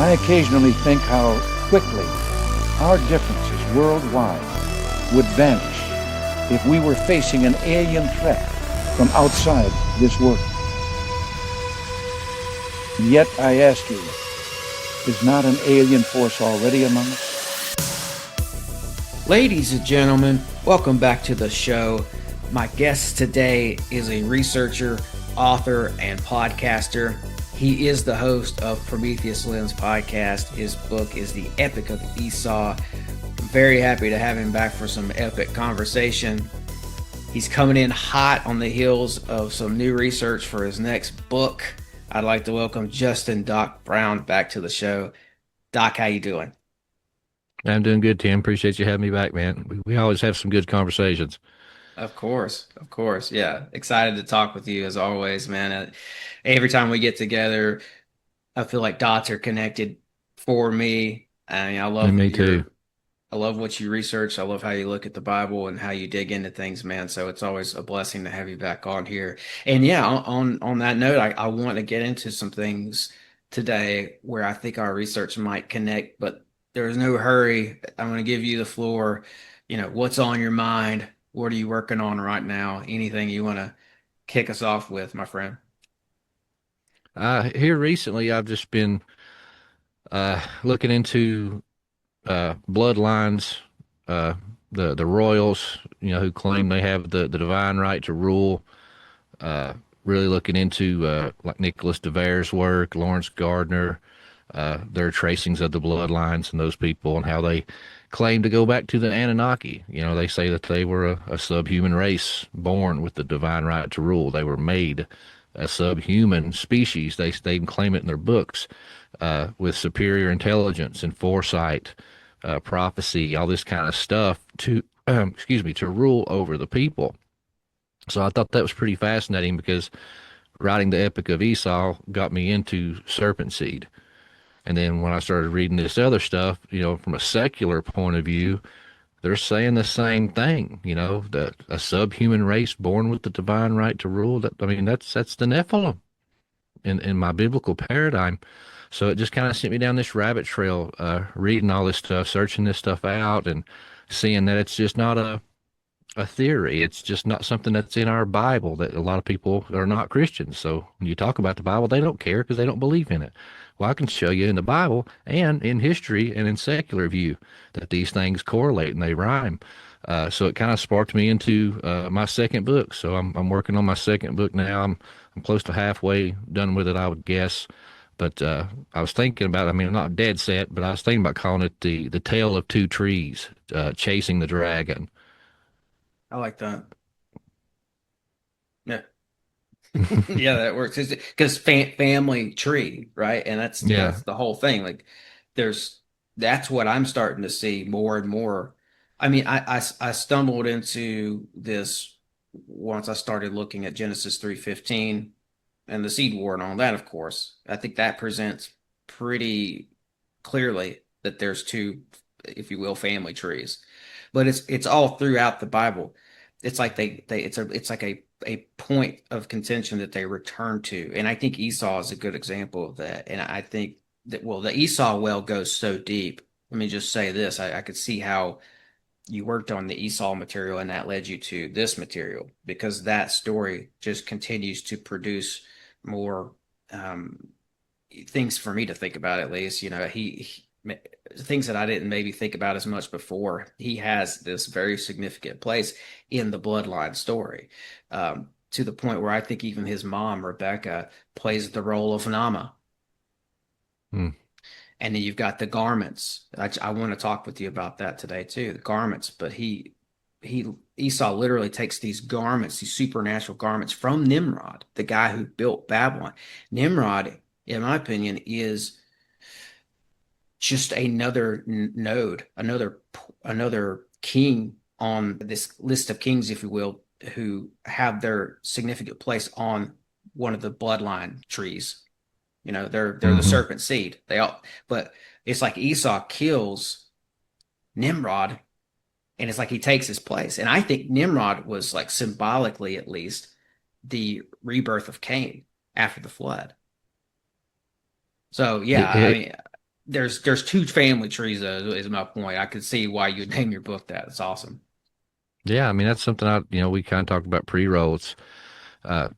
I occasionally think how quickly our differences worldwide would vanish if we were facing an alien threat from outside this world. And yet, I ask you, is not an alien force already among us? Ladies and gentlemen, welcome back to the show. My guest today is a researcher, author, and podcaster. He is the host of Prometheus Lens podcast. His book is The Epic of Esau. I'm very happy to have him back for some epic conversation. He's coming in hot on the heels of some new research for his next book. I'd like to welcome Justin Doc Brown back to the show. Doc, how you doing? I'm doing good, Tim. Appreciate you having me back, man. We always have some good conversations. Of course. Yeah. Excited to talk with you as always, man. Every time we get together, I feel like dots are connected for me. I mean, And me too. I love what you research. I love how you look at the Bible and how you dig into things, man. So it's always a blessing to have you back on here. And yeah, on that note, I want to get into some things today where I think our research might connect, but there's no hurry. I'm going to give you the floor. What's on your mind? What are you working on right now? Anything you want to kick us off with, my friend? Here recently, I've just been looking into bloodlines, the royals, who claim they have the divine right to rule. Really looking into like Nicholas de Vere's work, Lawrence Gardner, their tracings of the bloodlines and those people and how they claim to go back to the Anunnaki. They say that they were a subhuman race born with the divine right to rule. They were made a subhuman species. They claim it in their books, with superior intelligence and foresight, prophecy, all this kind of stuff to, to rule over the people. So I thought that was pretty fascinating because writing the Epic of Esau got me into serpent seed. And then when I started reading this other stuff, from a secular point of view, they're saying the same thing, that a subhuman race born with the divine right to rule. That's the Nephilim in my biblical paradigm. So it just kind of sent me down this rabbit trail, reading all this stuff, searching this stuff out, and seeing that it's just not a theory. It's just not something that's in our Bible, that a lot of people are not Christians. So when you talk about the Bible, they don't care because they don't believe in it. Well, I can show you in the Bible and in history and in secular view that these things correlate and they rhyme. So it kind of sparked me into my second book. So I'm working on my second book now. I'm close to halfway done with it, I would guess. But I was thinking about, I'm not dead set, but I was thinking about calling it the Tale of Two Trees, Chasing the Dragon. I like that. Yeah. Yeah, that works. Because family tree, right? And that's the whole thing. Like that's what I'm starting to see more and more. I mean, I stumbled into this once I started looking at Genesis 3:15 and the seed war and all that, of course. I think that presents pretty clearly that there's two, if you will, family trees. But it's all throughout the Bible. It's like it's like a point of contention that they return to. And I think Esau is a good example of that. And I think that, well, the Esau well goes so deep. Let me just say this. I could see how you worked on the Esau material and that led you to this material, because that story just continues to produce more things for me to think about, at least. He things that I didn't maybe think about as much before. He has this very significant place in the bloodline story, to the point where I think even his mom, Rebecca, plays the role of Nama. And then you've got the garments. I want to talk with you about that today too, the garments. But Esau literally takes these garments, these supernatural garments from Nimrod, the guy who built Babylon. Nimrod, in my opinion, is just another node, another king on this list of kings, if you will, who have their significant place on one of the bloodline trees. They're the serpent seed. But it's like Esau kills Nimrod, and it's like he takes his place. And I think Nimrod was, like, symbolically at least, the rebirth of Cain after the flood. So yeah, there's two family trees, is my point. I could see why you'd name your book that. It's awesome. Yeah, I mean that's something we kind of talked about pre-roll. It's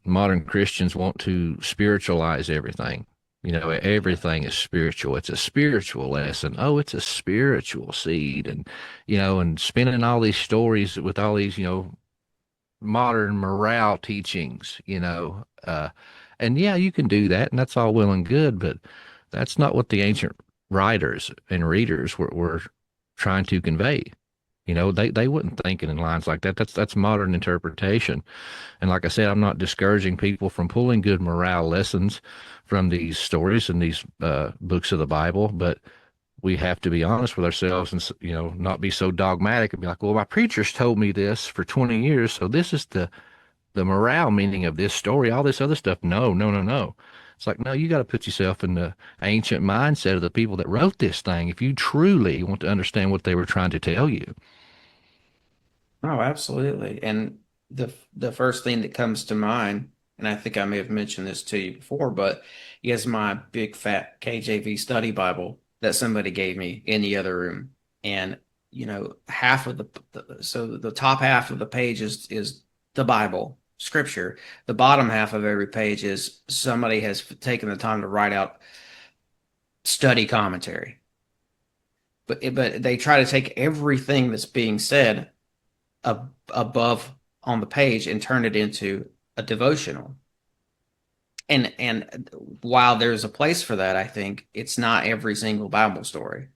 modern Christians want to spiritualize everything. Everything is spiritual. It's a spiritual lesson. Oh, it's a spiritual seed, and spinning all these stories with all these modern morale teachings. And yeah, you can do that, and that's all well and good, but that's not what the ancient writers and readers were trying to convey. They wouldn't think it in lines like that. That's modern interpretation. And like I said, I'm not discouraging people from pulling good morale lessons from these stories and these books of the Bible, but we have to be honest with ourselves and not be so dogmatic and be like, well, my preacher's told me this for 20 years, so this is the morale meaning of this story. All this other stuff, no, no, no, no. It's like, no, you got to put yourself in the ancient mindset of the people that wrote this thing if you truly want to understand what they were trying to tell you. Oh, absolutely. And the first thing that comes to mind, and I think I may have mentioned this to you before, but is my big fat KJV study Bible that somebody gave me in the other room. And half of so the top half of the page is the Bible, scripture. The bottom half of every page is somebody has taken the time to write out study commentary. But they try to take everything that's being said above on the page and turn it into a devotional. And while there's a place for that, I think it's not every single Bible story.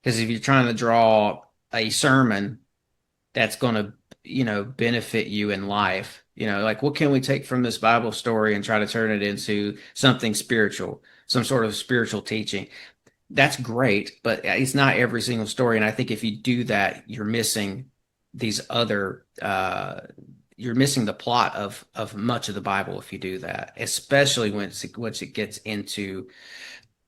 Because if you're trying to draw a sermon that's going to, benefit you in life, like what can we take from this Bible story and try to turn it into something spiritual, some sort of spiritual teaching. That's great, but it's not every single story. And I think if you do that, you're missing these other, you're missing the plot of much of the Bible if you do that, especially once it gets into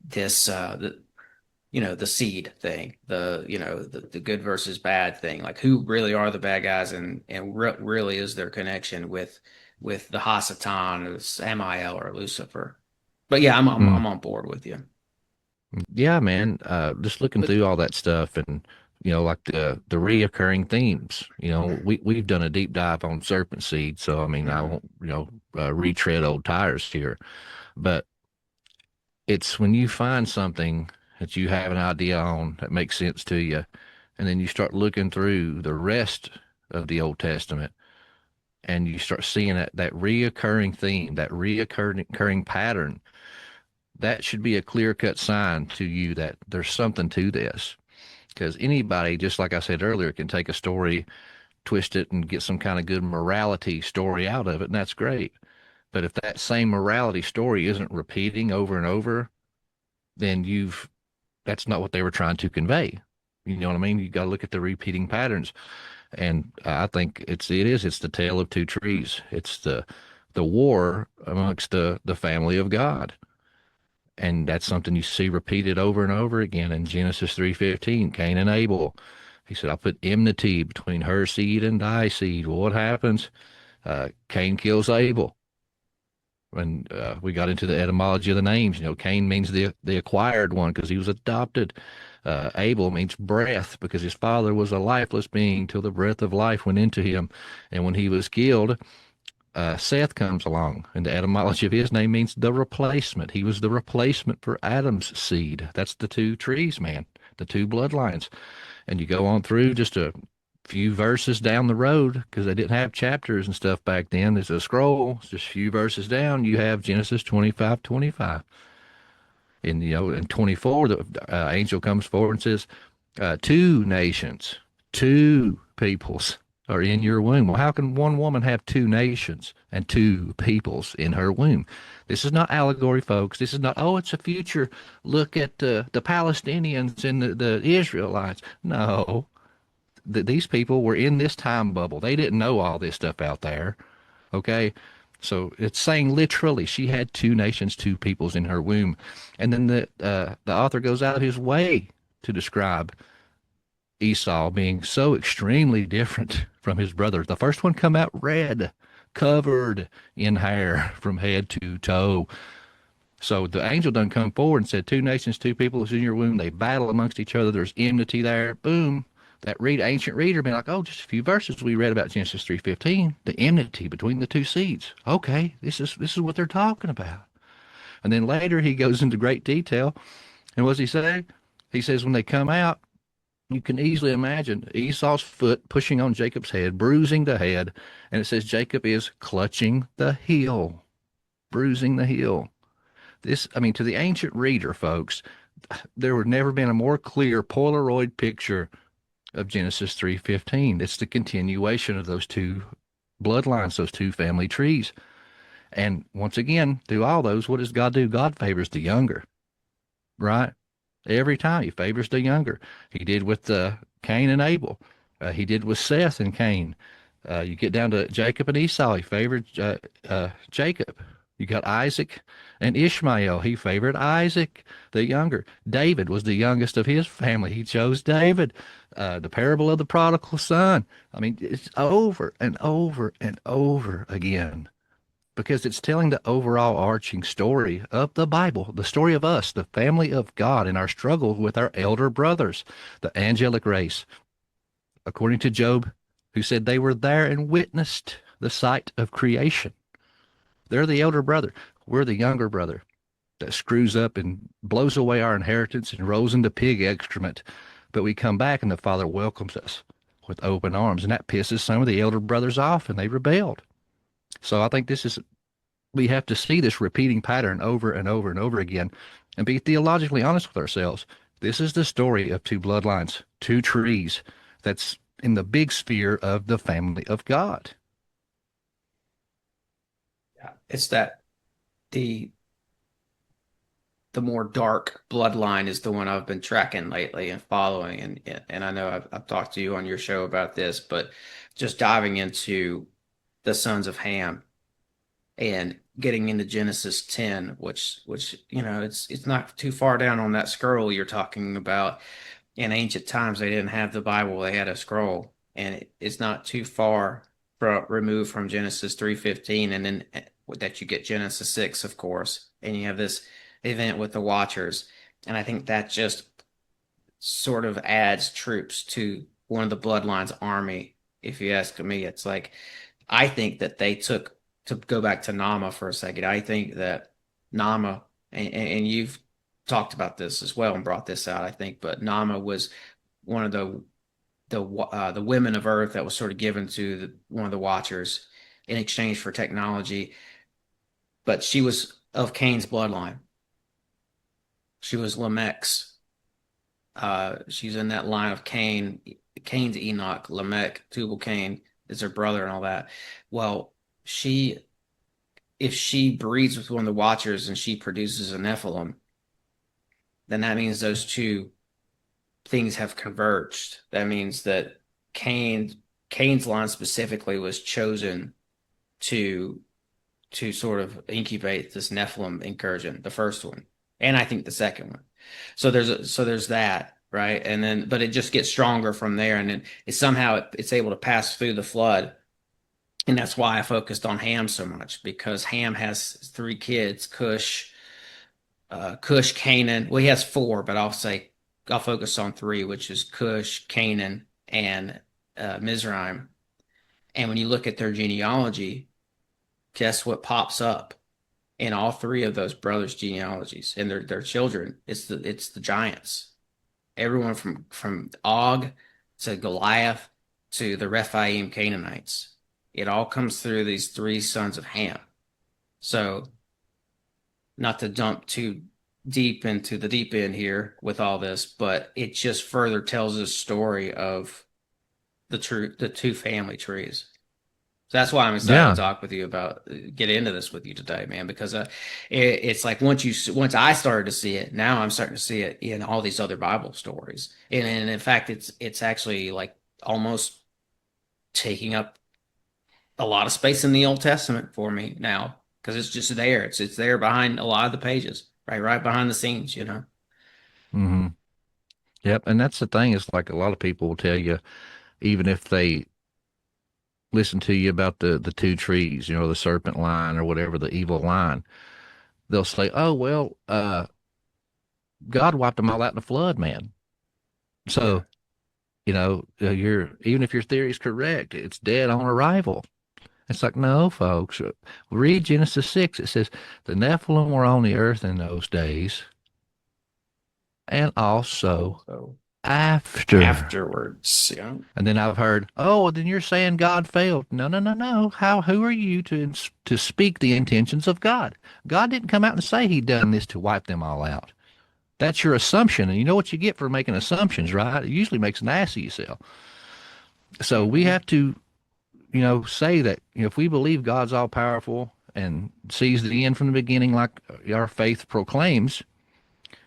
this, the seed thing, the good versus bad thing, like who really are the bad guys and really is their connection with the Hasatan or Samael or Lucifer. But yeah, I'm on board with you. Yeah, man. Just looking through all that stuff and like the reoccurring themes. We've done a deep dive on serpent seed, so I mean I won't retread old tires here, but it's when you find something that you have an idea on that makes sense to you, and then you start looking through the rest of the Old Testament, and you start seeing that reoccurring theme, that reoccurring pattern. That should be a clear-cut sign to you that there's something to this. Because anybody, just like I said earlier, can take a story, twist it, and get some kind of good morality story out of it, and that's great. But if that same morality story isn't repeating over and over, then that's not what they were trying to convey. You know what I mean? You got to look at the repeating patterns. And I think it's the tale of two trees. It's the war amongst the family of God. And that's something you see repeated over and over again in Genesis 3:15, Cain and Abel. He said, I'll put enmity between her seed and thy seed. Well, what happens? Cain kills Abel. When we got into the etymology of the names, Cain means the acquired one because he was adopted. Abel means breath because his father was a lifeless being till the breath of life went into him. And when he was killed, Seth comes along, and the etymology of his name means the replacement. He was the replacement for Adam's seed. That's the two trees, man, the two bloodlines. And you go on through just a few verses down the road, because they didn't have chapters and stuff back then. There's a scroll, just a few verses down, you have Genesis 25:25. And, in 24, the angel comes forward and says, two nations, two peoples are in your womb. Well, how can one woman have two nations and two peoples in her womb? This is not allegory, folks. This is not, it's a future look at the Palestinians and the Israelites. No, these people were in this time bubble. They didn't know all this stuff out there, okay? So it's saying literally she had two nations, two peoples in her womb. And then the author goes out of his way to describe Esau being so extremely different from his brother. The first one come out red, covered in hair from head to toe. So the angel done come forward and said, two nations, two people is in your womb. They battle amongst each other. There's enmity there. Boom. That ancient reader be like, oh, just a few verses we read about Genesis 3:15, the enmity between the two seeds. Okay, this is what they're talking about. And then later he goes into great detail. And what does he say? He says when they come out, you can easily imagine Esau's foot pushing on Jacob's head, bruising the head. And it says Jacob is clutching the heel, bruising the heel. This, I mean, to the ancient reader, folks, there would never been a more clear Polaroid picture of Genesis 3:15. It's the continuation of those two bloodlines, those two family trees. And once again, through all those, what does God do? God favors the younger, right? Every time he favors the younger. He did with Cain and Abel. He did with Seth and Cain. You get down to Jacob and Esau. He favored Jacob. You got Isaac and Ishmael. He favored Isaac, the younger. David was the youngest of his family. He chose David. The parable of the prodigal son. I mean, it's over and over and over again because it's telling the overall arching story of the Bible, the story of us, the family of God, and our struggle with our elder brothers, the angelic race. According to Job, who said they were there and witnessed the sight of creation. They're the elder brother. We're the younger brother that screws up and blows away our inheritance and rolls into pig excrement. But we come back and the Father welcomes us with open arms. And that pisses some of the elder brothers off and they rebelled. So I think we have to see this repeating pattern over and over and over again and be theologically honest with ourselves. This is the story of two bloodlines, two trees that's in the big sphere of the family of God. It's that the more dark bloodline is the one I've been tracking lately and following, and I know I've talked to you on your show about this, but just diving into the sons of Ham and getting into Genesis 10, which it's not too far down on that scroll you're talking about. In ancient times, they didn't have the Bible; they had a scroll, and it's not too far removed from Genesis 3:15, and then that you get Genesis 6, of course, and you have this event with the Watchers. And I think that just sort of adds troops to one of the Bloodlines' army. If you ask me, it's like, I think that they took, to go back to Nama for a second, I think that Nama, and you've talked about this as well and brought this out, I think, but Nama was one of the women of Earth that was sort of given to one of the Watchers in exchange for technology. But she was of Cain's bloodline. She was Lamech's. She's in that line of Cain. Cain's Enoch, Lamech, Tubal-Cain is her brother and all that. Well, if she breeds with one of the Watchers and she produces a Nephilim, then that means those two things have converged. That means that Cain's line specifically was chosen to sort of incubate this Nephilim incursion, the first one, and I think the second one. So there's that, right? And then, but it just gets stronger from there, and then it's able to pass through the flood, and that's why I focused on Ham so much, because Ham has 3 kids: Cush, Canaan. Well, he has 4, but I'll focus on 3, which is Cush, Canaan, and Mizraim. And when you look at their genealogy, guess what pops up in all 3 of those brothers' genealogies and their children? It's the giants. Everyone from Og to Goliath to the Rephaim Canaanites. It all comes through these 3 sons of Ham. So, not to jump too deep into the deep end here with all this, but it just further tells the story of the two family trees. So that's why I'm excited to talk with you get into this with you today, man, because it's like once I started to see it, now I'm starting to see it in all these other Bible stories. And in fact, it's actually like almost taking up a lot of space in the Old Testament for me now, because it's just there. It's there behind a lot of the pages, right behind the scenes, Mm-hmm. Yep. And that's the thing, is like a lot of people will tell you, even if they listen to you about the 2 trees, the serpent line or whatever, the evil line, they'll say, "Oh well, God wiped them all out in the flood, man." Yeah. So you're even if your theory is correct, it's dead on arrival. It's like, no, folks. Read Genesis 6. It says the Nephilim were on the earth in those days, and also So after. afterwards, yeah. And then I've heard, oh, well, then you're saying God failed. No, no, no, no. Who are you to speak the intentions of God? God didn't come out and say He'd done this to wipe them all out. That's your assumption, and you know what you get for making assumptions, right? It usually makes an ass of yourself. So we Mm-hmm. have to, say that if we believe God's all powerful and sees the end from the beginning, like our faith proclaims,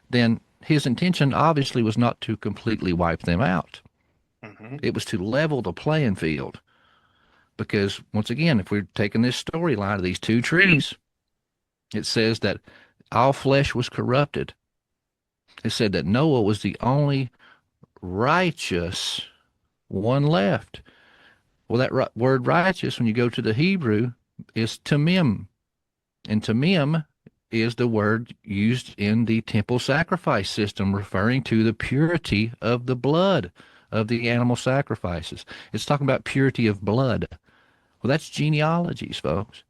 then His intention obviously was not to completely wipe them out. Mm-hmm. It was to level the playing field. Because once again, if we're taking this storyline of these two trees, it says that all flesh was corrupted. It said that Noah was the only righteous one left. Well, that word righteous, when you go to the Hebrew, is tamim. And tamim is the word used in the temple sacrifice system, referring to the purity of the blood of the animal sacrifices. It's talking about purity of blood. Well, that's genealogies, folks.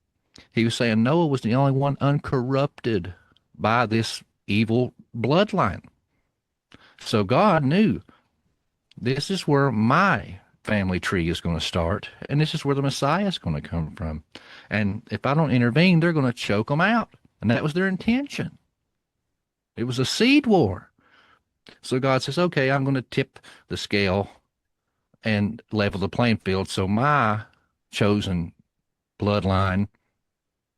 He was saying Noah was the only one uncorrupted by this evil bloodline. So God knew this is where my family tree is going to start, and this is where the Messiah is going to come from. And if I don't intervene, they're going to choke them out. And that was their intention. It was a seed war. So God says, okay, I'm going to tip the scale and level the playing field so my chosen bloodline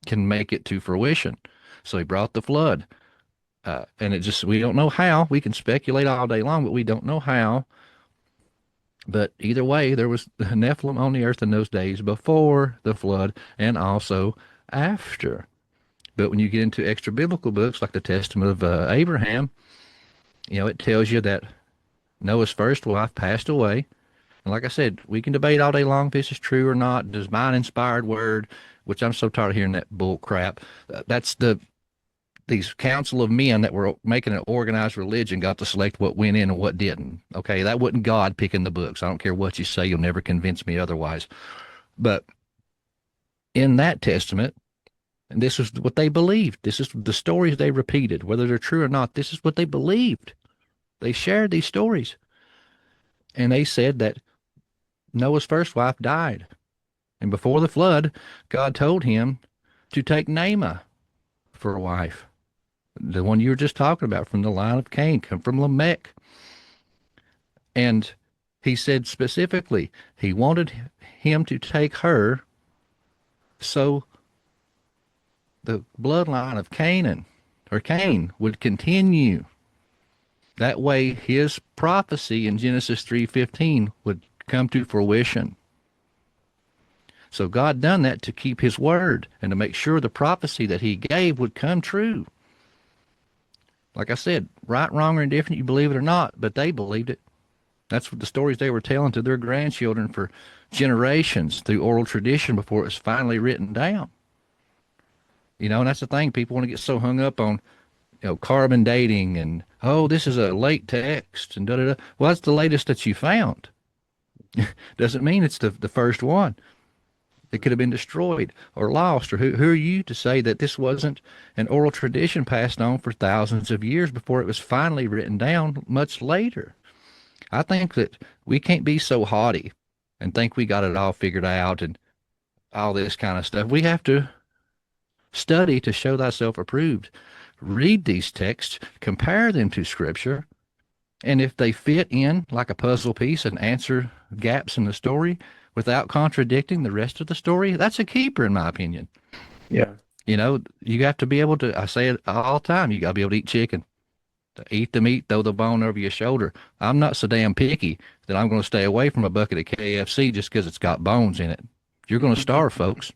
can make it to fruition. So He brought the flood. And we don't know how. We can speculate all day long, but we don't know how. But either way, there was Nephilim on the earth in those days before the flood and also after. But when you get into extra biblical books like the Testament of Abraham, it tells you that Noah's first wife passed away. And like I said, we can debate all day long if this is true or not. Does mine inspired word, which I'm so tired of hearing that bull crap. That's these council of men that were making an organized religion got to select what went in and what didn't. Okay, that wasn't God picking the books. I don't care what you say, you'll never convince me otherwise. But in that testament, and this is what they believed. This is the stories they repeated, whether they're true or not. This is what they believed. They shared these stories. And they said that Noah's first wife died. And before the flood, God told him to take Naamah for a wife. The one you were just talking about from the line of Cain, come from Lamech. And He said specifically, He wanted him to take her so the bloodline of Cain would continue. That way his prophecy in Genesis 3:15 would come to fruition. So God done that to keep His word and to make sure the prophecy that He gave would come true. Like I said, right, wrong, or indifferent, you believe it or not, but they believed it. That's what the stories they were telling to their grandchildren for generations through oral tradition before it was finally written down. And that's the thing. People want to get so hung up on, carbon dating and, oh, this is a late text and da-da-da. Well, that's the latest that you found. Doesn't mean it's the first one. It could have been destroyed or lost. Or who are you to say that this wasn't an oral tradition passed on for thousands of years before it was finally written down much later? I think that we can't be so haughty and think we got it all figured out and all this kind of stuff. We have to study to show thyself approved. Read these texts, compare them to Scripture, and if they fit in like a puzzle piece and answer gaps in the story without contradicting the rest of the story, that's a keeper, in my opinion. Yeah. You have to be able to, I say it all the time, you got to be able to eat chicken. To eat the meat, throw the bone over your shoulder. I'm not so damn picky that I'm going to stay away from a bucket of KFC just because it's got bones in it. You're going to starve, folks.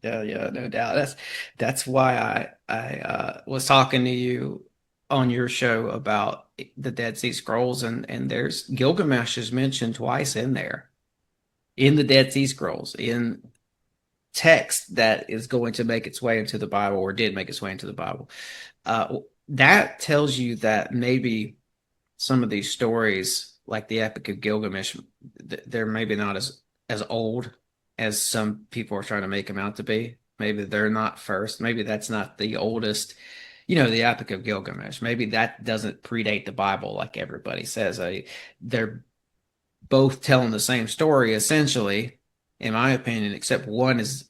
Yeah, no doubt. That's why I was talking to you on your show about the Dead Sea Scrolls, and there's Gilgamesh is mentioned twice in there, in the Dead Sea Scrolls, in text that is going to make its way into the Bible, or did make its way into the Bible. That tells you that maybe some of these stories, like the Epic of Gilgamesh, they're maybe not as old as some people are trying to make them out to be. Maybe they're not first. Maybe that's not the oldest. The Epic of Gilgamesh. Maybe that doesn't predate the Bible like everybody says. They're both telling the same story essentially, in my opinion, except one is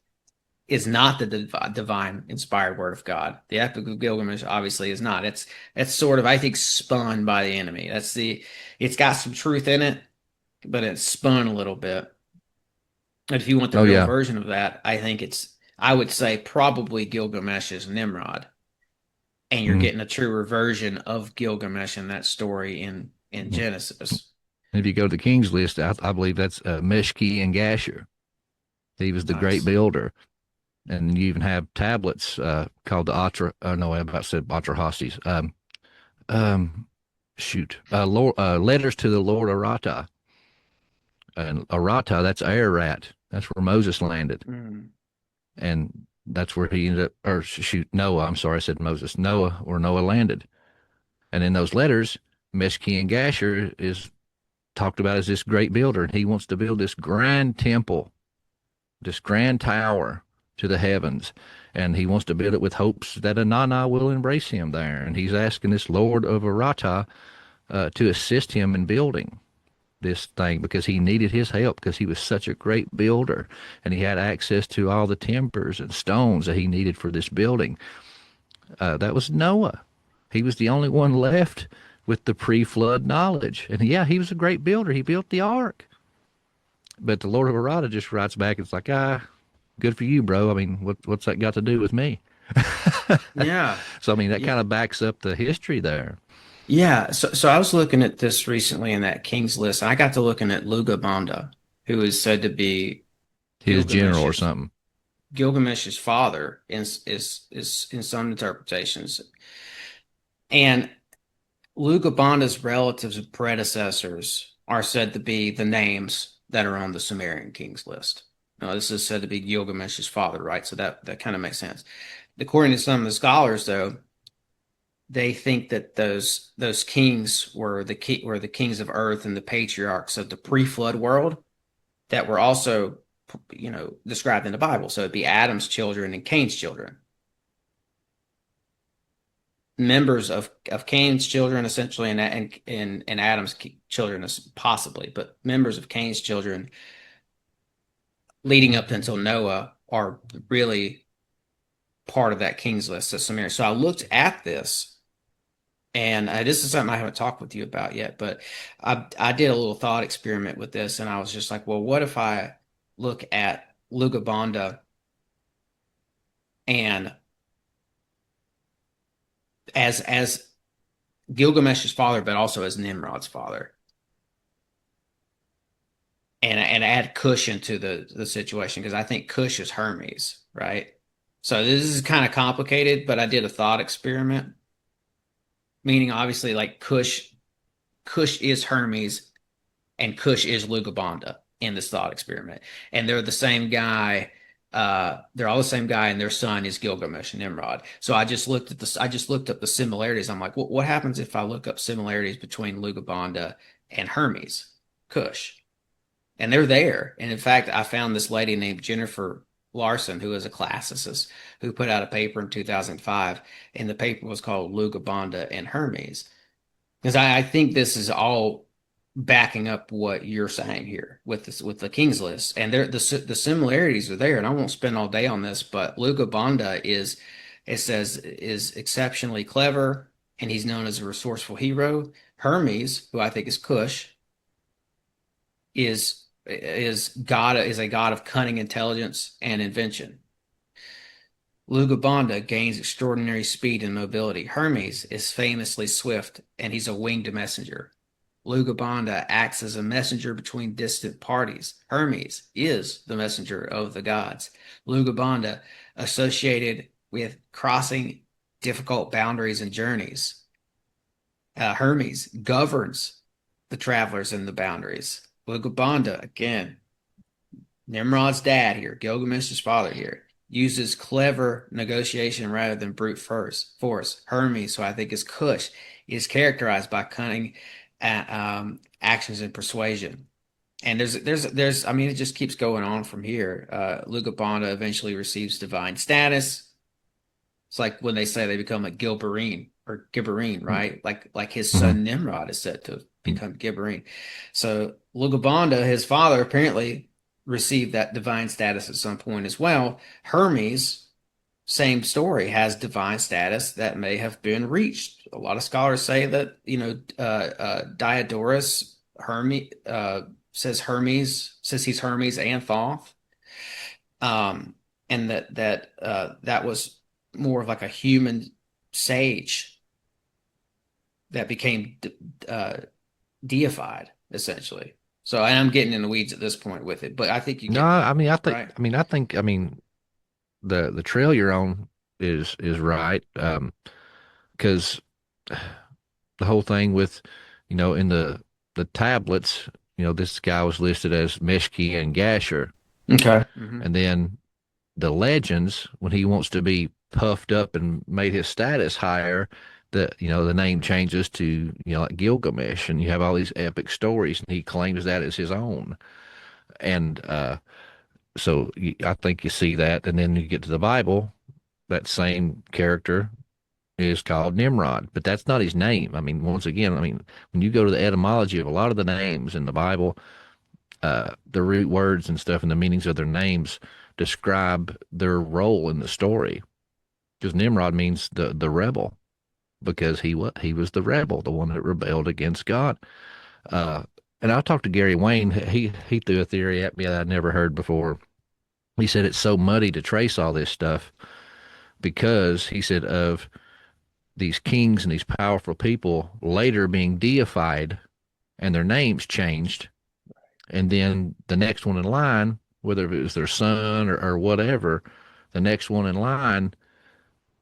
not the divine inspired word of God. The Epic of Gilgamesh obviously is not. It's sort of, I think, spun by the enemy. It's got some truth in it, but it's spun a little bit. And if you want the real version of that, I would say probably Gilgamesh is Nimrod. And you're getting a truer version of Gilgamesh in that story in Genesis. If you go to the King's List, I believe that's Meshki and Gasher. He was the great builder. And you even have tablets called the Atrahastes. Letters to the Lord Arata. And Arata, that's Ararat. That's where Moses landed. And that's where he ended up, Noah. I'm sorry, I said Moses. Noah, where Noah landed. And in those letters, Meshki and Gasher is talked about as this great builder. And he wants to build this grand temple, this grand tower to the heavens, and he wants to build it with hopes that Anana will embrace him there. And he's asking this Lord of Arata to assist him in building this thing, because he needed his help, because he was such a great builder, and he had access to all the timbers and stones that he needed for this building. That was Noah. He was the only one left with the pre-flood knowledge. And yeah, he was a great builder. He built the ark. But the Lord of Arata just writes back, it's like, good for you, bro. I mean, what's that got to do with me? Yeah. So, I mean, that kind of backs up the history there. Yeah. So I was looking at this recently in that King's List, and I got to looking at Lugabanda, who is said to be his general or something. Gilgamesh's father is in some interpretations. And Lugabanda's relatives and predecessors are said to be the names that are on the Sumerian King's List. Now, this is said to be Gilgamesh's father, right? So that kind of makes sense. According to some of the scholars, though, they think that those kings were the kings of earth and the patriarchs of the pre-flood world that were also, described in the Bible. So it'd be Adam's children and Cain's children. Members of Cain's children, essentially, and Adam's children, possibly, but members of Cain's children leading up until Noah are really part of that King's List of Samaria. So I looked at this, and this is something I haven't talked with you about yet, but I did a little thought experiment with this, and I was just like, well, what if I look at Lugabanda and as Gilgamesh's father, but also as Nimrod's father, and add Cush into the situation, because I think Cush is Hermes, right? So this is kind of complicated, but I did a thought experiment, meaning obviously like Cush is Hermes and Cush is Lugabanda in this thought experiment, and they're the same guy. They're all the same guy, and their son is Gilgamesh and Nimrod. So I just looked up the similarities. I'm like, well, what happens if I look up similarities between Lugabanda and Hermes, Cush? And they're there. And in fact, I found this lady named Jennifer Larson, who is a classicist, who put out a paper in 2005, and the paper was called Lugabanda and Hermes. Because I think this is all backing up what you're saying here with the King's List, and the similarities are there. And I won't spend all day on this, but Lugabanda is exceptionally clever, and he's known as a resourceful hero. Hermes, who I think is Cush, is a god of cunning, intelligence, and invention. Lugabanda gains extraordinary speed and mobility. Hermes is famously swift, and he's a winged messenger. Lugabanda acts as a messenger between distant parties. Hermes is the messenger of the gods. Lugabanda associated with crossing difficult boundaries and journeys. Hermes governs the travelers in the boundaries. Lugabanda, again, Nimrod's dad here, Gilgamesh's father here, uses clever negotiation rather than brute force. Hermes, who I think is Cush, is characterized by cunning actions and persuasion. And I mean, it just keeps going on from here. Lugabanda eventually receives divine status. It's like when they say they become like Gilberine or Gibberine, right? Like his son Nimrod is said to have become Gibberine. So Lugabanda, his father, apparently received that divine status at some point as well. Hermes, same story, has divine status that may have been reached. A lot of scholars say that, Diodorus Hermes says he's Hermes and Thoth, and that was more of like a human sage that became deified essentially. So I'm getting in the weeds at this point with it, but I think you No, get I mean, right. I mean, the trail you're on is right. Because the whole thing with, in the tablets, this guy was listed as Meshki and Gasher, Okay. Mm-hmm. and then the legends, when he wants to be puffed up and made his status higher, the name changes to, like Gilgamesh, and you have all these epic stories, and he claims that as his own. And so I think you see that, and then you get to the Bible, that same character is called Nimrod, but that's not his name. I mean, once again, when you go to the etymology of a lot of the names in the Bible, the root words and stuff and the meanings of their names describe their role in the story. Because Nimrod means the rebel, because he was the rebel, the one that rebelled against God. And I talked to Gary Wayne. He threw a theory at me that I'd never heard before. He said it's so muddy to trace all this stuff because, he said, of these kings and these powerful people later being deified and their names changed. And then the next one in line, whether it was their son or whatever, the next one in line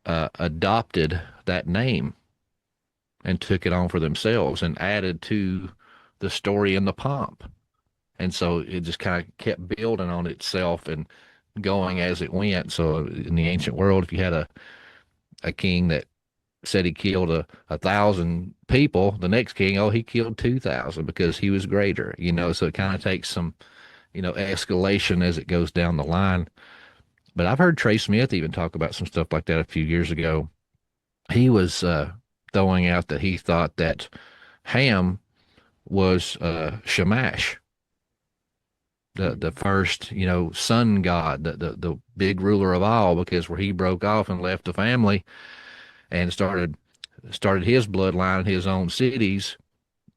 adopted that name and took it on for themselves and added to the story and the pomp. And so it just kind of kept building on itself and going as it went. So in the ancient world, if you had a king that said he killed 1,000 people, the next king, he killed 2,000 because he was greater, so it kind of takes some, escalation as it goes down the line. But I've heard Trey Smith even talk about some stuff like that a few years ago. He was throwing out that he thought that Ham was Shamash, the first, sun god, the big ruler of all, because where he broke off and left the family and started his bloodline, his own cities,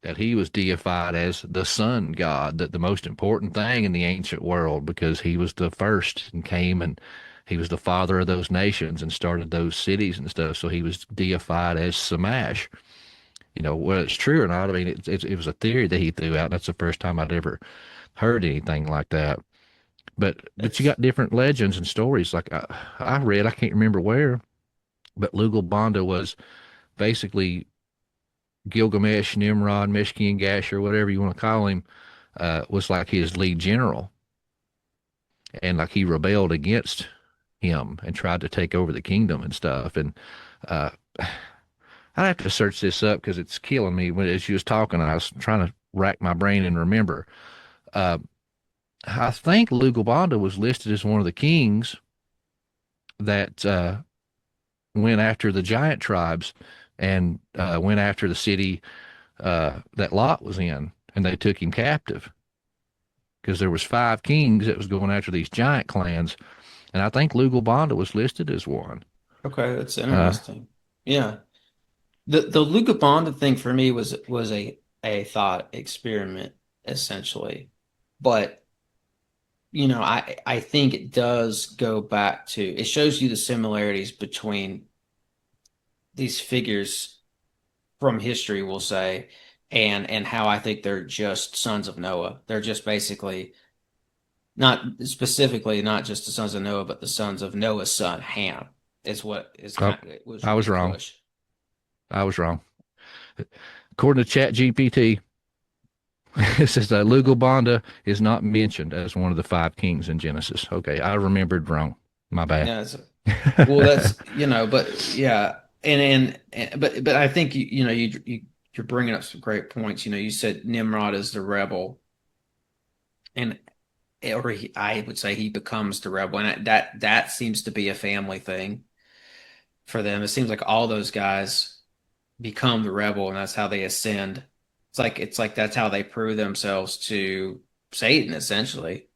that he was deified as the sun god, that the most important thing in the ancient world, because he was the first and came and he was the father of those nations and started those cities and stuff. So he was deified as Shamash. Whether it's true or not, I mean, it was a theory that he threw out. That's the first time I'd ever heard anything like that. But you got different legends and stories. Like I read, I can't remember where, but Lugalbanda was basically Gilgamesh, Nimrod, Meshki, and Gasher, whatever you want to call him, was like his lead general. And like he rebelled against him and tried to take over the kingdom and stuff. And I'd have to search this up because it's killing me. As you was talking, I was trying to rack my brain and remember. I think Lugalbanda was listed as one of the kings that went after the giant tribes and went after the city that Lot was in, and they took him captive because there was 5 kings that was going after these giant clans, and I think Lugalbanda was listed as one. Okay, that's interesting. Yeah, the Lugabanda thing for me was a thought experiment essentially, but I think it does go back to, it shows you the similarities between these figures from history, we'll say, and how I think they're just sons of Noah. They're just basically not specifically not just the sons of Noah, but the sons of Noah's son Ham is what is kind of, it was I was wrong. push. I was wrong. According to Chat GPT, It says that Lugalbanda is not mentioned as one of the five kings in Genesis. Okay, I remembered wrong. My bad. Yeah. Well, that's, but yeah. But I think, you're bringing up some great points. You said Nimrod is the rebel, and I would say he becomes the rebel, and that seems to be a family thing for them. It seems like all those guys become the rebel, and that's how they ascend. It's like that's how they prove themselves to Satan, essentially,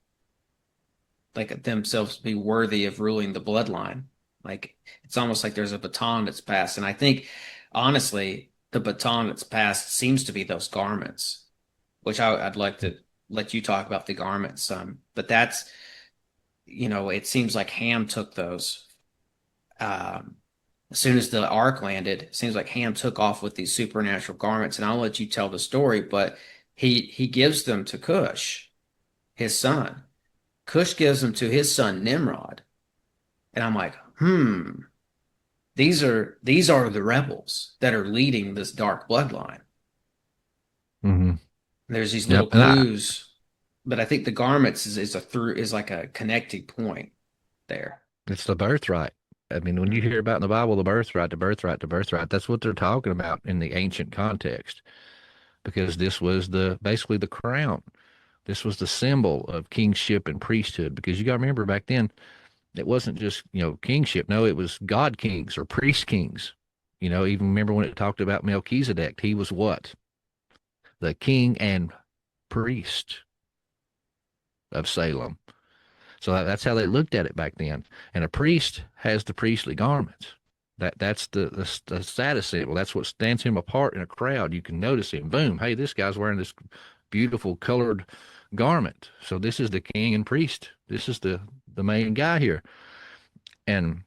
like themselves to be worthy of ruling the bloodline. Like it's almost like there's a baton that's passed, and I think honestly, the baton that's passed seems to be those garments, which I'd like to let you talk about the garments some. But that's, it seems like Ham took those. Um, as soon as the ark landed, it seems like Ham took off with these supernatural garments, and I'll let you tell the story, but he gives them to Cush, his son. Cush gives them to his son Nimrod. And I'm like, these are the rebels that are leading this dark bloodline. Mm-hmm. There's these little clues, but I think the garments is like a connecting point there. It's the birthright. I mean, when you hear about in the Bible, the birthright, that's what they're talking about in the ancient context, because this was basically the crown. This was the symbol of kingship and priesthood, because you got to remember back then, it wasn't just, kingship. No, it was God kings or priest kings. Even remember when it talked about Melchizedek, he was what? The king and priest of Salem. So that's how they looked at it back then. And a priest has the priestly garments. That's the status symbol. That's what stands him apart in a crowd. You can notice him. Boom. Hey, this guy's wearing this beautiful colored garment. So this is the king and priest. This is the main guy here. And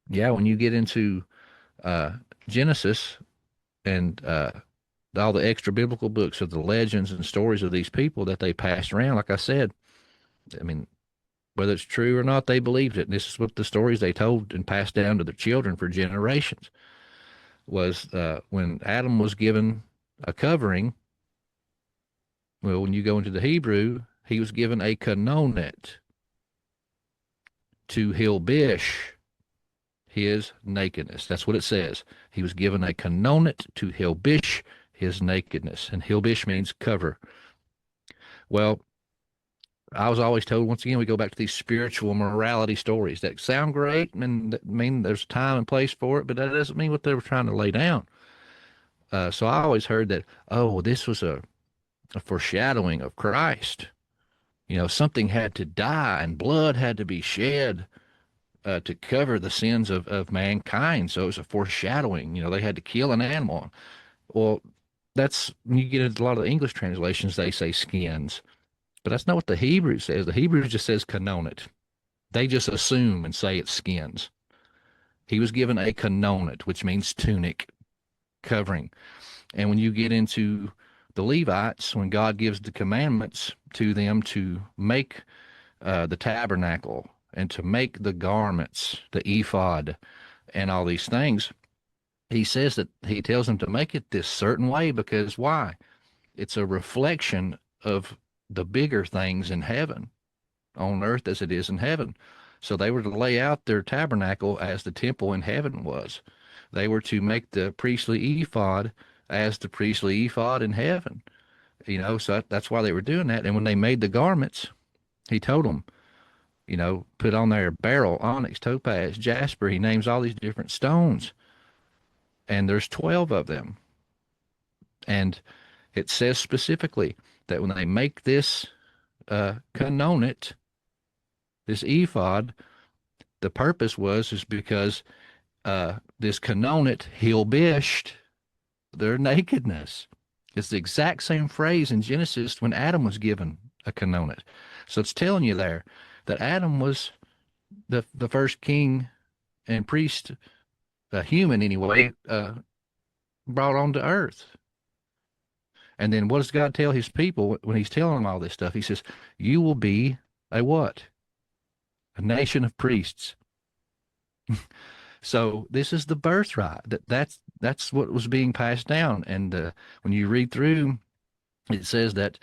yeah, when you get into Genesis and all the extra biblical books of the legends and stories of these people that they passed around, like I said, I mean, whether it's true or not, they believed it. And this is what the stories they told and passed down to their children for generations was when Adam was given a covering. Well, when you go into the Hebrew, he was given a kanonet to hilbish his nakedness. That's what it says. He was given a kanonet to hilbish his nakedness. And hilbish means cover. Well, I was always told, once again, we go back to these spiritual morality stories that sound great and that mean there's time and place for it, but that doesn't mean what they were trying to lay down. So I always heard that, this was a foreshadowing of Christ. Something had to die and blood had to be shed to cover the sins of mankind. So it was a foreshadowing. They had to kill an animal. Well, that's when you get into a lot of the English translations, they say skins. But that's not what the Hebrew says. The Hebrew just says kanonet. They just assume and say it's skins. He was given a kanonet, which means tunic, covering. And when you get into the Levites, when God gives the commandments to them to make the tabernacle and to make the garments, the ephod, and all these things, he says that he tells them to make it this certain way because why? It's a reflection of the bigger things in heaven, on earth as it is in heaven. So they were to lay out their tabernacle as the temple in heaven was. They were to make the priestly ephod as the priestly ephod in heaven. So that's why they were doing that. And when they made the garments, he told them, put on there beryl, onyx, topaz, jasper. He names all these different stones. And there's 12 of them. And it says specifically that when they make this kanonet, this ephod, the purpose is because this kanonet hilbished their nakedness. It's the exact same phrase in Genesis when Adam was given a kanonet. So it's telling you there that Adam was the first king and priest, human anyway, brought onto earth. And then what does God tell his people when he's telling them all this stuff? He says, you will be a what? A nation of priests. So this is the birthright. That's what was being passed down. And when you read through it says that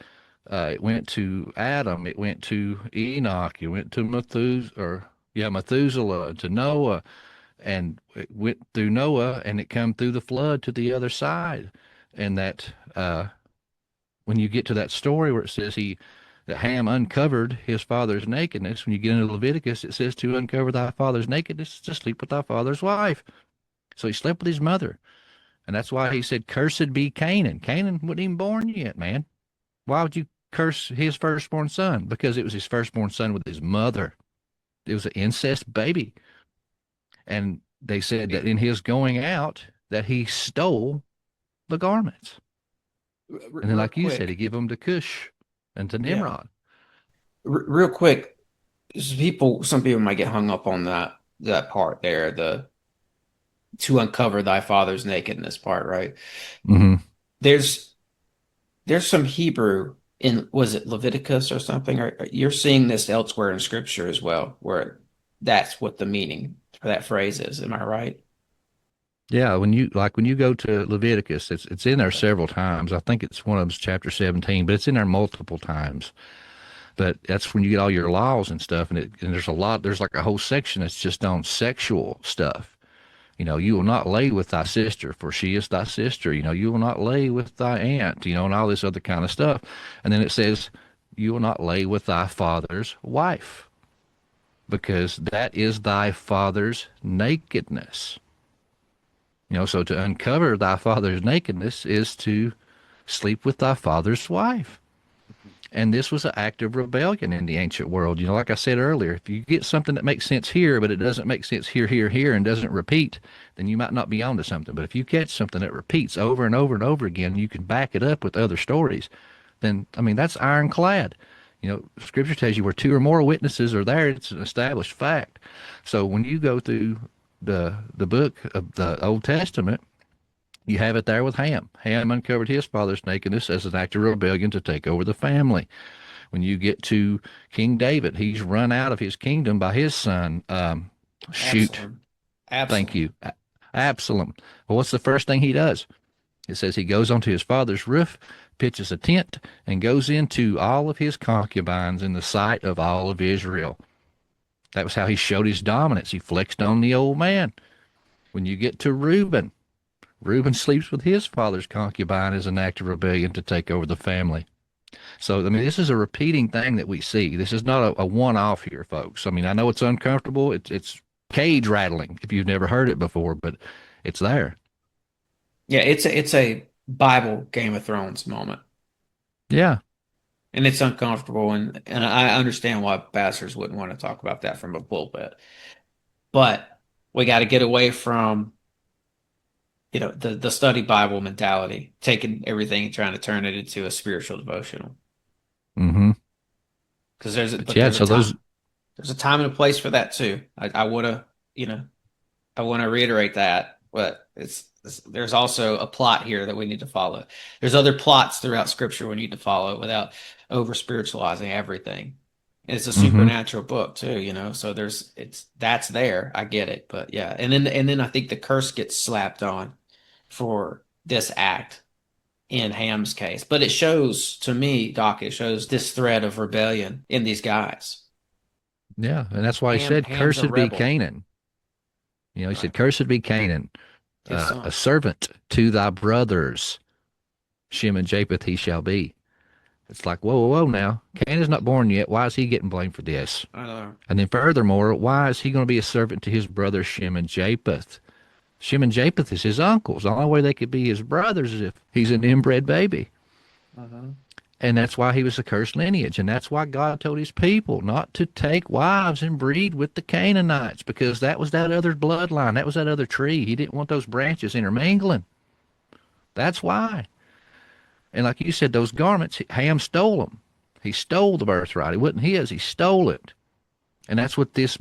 it went to Adam, it went to Enoch, it went to Methuselah, to Noah, and it went through Noah, and it come through the flood to the other side. And that when you get to that story where it says that Ham uncovered his father's nakedness, when you get into Leviticus, it says to uncover thy father's nakedness, to sleep with thy father's wife. So he slept with his mother. And that's why he said, cursed be Canaan. Canaan wasn't even born yet, man. Why would you curse his firstborn son? Because it was his firstborn son with his mother. It was an incest baby. And they said that in his going out, that he stole the garments. And then, like you said, he gave them to Cush and to Nimrod. Real quick, some people might get hung up on that part there, the to uncover thy father's nakedness part, right? Mm-hmm. There's some Hebrew in, was it Leviticus or something? Or you're seeing this elsewhere in Scripture as well, where that's what the meaning for that phrase is. Am I right? Yeah, when you go to Leviticus, it's in there several times. I think it's one of them's chapter 17, but it's in there multiple times. But that's when you get all your laws and stuff, and there's like a whole section that's just on sexual stuff. You know, you will not lay with thy sister, for she is thy sister. You know, you will not lay with thy aunt, you know, and all this other kind of stuff. And then it says, you will not lay with thy father's wife, because that is thy father's nakedness. You know, so to uncover thy father's nakedness is to sleep with thy father's wife. And this was an act of rebellion in the ancient world. You know, like I said earlier, if you get something that makes sense here, but it doesn't make sense here, and doesn't repeat, then you might not be onto something. But if you catch something that repeats over and over and over again, you can back it up with other stories, then, I mean, that's ironclad. You know, Scripture tells you where two or more witnesses are there, it's an established fact. So when you go through the book of the Old Testament, you have it there with Ham. Ham uncovered his father's nakedness as an act of rebellion to take over the family. When you get to King David, he's run out of his kingdom by his son. Absalom. Thank you. Absalom. Well, what's the first thing he does? It says he goes onto his father's roof, pitches a tent, and goes into all of his concubines in the sight of all of Israel. That was how he showed his dominance. He flexed on the old man. When you get to Reuben sleeps with his father's concubine as an act of rebellion to take over the family. So, I mean, this is a repeating thing that we see. This is not a one-off here, folks. I mean, I know it's uncomfortable. It's cage rattling if you've never heard it before, but it's there. Yeah, it's a Bible Game of Thrones moment. Yeah. And it's uncomfortable, and I understand why pastors wouldn't want to talk about that from a pulpit. But we got to get away from, you know, the study Bible mentality, taking everything and trying to turn it into a spiritual devotional. Mm-hmm. Because there's a time and a place for that too. I want to reiterate that, but there's also a plot here that we need to follow. There's other plots throughout Scripture we need to follow without over spiritualizing everything. And it's a supernatural book too, you know. So that's there. I get it, but yeah. And then I think the curse gets slapped on for this act in Ham's case. But it shows, to me, Doc, it shows this thread of rebellion in these guys. Yeah, and that's why he said, cursed be Canaan. You know, he said, cursed be Canaan, a servant to thy brothers, Shem and Japheth he shall be. It's like, whoa now. Canaan's not born yet. Why is he getting blamed for this? I know. And then furthermore, why is he going to be a servant to his brother Shem and Japheth? Shem and Japheth is his uncles. The only way they could be his brothers is if he's an inbred baby. And that's why he was a cursed lineage. And that's why God told his people not to take wives and breed with the Canaanites, because that was that other bloodline. That was that other tree. He didn't want those branches intermingling. That's why. And like you said, those garments, Ham stole them. He stole the birthright. It wasn't his. He stole it. And that's what this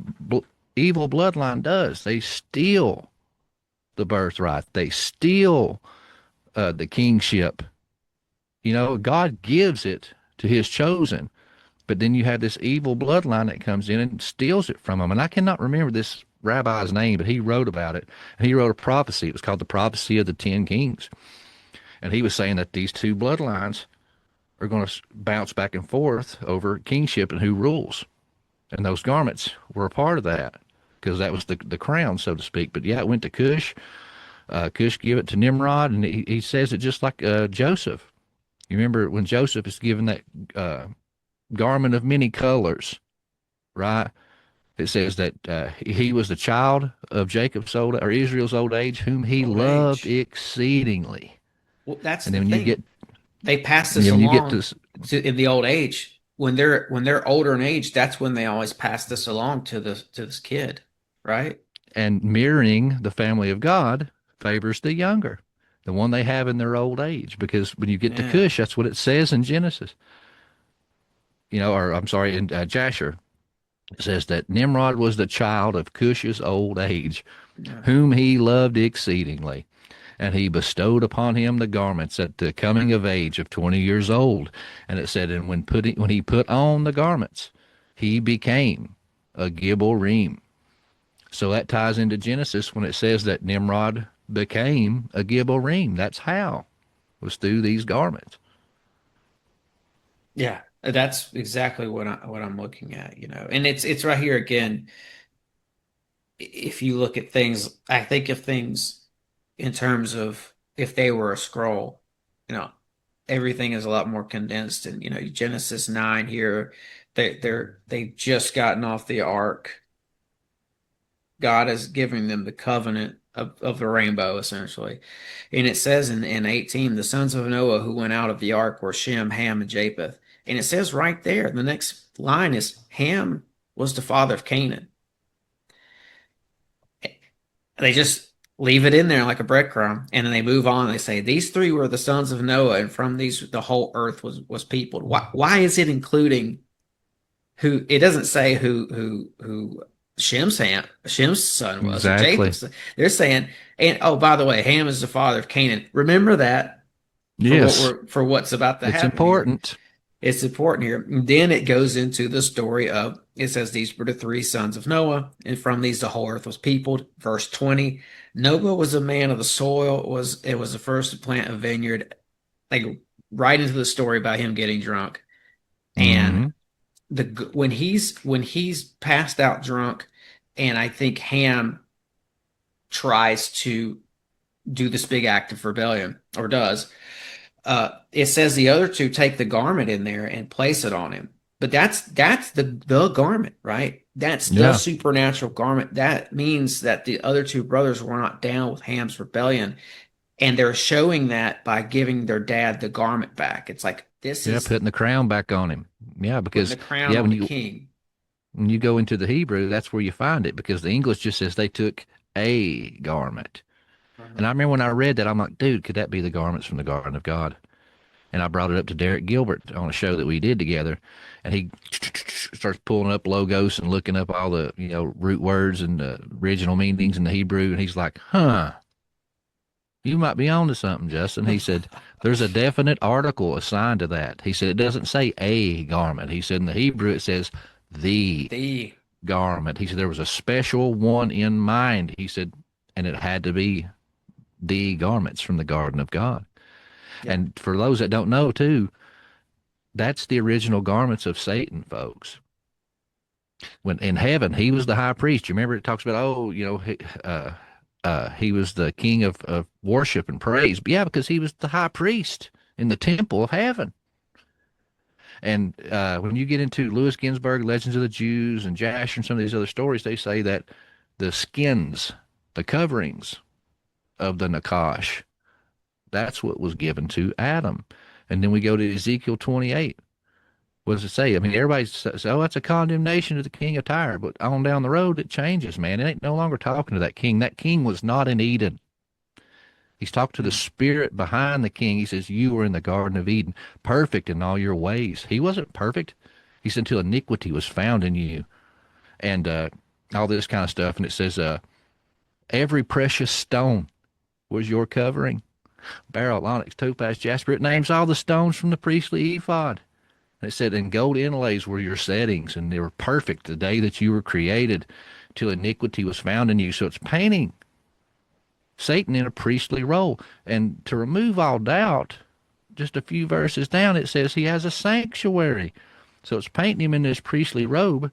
evil bloodline does. They steal the birthright. They steal the kingship. You know, God gives it to his chosen, but then you have this evil bloodline that comes in and steals it from them. And I cannot remember this rabbi's name, but he wrote about it. And he wrote a prophecy. It was called the Prophecy of the 10 Kings. And he was saying that these two bloodlines are going to bounce back and forth over kingship and who rules. And those garments were a part of that, because that was the crown, so to speak. But yeah, it went to Cush. Cush gave it to Nimrod, and he says it just like Joseph. You remember when Joseph is given that garment of many colors, right? It says that he was the child of Jacob's old, or Israel's old age, whom he loved exceedingly. Well, that's and the then when thing. you get, They pass this when you get along in the old age. When they're older in age, that's when they always pass this along to this kid, right? and mirroring the family of God favors the younger, the one they have in their old age. Because when you get to Cush, that's what it says in Genesis. Or I'm sorry, in Jasher, it says that Nimrod was the child of Cush's old age, whom he loved exceedingly. And he bestowed upon him the garments at the coming of age of 20 years old. And it said, and when he put on the garments, he became a Gibborim. So that ties into Genesis when it says that Nimrod became a Gibborim. That's how, was through these garments. Yeah, that's exactly what I'm looking at, And it's right here again. If you look at things, I think of things in terms of if they were a scroll, everything is a lot more condensed. And Genesis 9 here, they've just gotten off the ark. God is giving them the covenant of the rainbow, essentially. And it says in 18, the sons of Noah who went out of the ark were Shem, Ham, and Japheth. And it says right there, the next line is Ham was the father of Canaan. They just leave it in there like a breadcrumb, and then they move on. They say these three were the sons of Noah, and from these the whole earth was peopled. Why is it including who? It doesn't say who Shem's son was. Exactly. Jacob's. They're saying, and oh, by the way, Ham is the father of Canaan. Remember that. Yes. For what's about to happen. It's important. Here. It's important here. And then it goes into the story of, it says these were the three sons of Noah, and from these the whole earth was peopled. Verse 20, Noah was a man of the soil, it was the first to plant a vineyard, like right into the story about him getting drunk. And when he's passed out drunk, and I think Ham tries to do this big act of rebellion, or does, it says the other two take the garment in there and place it on him. But that's the garment, right? That's the supernatural garment. That means that the other two brothers were not down with Ham's rebellion, and they're showing that by giving their dad the garment back. It's like this is putting the crown back on him. Yeah, because the crown on the king. When you go into the Hebrew, that's where you find it, because the English just says they took a garment. And I remember when I read that, I'm like, dude, could that be the garments from the Garden of God? And I brought it up to Derek Gilbert on a show that we did together, and he starts pulling up logos and looking up all the root words and the original meanings in the Hebrew, and he's like, you might be on to something, Justin. He said, there's a definite article assigned to that. He said, it doesn't say a garment. He said, in the Hebrew, it says the garment. He said, there was a special one in mind. He said, and it had to be the garments from the Garden of God. Yeah. And for those that don't know, too, that's the original garments of Satan, folks. When in heaven, he was the high priest. You remember it talks about, he was the king of worship and praise. But yeah, because he was the high priest in the temple of heaven. And when you get into Lewis Ginsburg, Legends of the Jews, and Jasher, and some of these other stories, they say that the skins, the coverings of the Nakash, that's what was given to Adam. And then we go to Ezekiel 28. What does it say? I mean, everybody says, oh, that's a condemnation to the king of Tyre. But on down the road, it changes, man. It ain't no longer talking to that king. That king was not in Eden. He's talking to the spirit behind the king. He says, you were in the Garden of Eden, perfect in all your ways. He wasn't perfect. He said, until iniquity was found in you. And all this kind of stuff. And it says, every precious stone was your covering. Beryl, onyx, topaz, jasper. It names all the stones from the priestly ephod. And it said, and gold inlays were your settings, and they were perfect the day that you were created, till iniquity was found in you. So it's painting Satan in a priestly role. And to remove all doubt, just a few verses down, it says he has a sanctuary. So it's painting him in this priestly robe.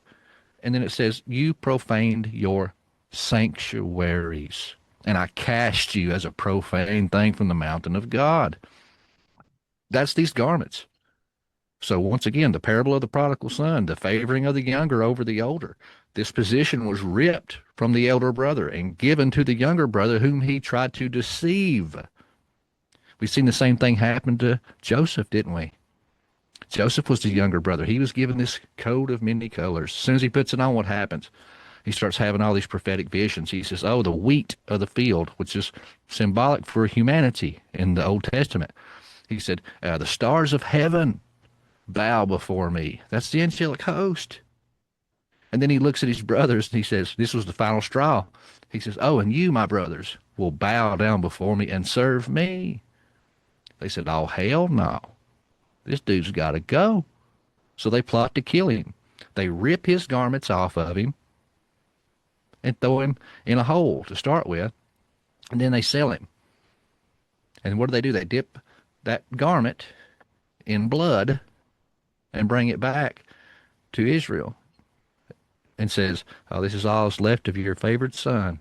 And then it says, you profaned your sanctuaries, and I cast you as a profane thing from the mountain of God. That's these garments. So once again, the parable of the prodigal son, the favoring of the younger over the older. This position was ripped from the elder brother and given to the younger brother whom he tried to deceive. We've seen the same thing happen to Joseph, didn't we? Joseph was the younger brother. He was given this coat of many colors. As soon as he puts it on, what happens? He starts having all these prophetic visions. He says, oh, the wheat of the field, which is symbolic for humanity in the Old Testament. He said, the stars of heaven bow before me. That's the angelic host. And then he looks at his brothers and he says, this was the final straw. He says, oh, and you, my brothers, will bow down before me and serve me. They said, oh, hell no. This dude's got to go. So they plot to kill him. They rip his garments off of him and throw him in a hole to start with, and then they sell him. And what do? They dip that garment in blood and bring it back to Israel and says, oh, this is all that's left of your favored son.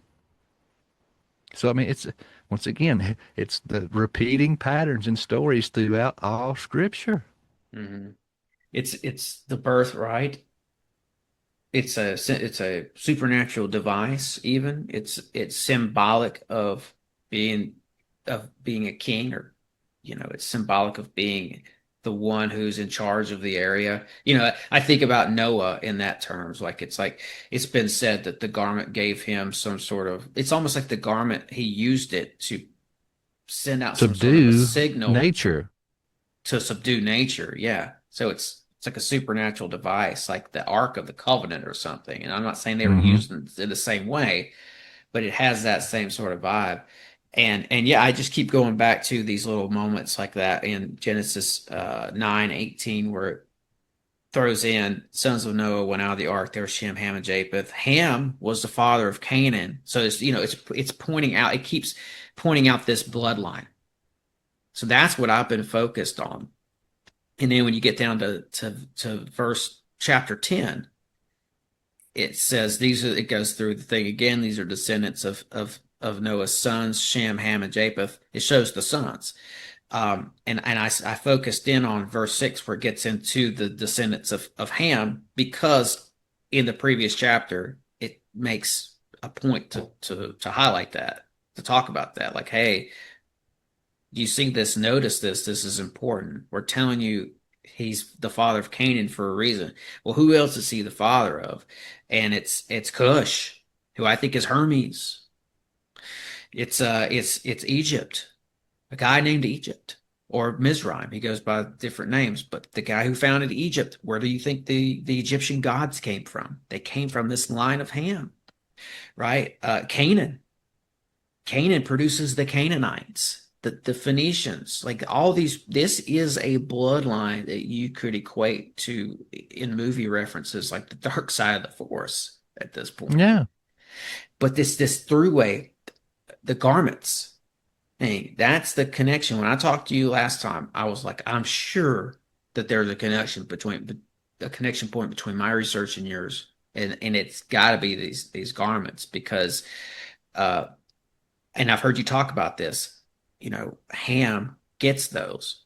So, I mean, it's, once again, it's the repeating patterns and stories throughout all Scripture. Mm-hmm. It's the birthright. It's a supernatural device. Even it's symbolic of being a king, or it's symbolic of being the one who's in charge of the area. I think about Noah in that terms. Like it's been said that the garment gave him some sort of, it's almost like the garment, he used it to send out some sort of a signal nature, to subdue nature. Yeah. So it's like a supernatural device, like the Ark of the Covenant or something. And I'm not saying they were used in the same way, but it has that same sort of vibe. And yeah, I just keep going back to these little moments like that in Genesis 9:18, where it throws in sons of Noah went out of the ark. There was Shem, Ham, and Japheth. Ham was the father of Canaan. So it's pointing out, it keeps pointing out this bloodline. So that's what I've been focused on. And then when you get down to verse chapter 10, it says it goes through the thing again. These are descendants of Noah's sons, Shem, Ham, and Japheth. It shows the sons. And I focused in on verse 6, where it gets into the descendants of Ham, because in the previous chapter, it makes a point to highlight that, to talk about that. Like, hey, you see this, notice this is important. We're telling you he's the father of Canaan for a reason. Well, who else is he the father of? And it's Cush, who I think is Hermes. It's Egypt, a guy named Egypt, or Mizraim. He goes by different names, but the guy who founded Egypt, where do you think the Egyptian gods came from? They came from this line of Ham, right? Canaan produces the Canaanites, the Phoenicians, like all these. This is a bloodline that you could equate to, in movie references, like the dark side of the force at this point. Yeah. But this throughway, the garments thing, that's the connection. When I talked to you last time, I was like, I'm sure that there's a connection point between my research and yours, and it's got to be these garments, because and I've heard you talk about this. Ham gets those.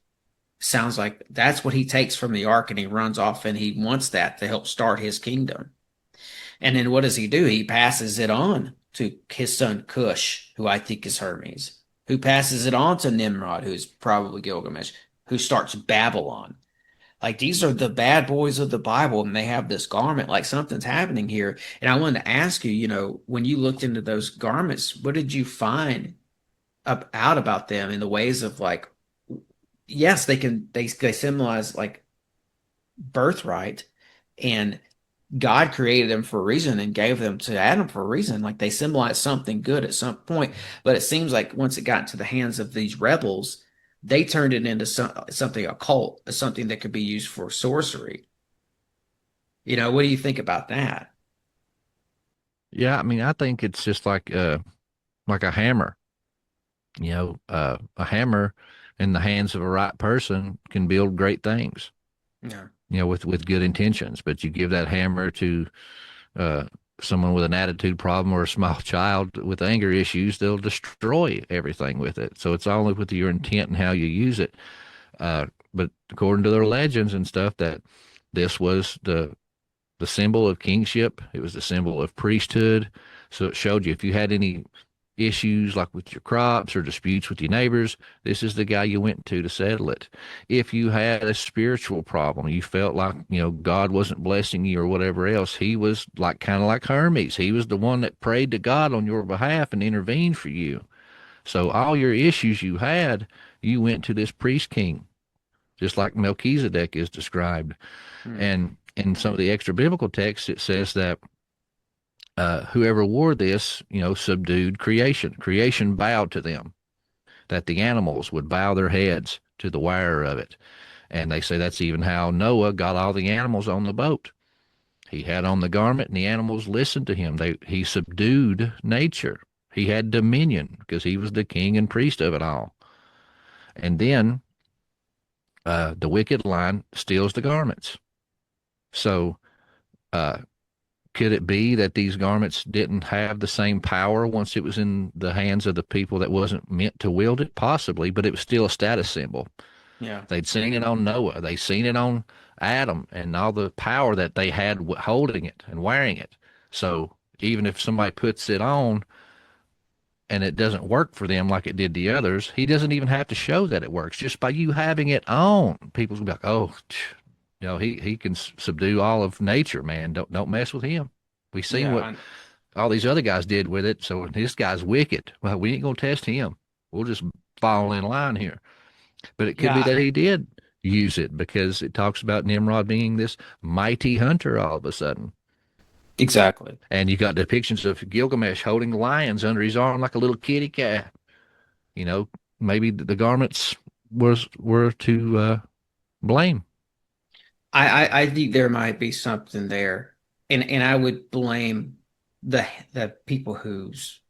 Sounds like that's what he takes from the ark, and he runs off, and he wants that to help start his kingdom. And then what does he do? He passes it on to his son Cush, who I think is Hermes, who passes it on to Nimrod, who's probably Gilgamesh, who starts Babylon. Like, these are the bad boys of the Bible, and they have this garment. Like, something's happening here. And I wanted to ask you, when you looked into those garments, what did you find out about them in the ways of, like, yes, they symbolize like birthright, and God created them for a reason and gave them to Adam for a reason. Like, they symbolize something good at some point. But it seems like once it got into the hands of these rebels, they turned it into something occult, something that could be used for sorcery. What do you think about that? Yeah, I mean, I think it's just like a hammer. A hammer in the hands of a right person can build great things. Yeah. With good intentions. But you give that hammer to someone with an attitude problem or a small child with anger issues, they'll destroy everything with it. So it's only with your intent and how you use it. But according to their legends and stuff, that this was the symbol of kingship. It was the symbol of priesthood. So it showed you if you had any issues like with your crops or disputes with your neighbors, this is the guy you went to settle it. If you had a spiritual problem, you felt like, God wasn't blessing you or whatever else, he was like kind of like Hermes. He was the one that prayed to God on your behalf and intervened for you. So all your issues you had, you went to this priest king, just like Melchizedek is described. And in some of the extra biblical texts, it says that whoever wore this, subdued creation. Creation bowed to them, that the animals would bow their heads to the wearer of it. And they say that's even how Noah got all the animals on the boat. He had on the garment and the animals listened to him. He subdued nature. He had dominion because he was the king and priest of it all. And then the wicked line steals the garments. So could it be that these garments didn't have the same power once it was in the hands of the people that wasn't meant to wield it? Possibly, but it was still a status symbol. Yeah. They'd seen it on Noah. They'd seen it on Adam and all the power that they had holding it and wearing it. So even if somebody puts it on and it doesn't work for them like it did the others, he doesn't even have to show that it works. Just by you having it on, people's gonna be like, oh, he can subdue all of nature, man. Don't mess with him. We see what all these other guys did with it. So this guy's wicked. Well, we ain't gonna test him. We'll just fall in line here. But it could be that he did use it because it talks about Nimrod being this mighty hunter all of a sudden. Exactly. And you got depictions of Gilgamesh holding lions under his arm like a little kitty cat. Maybe the garments were to blame. I think there might be something there, and I would blame the people whose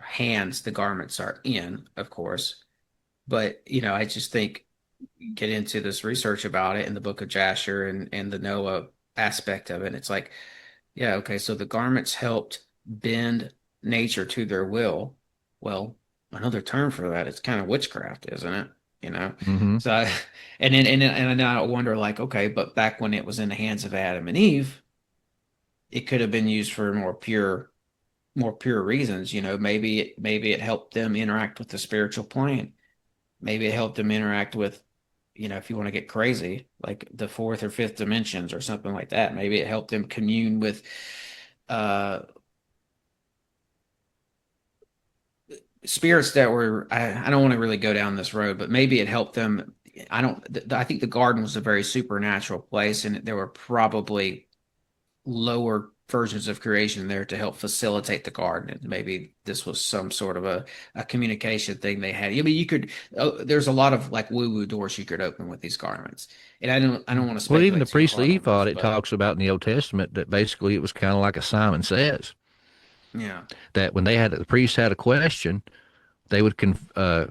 hands the garments are in, of course. But I just think get into this research about it in the Book of Jasher and the Noah aspect of it. And it's like, yeah, okay, so the garments helped bend nature to their will. Well, another term for that is kind of witchcraft, isn't it? Mm-hmm. So and then I wonder, like, okay, but back when it was in the hands of Adam and Eve, it could have been used for more pure reasons. Maybe it helped them interact with the spiritual plane. Maybe it helped them interact with, if you want to get crazy, like the fourth or fifth dimensions or something like that. Maybe it helped them commune with spirits that were, I don't want to really go down this road, but maybe it helped them. I think the garden was a very supernatural place, and there were probably lower versions of creation there to help facilitate the garden. And maybe this was some sort of a communication thing they had. There's a lot of like woo-woo doors you could open with these garments. And I don't want to speculate. Well, even the priestly ephod, it talks about in the Old Testament that basically it was kind of like a Simon Says. Yeah. That when the priest had a question, they would convene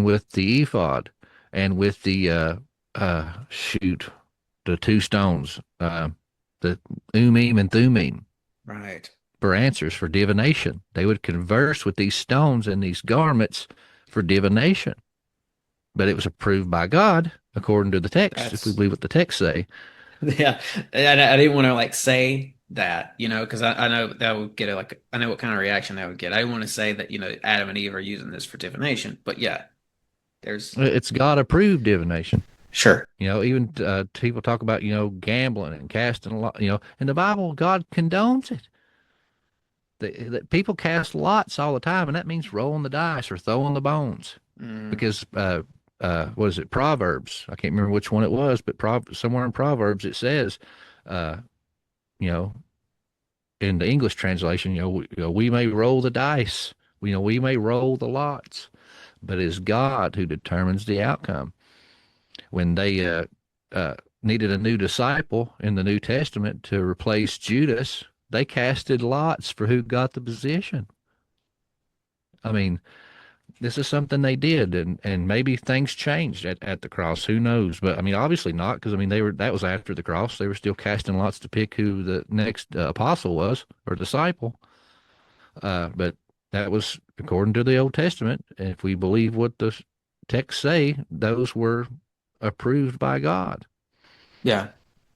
with the ephod and with the the two stones, the Urim and Thummim, right, for answers for divination. They would converse with these stones and these garments for divination. But it was approved by God according to the text, if we believe what the text say. Yeah, I didn't want to say that, because I know that would get I know what kind of reaction that would get. I didn't want to say that, Adam and Eve are using this for divination, but yeah, it's God approved divination. Sure. Even people talk about, gambling and casting a lot, in the Bible, God condones it. People cast lots all the time, and that means rolling the dice or throwing the bones. Because, what is it, Proverbs? I can't remember which one it was, but somewhere in Proverbs it says, in the English translation, we may roll the dice, we may roll the lots, but it's God who determines the outcome. When they needed a new disciple in the New Testament to replace Judas, they casted lots for who got the position. I mean, this is something they did, and maybe things changed at the cross. Who knows? But I mean, obviously not, because I mean that was after the cross. They were still casting lots to pick who the next apostle was or disciple. But that was according to the Old Testament. And if we believe what the texts say, those were approved by God. Yeah.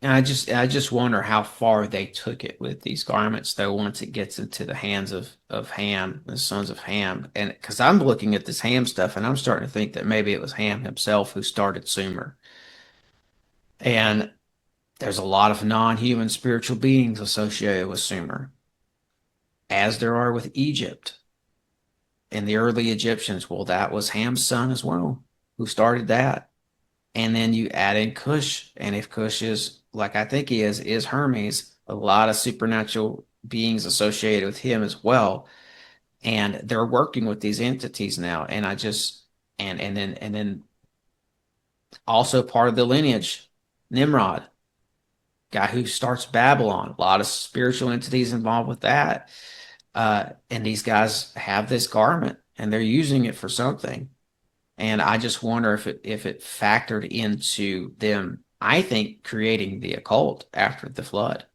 And I just wonder how far they took it with these garments, though, once it gets into the hands of Ham, the sons of Ham. And because I'm looking at this Ham stuff and I'm starting to think that maybe it was Ham himself who started Sumer. And there's a lot of non-human spiritual beings associated with Sumer, as there are with Egypt and the early Egyptians. Well, that was Ham's son as well, who started that. And then you add in Cush, and if Cush is like I think he is Hermes, a lot of supernatural beings associated with him as well. And they're working with these entities now. And I just and then also part of the lineage, Nimrod, guy who starts Babylon, a lot of spiritual entities involved with that. And these guys have this garment and they're using it for something. And I just wonder if it factored into them, I think, creating the occult after the flood.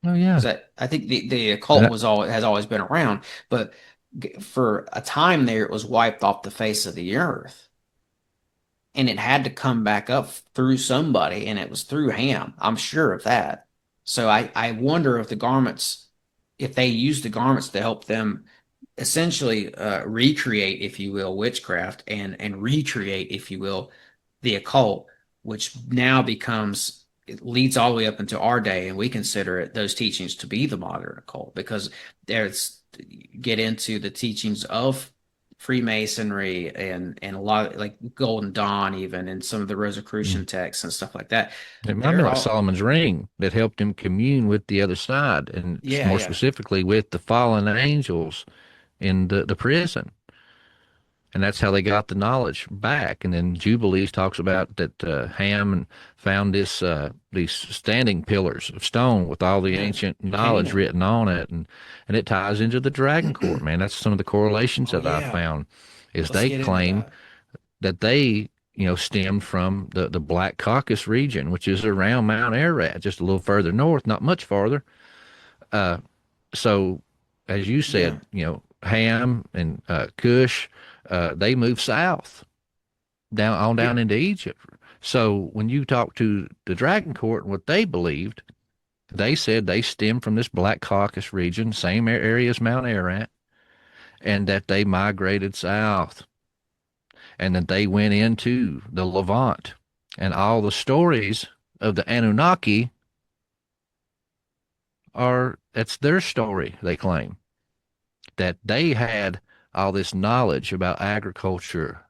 Oh yeah. Because I think the occult has always been around, but for a time there, it was wiped off the face of the earth. And it had to come back up through somebody, and it was through Ham. I'm sure of that. So I wonder if if they used the garments to help them essentially recreate, if you will, witchcraft and recreate, if you will, the occult, which now it leads all the way up into our day, and we consider those teachings to be the modern occult because there's get into the teachings of Freemasonry and a lot of, like Golden Dawn, even, and some of the Rosicrucian texts and stuff like that. It might be like Solomon's ring that helped him commune with the other side, and more specifically with the fallen angels in the prison. And that's how they got the knowledge back. And then Jubilees talks about that Ham found these standing pillars of stone with all the ancient knowledge written on it, and it ties into the Dragon Court. Man, that's some of the correlations that I found. Is they claim that they stemmed from the Black Caucasus region, which is around Mount Ararat, just a little further north, not much farther. So, as you said, Ham and Cush, they moved south down into Egypt. So when you talk to the Dragon Court and what they believed, they said they stemmed from this Black Caucasus region, same area as Mount Ararat, and that they migrated south, and that they went into the Levant. And all the stories of the Anunnaki that's their story, they claim. That they had all this knowledge about agriculture,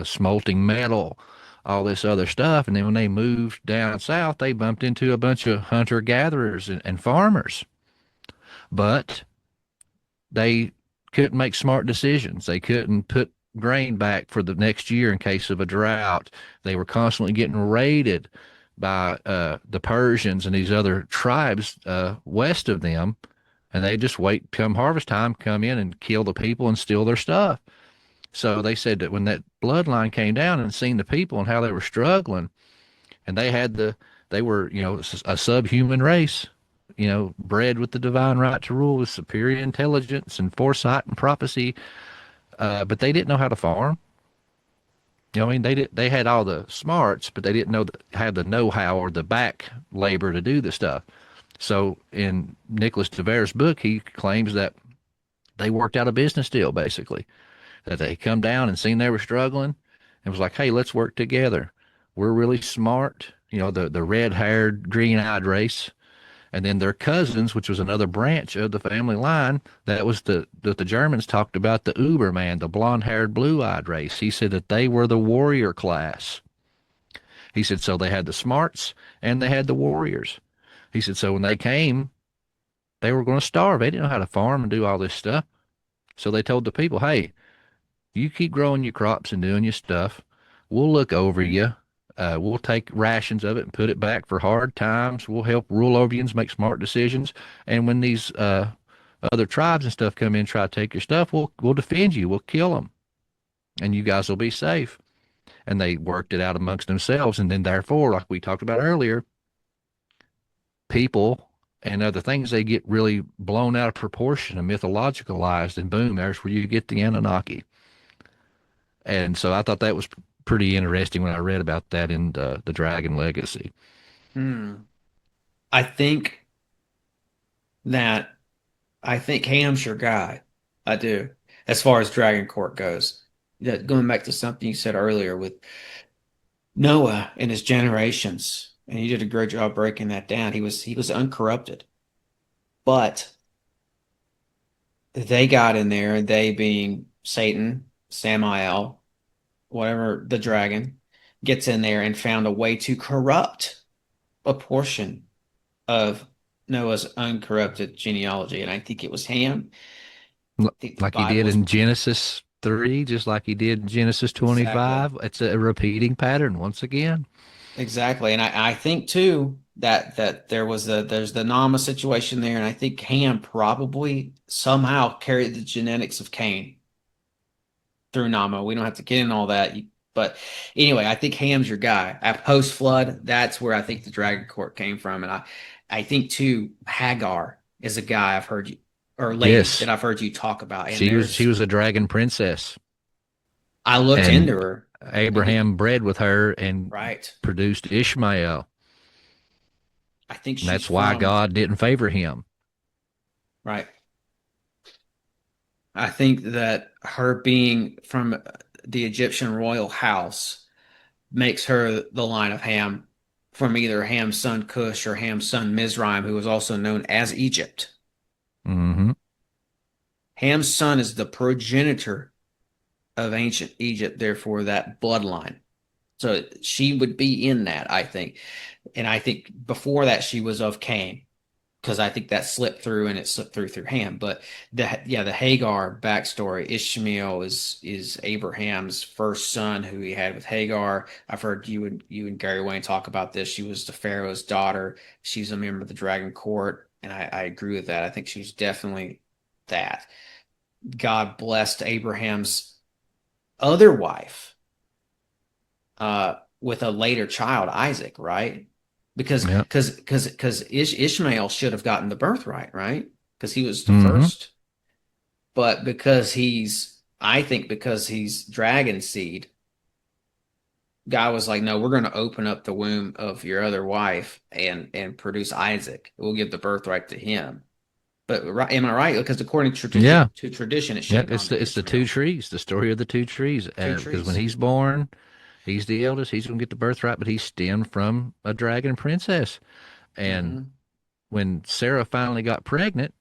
smelting metal, all this other stuff. And then when they moved down south, they bumped into a bunch of hunter-gatherers and farmers. But they couldn't make smart decisions. They couldn't put grain back for the next year in case of a drought. They were constantly getting raided by the Persians and these other tribes west of them. And they just wait come harvest time, come in and kill the people and steal their stuff. So they said that when that bloodline came down and seen the people and how they were struggling, and they were, a subhuman race, bred with the divine right to rule with superior intelligence and foresight and prophecy, but they didn't know how to farm. They had all the smarts, but they didn't have the know-how or the back labor to do the stuff. So in Nicholas DeVere's book, he claims that they worked out a business deal, basically, that they come down and seen they were struggling and was like, hey, let's work together. We're really smart, the red-haired, green-eyed race. And then their cousins, which was another branch of the family line, that was that the Germans talked about, the Uberman, the blonde-haired, blue-eyed race. He said that they were the warrior class. He said so they had the smarts and they had the warriors. He said, so when they came, they were going to starve. They didn't know how to farm and do all this stuff. So they told the people, hey, you keep growing your crops and doing your stuff. We'll look over you. We'll take rations of it and put it back for hard times. We'll help rule over you and make smart decisions. And when these other tribes and stuff come in and try to take your stuff, we'll defend you. We'll kill them. and you guys will be safe. And they worked it out amongst themselves. And then therefore, like we talked about earlier, people and other things, they get really blown out of proportion and mythologicalized, and boom, there's where you get the Anunnaki. And so I thought that was pretty interesting when I read about that in the Dragon Legacy. Hmm. I think that I think Ham's your guy. I do. As far as Dragon Court goes. Yeah, going back to something you said earlier with Noah and his generations, and you did a great job breaking that down. He was uncorrupted. But they got in there, they being Satan, Samael, whatever the dragon, gets in there and found a way to corrupt a portion of Noah's uncorrupted genealogy. And I think it was Ham. I think the Like he did Bible's in Genesis 3, just like he did in Genesis exactly. 25. It's a repeating pattern once again. Exactly. And I think too that there's the Nama situation there, and I think Ham probably somehow carried the genetics of Cain through Nama. We don't have to get in all that. But anyway, I think Ham's your guy. At post flood, that's where I think the Dragon Court came from. And I think too, Hagar is a guy I've heard you, or lady that Yes, I've heard you talk about. And she was a dragon princess, I looked and into her. Abraham bred with her and Right. produced Ishmael. I think And she's that's why from, God didn't favor him. right. I think that her being from the Egyptian royal house makes her the line of Ham from either Ham's son Cush or Ham's son Mizraim, who was also known as Egypt. Hmm. Ham's son is the progenitor of ancient Egypt, therefore that bloodline. So she would be in that, I think. And I think before that she was of Cain, because I think that slipped through and it slipped through Ham. But the Hagar backstory, Ishmael is Abraham's first son who he had with Hagar. I've heard you and Gary Wayne talk about this. She was the Pharaoh's daughter. She's a member of the Dragon Court, and I agree with that. I think she's definitely that. God blessed Abraham's other wife with a later child, Isaac, right? Because Yeah. Ishmael should have gotten the birthright, right? Because he was the Hmm. first. But I think because he's dragon seed, God was like, no, we're going to open up the womb of your other wife and produce Isaac. We'll give the birthright to him. But am I right? Because according Yeah. to tradition, it should have Yep. gone It's to the two Ishmael. trees, the story of the two trees. Two Because when trees. he's born, he's the eldest. He's going to get the birthright, but he's stemmed from a dragon princess. And Hmm. when Sarah finally got pregnant,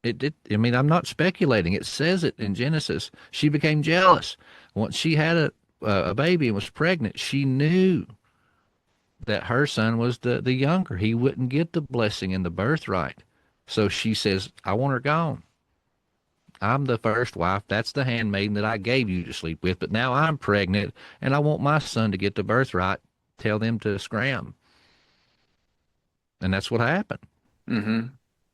it did. I mean, I'm not speculating. It says it in Genesis. She became jealous. Once she had a baby and was pregnant, she knew that her son was the younger. He wouldn't get the blessing and the birthright. So she says, I want her gone. I'm the first wife. That's the handmaiden that I gave you to sleep with. But now I'm pregnant and I want my son to get the birthright. Tell them to scram. And that's what happened. Hmm.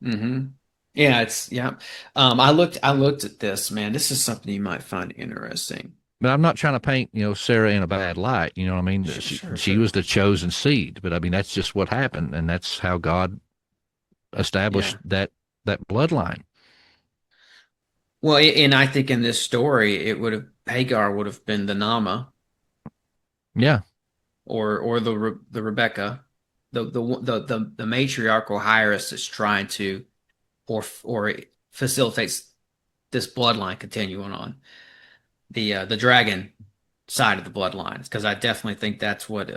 Hmm. Yeah, yeah. I looked at this, man. This is something you might find interesting. But I'm not trying to paint, Sarah in a bad light. You know what I mean? Sure, She sure, she sure. was the chosen seed, but I mean that's just what happened, and that's how God established Yeah. that bloodline. Well, and I think in this story, it would have Hagar would have been the Nama Yeah. or the Rebecca, the matriarchal heiress that's trying to or facilitates this bloodline continuing on the dragon side of the bloodlines because I definitely think that's what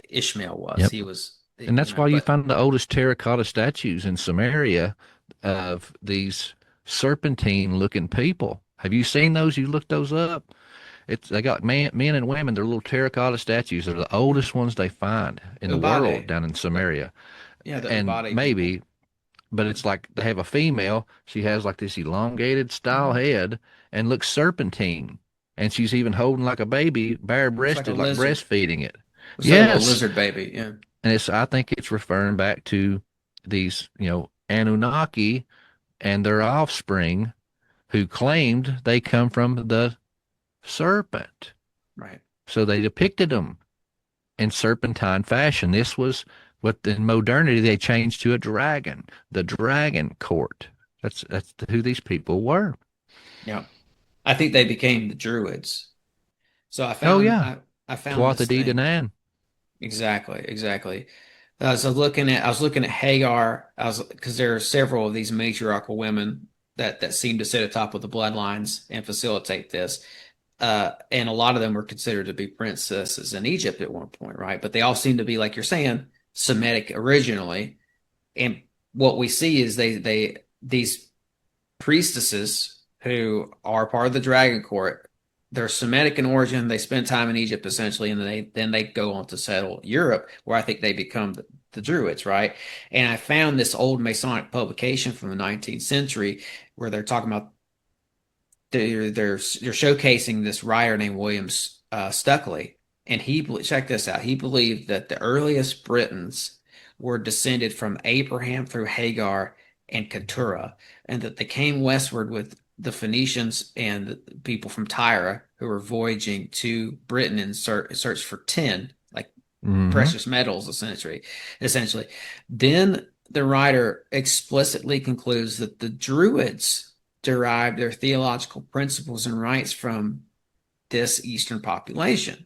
Ishmael was. Yep. He was, And that's why you but find the oldest terracotta statues in Samaria of these serpentine looking people. Have you seen those? You looked those up? They got men and women. They're little terracotta statues. They're the oldest ones they find in the world Ubade, down in the, Samaria. yeah, the And Ubade people. maybe, but it's like they have a female. She has like this elongated style Mhm. head and looks serpentine. And she's even holding like a baby, bare Looks like a breasted, like lizard. breastfeeding it. Looks like a little Yes. lizard baby. Yeah. And I think it's referring back to these, Anunnaki and their offspring who claimed they come from the serpent. Right. So they depicted them in serpentine fashion. This was what in modernity they changed to a dragon, the dragon court. That's who these people were. Yeah. I think they became the Druids. So Oh yeah, I found Tuatha this De thing. Danann. Exactly. I was looking at Hagar. Because there are several of these matriarchal women that seem to sit atop of the bloodlines and facilitate this. And a lot of them were considered to be princesses in Egypt at one point, right? But they all seem to be, like you're saying, Semitic originally. And what we see is these priestesses who are part of the dragon court. They're Semitic in origin. They spend time in Egypt essentially, and then they go on to settle Europe, where I think they become the Druids, right? And I found this old Masonic publication from the 19th century where they're talking about they're showcasing this writer named William Stuckley, and check this out. He believed that the earliest Britons were descended from Abraham through Hagar and Keturah, and that they came westward with the Phoenicians and the people from Tyre who were voyaging to Britain in search for tin, like precious metals, essentially. Then the writer explicitly concludes that the Druids derived their theological principles and rites from this Eastern population.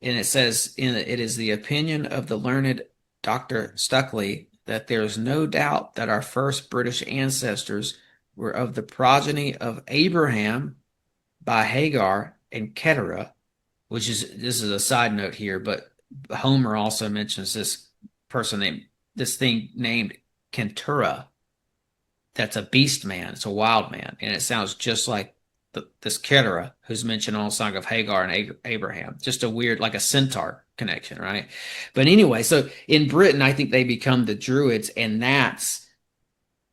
And it says, it is the opinion of the learned Dr. Stuckley that there is no doubt that our first British ancestors were of the progeny of Abraham by Hagar and Keturah, this is a side note here, but Homer also mentions this thing named Keturah. That's a beast man. It's a wild man. And it sounds just like this Keturah who's mentioned on the Song of Hagar and Abraham. Just a weird, like a centaur connection, right? But anyway, so in Britain, I think they become the Druids, and this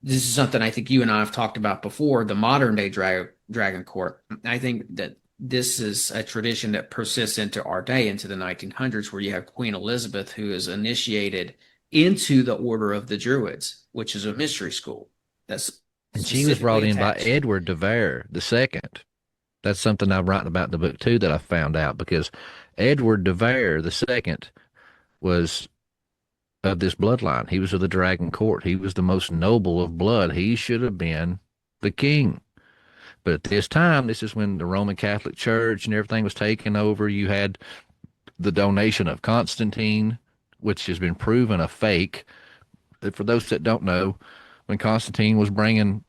is something I think you and I have talked about before, the modern day dragon court. I think that this is a tradition that persists into our day, into the 1900s, where you have Queen Elizabeth, who is initiated into the Order of the Druids, which is a mystery school. And she was brought in by Edward de Vere II. That's something I'm writing about in the book too, that I found out, because Edward de Vere II was of this bloodline. He was of the dragon court. He was the most noble of blood. He should have been the king. But at this time, this is when the Roman Catholic Church and everything was taken over. You had the donation of Constantine, which has been proven a fake. For those that don't know, when Constantine was bringing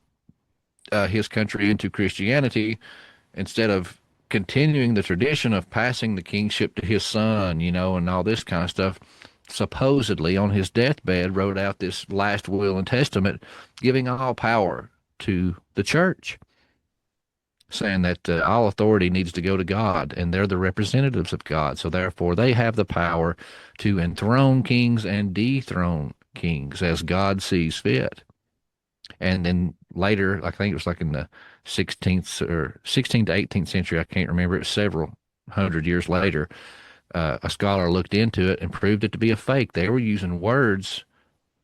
his country into Christianity, instead of continuing the tradition of passing the kingship to his son, and all this kind of stuff, supposedly on his deathbed wrote out this last will and testament giving all power to the church, saying that all authority needs to go to God, and they're the representatives of God. So therefore they have the power to enthrone kings and dethrone kings as God sees fit. And then later, I think it was like in the 16th to 18th century, I can't remember, it was several hundred years later, a scholar looked into it and proved it to be a fake. They were using words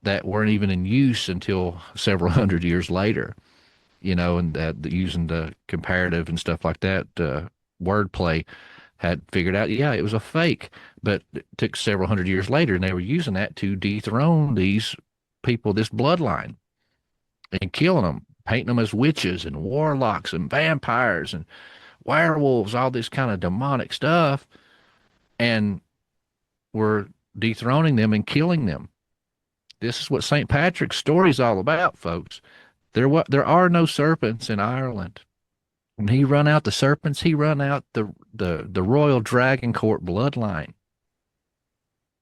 that weren't even in use until several hundred years later, and using the comparative and stuff like that, wordplay, had figured out, yeah, it was a fake. But it took several hundred years later, and they were using that to dethrone these people, this bloodline, and killing them, painting them as witches and warlocks and vampires and werewolves, all this kind of demonic stuff, and were dethroning them and killing them. This is what St. Patrick's story is all about, folks. There are no serpents in Ireland. When he run out the serpents, he run out the royal dragon court bloodline.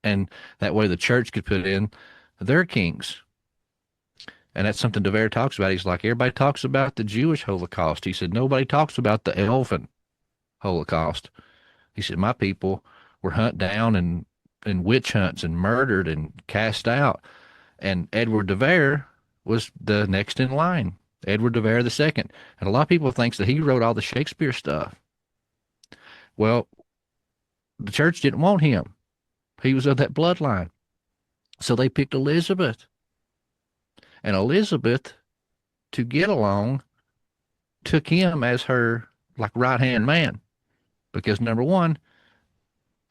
And that way the church could put in their kings. And that's something De Vere talks about. He's like, everybody talks about the Jewish Holocaust. He said, nobody talks about the elven Holocaust. He said, my people were hunted down and witch hunts and murdered and cast out. And Edward de Vere was the next in line, Edward de Vere II. And a lot of people think that he wrote all the Shakespeare stuff. Well, the church didn't want him. He was of that bloodline. So they picked Elizabeth. And Elizabeth, to get along, took him as her like right-hand man because number one,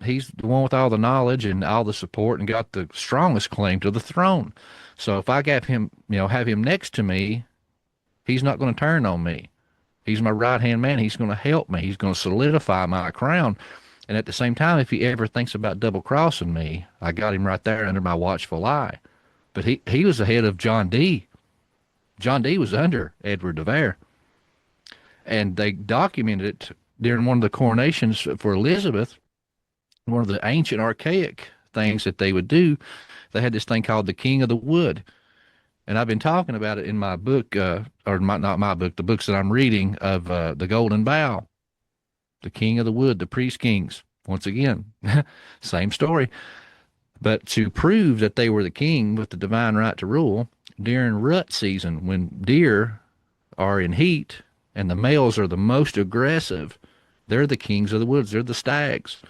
he's the one with all the knowledge and all the support and got the strongest claim to the throne. So if I got him, have him next to me, he's not going to turn on me. He's my right-hand man. He's going to help me. He's going to solidify my crown. And at the same time, if he ever thinks about double-crossing me, I got him right there under my watchful eye. But he was ahead of John D. John D. was under Edward de Vere. And they documented it during one of the coronations for Elizabeth. One of the ancient archaic things that they would do, they had this thing called the King of the Wood. And I've been talking about it in my book, not my book, the books that I'm reading of the Golden Bough, the King of the Wood, the Priest Kings. Once again, same story. But to prove that they were the king with the divine right to rule, during rut season, when deer are in heat and the males are the most aggressive, they're the kings of the woods. They're the stags.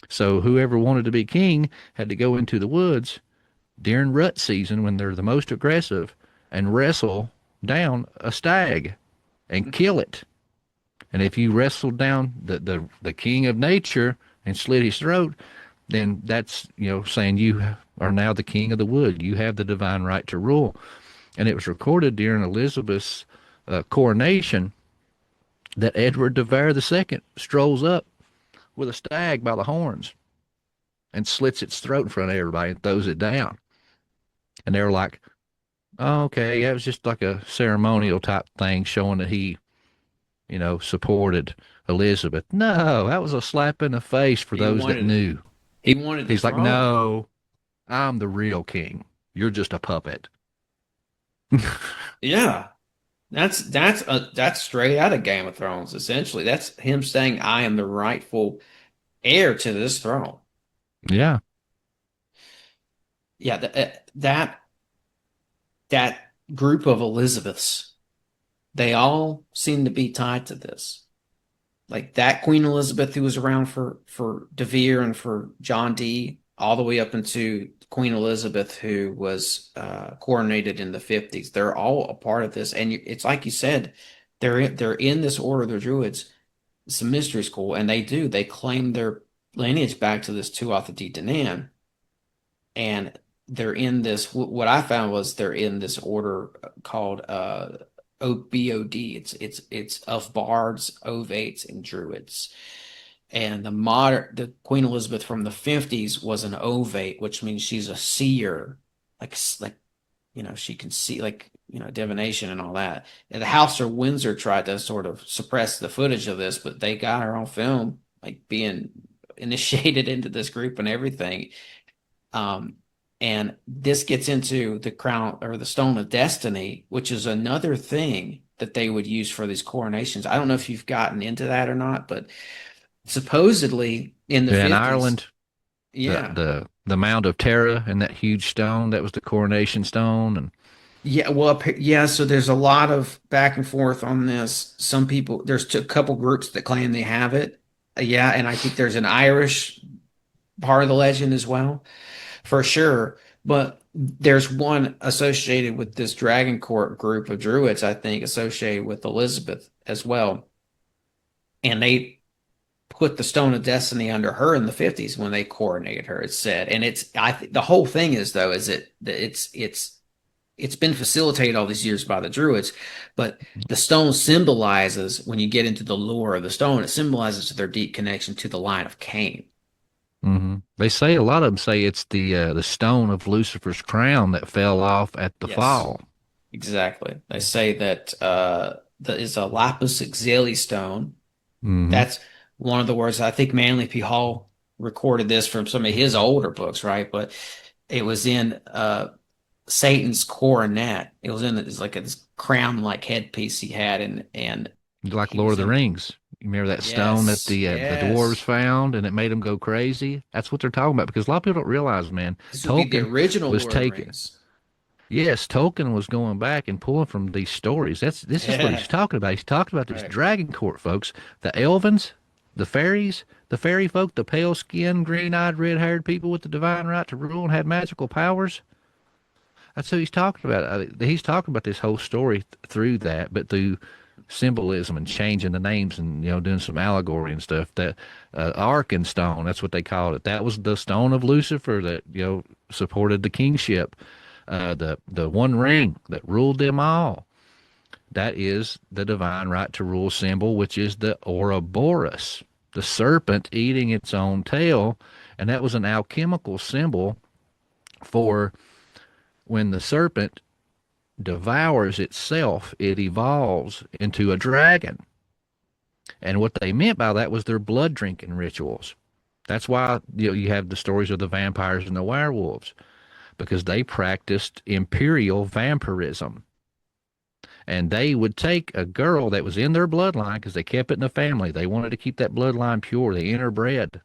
So whoever wanted to be king had to go into the woods during rut season when they're the most aggressive and wrestle down a stag and kill it. And if you wrestled down the king of nature and slit his throat, then that's, saying you are now the king of the wood. You have the divine right to rule. And it was recorded during Elizabeth's coronation that Edward de Vere II strolls up with a stag by the horns and slits its throat in front of everybody and throws it down. And they were like, oh, okay, that was just like a ceremonial type thing showing that he, supported Elizabeth. No, that was a slap in the face for those that knew. He's like, no, I'm the real king. You're just a puppet. Yeah. That's straight out of Game of Thrones, essentially. That's him saying, I am the rightful heir to this throne. Yeah. Yeah, that group of Elizabeths, they all seem to be tied to this. Like that Queen Elizabeth who was around for De Vere and for John D, all the way up into Queen Elizabeth who was coronated in the 50s. They're all a part of this. And it's like you said, they're in this order, the Druids. It's a mystery school, and they claim their lineage back to this Tuatha De Danann. And they're in this, what I found was they're in this order called OBOD. It's of bards, ovates, and druids. And the Queen Elizabeth from the 50s was an ovate, which means she's a seer, like she can see, divination and all that. And the House of Windsor tried to sort of suppress the footage of this, but they got her on film, like being initiated into this group and everything. And this gets into the crown or the Stone of Destiny, which is another thing that they would use for these coronations. I don't know if you've gotten into that or not, but supposedly in the 50s, in Ireland, yeah, the Mount of Terra and that huge stone, that was the coronation stone. And yeah, well, yeah. So there's a lot of back and forth on this. Some people, there's a couple groups that claim they have it. Yeah, and I think there's an Irish part of the legend as well, for sure. But there's one associated with this Dragon Court group of Druids, I think, associated with Elizabeth as well. And they put the Stone of Destiny under her in the 50s when they coronated her, it's said. And the whole thing is, though, is it's been facilitated all these years by the Druids, but the stone symbolizes, when you get into the lore of the stone, it symbolizes their deep connection to the line of Cain. Mm-hmm. They say, a lot of them say it's the stone of Lucifer's crown that fell off at the fall. Exactly. They say that it's a lapis lazuli stone. Mm-hmm. That's one of the words. I think Manly P. Hall recorded this from some of his older books, right? But it was in Satan's coronet. It was in this crown-like headpiece he had, and like Lord of the Rings. You remember that stone that the dwarves found, and it made them go crazy? That's what they're talking about, because a lot of people don't realize, man. This would be the original Lord of the Rings. Yes, Tolkien was going back and pulling from these stories. This is what he's talking about. He's talking about this Dragon Court, folks. The elvins, the fairies, the fairy folk, the pale-skinned, green-eyed, red-haired people with the divine right to rule and had magical powers. That's who he's talking about. He's talking about this whole story through that, but through symbolism and changing the names and doing some allegory and stuff. That Arkan stone, that's what they called it. That was the stone of Lucifer that supported the kingship. The one ring that ruled them all. That is the divine right to rule symbol, which is the Ouroboros, the serpent eating its own tail, and that was an alchemical symbol for when the serpent devours itself, it evolves into a dragon. And what they meant by that was their blood drinking rituals. That's why you have the stories of the vampires and the werewolves, because they practiced imperial vampirism. And they would take a girl that was in their bloodline, because they kept it in the family. They wanted to keep that bloodline pure, the interbred.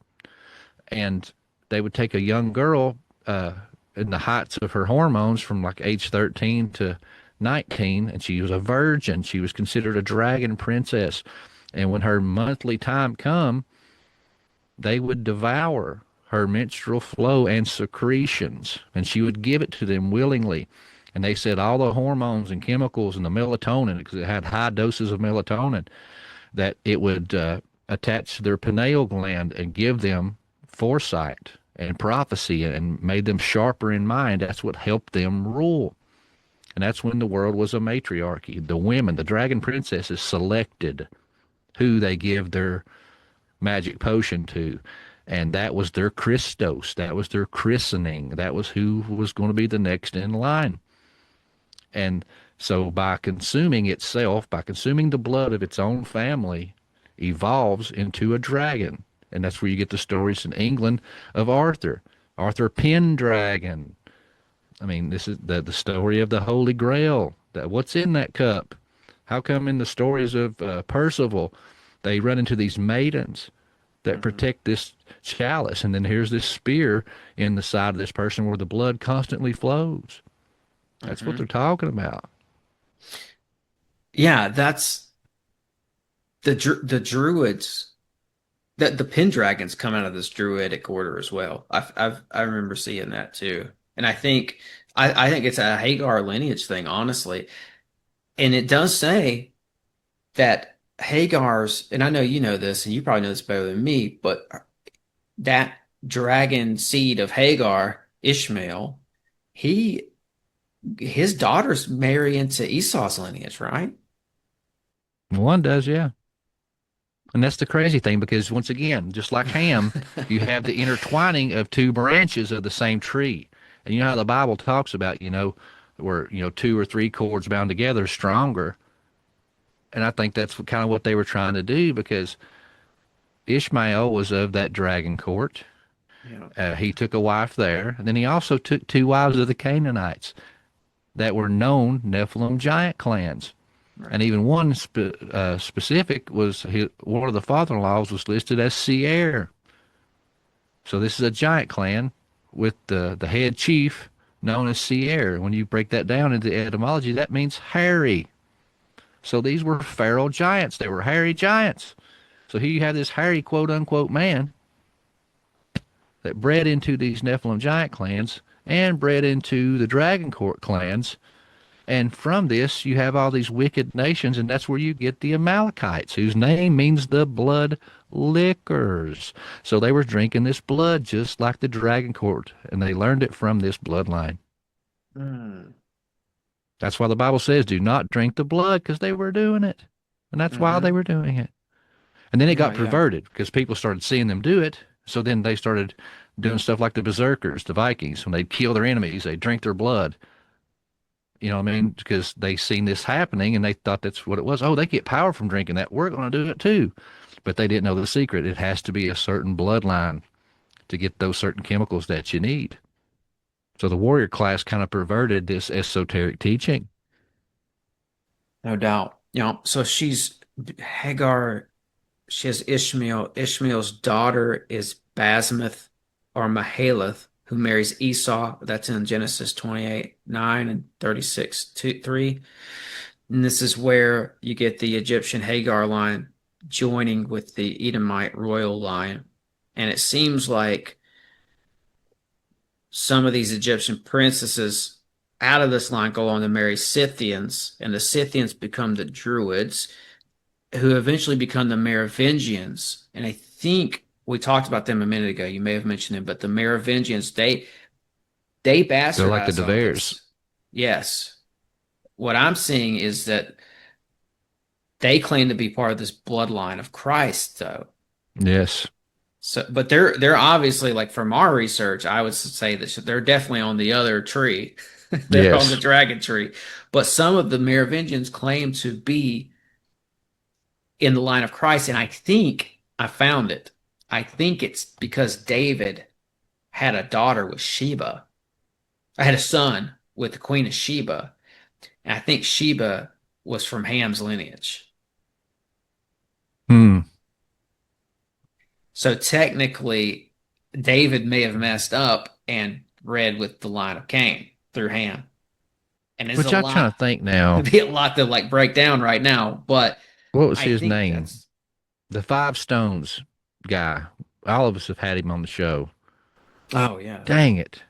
And they would take a young girl in the heights of her hormones from like age 13 to 19, and she was a virgin. She was considered a dragon princess. And when her monthly time come, they would devour her menstrual flow and secretions, and she would give it to them willingly. And they said all the hormones and chemicals and the melatonin, because it had high doses of melatonin, that it would attach to their pineal gland and give them foresight and prophecy and made them sharper in mind. That's what helped them rule. And that's when the world was a matriarchy. The women, the dragon princesses, selected who they give their magic potion to. And that was their Christos. That was their christening. That was who was going to be the next in line. And so by consuming itself, by consuming the blood of its own family, evolves into a dragon. And that's where you get the stories in England of Arthur Pendragon. I mean, this is the story of the Holy Grail. What's in that cup? How come in the stories of Percival, they run into these maidens that protect this chalice, and then here's this spear in the side of this person where the blood constantly flows. That's what they're talking about. Yeah, that's the Druids. That the Pendragons come out of this Druidic order as well. I remember seeing that too, and I think it's a Hagar lineage thing, honestly. And it does say that Hagar's, and I know you know this, and you probably know this better than me, but that dragon seed of Hagar, Ishmael, his daughters marry into Esau's lineage, right? One does, yeah. And that's the crazy thing, because once again, just like Ham, you have the intertwining of two branches of the same tree. And you know how the Bible talks about, where, 2 or 3 cords bound together is stronger. And I think that's kind of what they were trying to do, because Ishmael was of that dragon court. Yeah. He took a wife there. And then he also took 2 wives of the Canaanites that were known Nephilim giant clans. Right. And even one specific was one of the father-in-laws was listed as Seir. So this is a giant clan with the head chief known as Seir. When you break that down into etymology, that means hairy. So these were feral giants. They were hairy giants. So here you have this hairy quote-unquote man that bred into these Nephilim giant clans and bred into the dragon court clans. And from this, you have all these wicked nations, and that's where you get the Amalekites, whose name means the blood lickers. So they were drinking this blood just like the dragon court, and they learned it from this bloodline. That's why the Bible says, do not drink the blood, because they were doing it. And that's why they were doing it. And then it got perverted, because people started seeing them do it. So then they started doing stuff like the berserkers, the Vikings. When they'd kill their enemies, they'd drink their blood. You know what I mean? Because they seen this happening and they thought that's what it was. Oh, they get power from drinking that. We're going to do it too. But they didn't know the secret. It has to be a certain bloodline to get those certain chemicals that you need. So the warrior class kind of perverted this esoteric teaching. No doubt. So she's Hagar. She has Ishmael. Ishmael's daughter is Basmath or Mahalath, who marries Esau. That's in Genesis 28:9 and 36:3. And this is where you get the Egyptian Hagar line joining with the Edomite royal line. And it seems like some of these Egyptian princesses out of this line go on to marry Scythians, and the Scythians become the Druids. who eventually become the Merovingians. And I think we talked about them a minute ago. You may have mentioned them, but the Merovingians, they They're like the bastardize all Devers. this. Yes. What I'm seeing is that they claim to be part of this bloodline of Christ, though. Yes. So, but they're obviously, like, from our research, I would say that they're definitely on the other tree. They're on the Yes. dragon tree. But some of the Merovingians claim to be in the line of Christ, and I think I found it. I think it's because David had a daughter with Sheba. I had a son with the Queen of Sheba, and I think Sheba was from Ham's lineage. Hmm. So technically, David may have messed up and read with the line of Cain through Ham. And it's a Which I'm trying lot, to think now. it'd be a lot to, like, break down right now, but What was I his think name? that's The Five Stones guy. All of us have had him on the show. oh yeah. Dang it.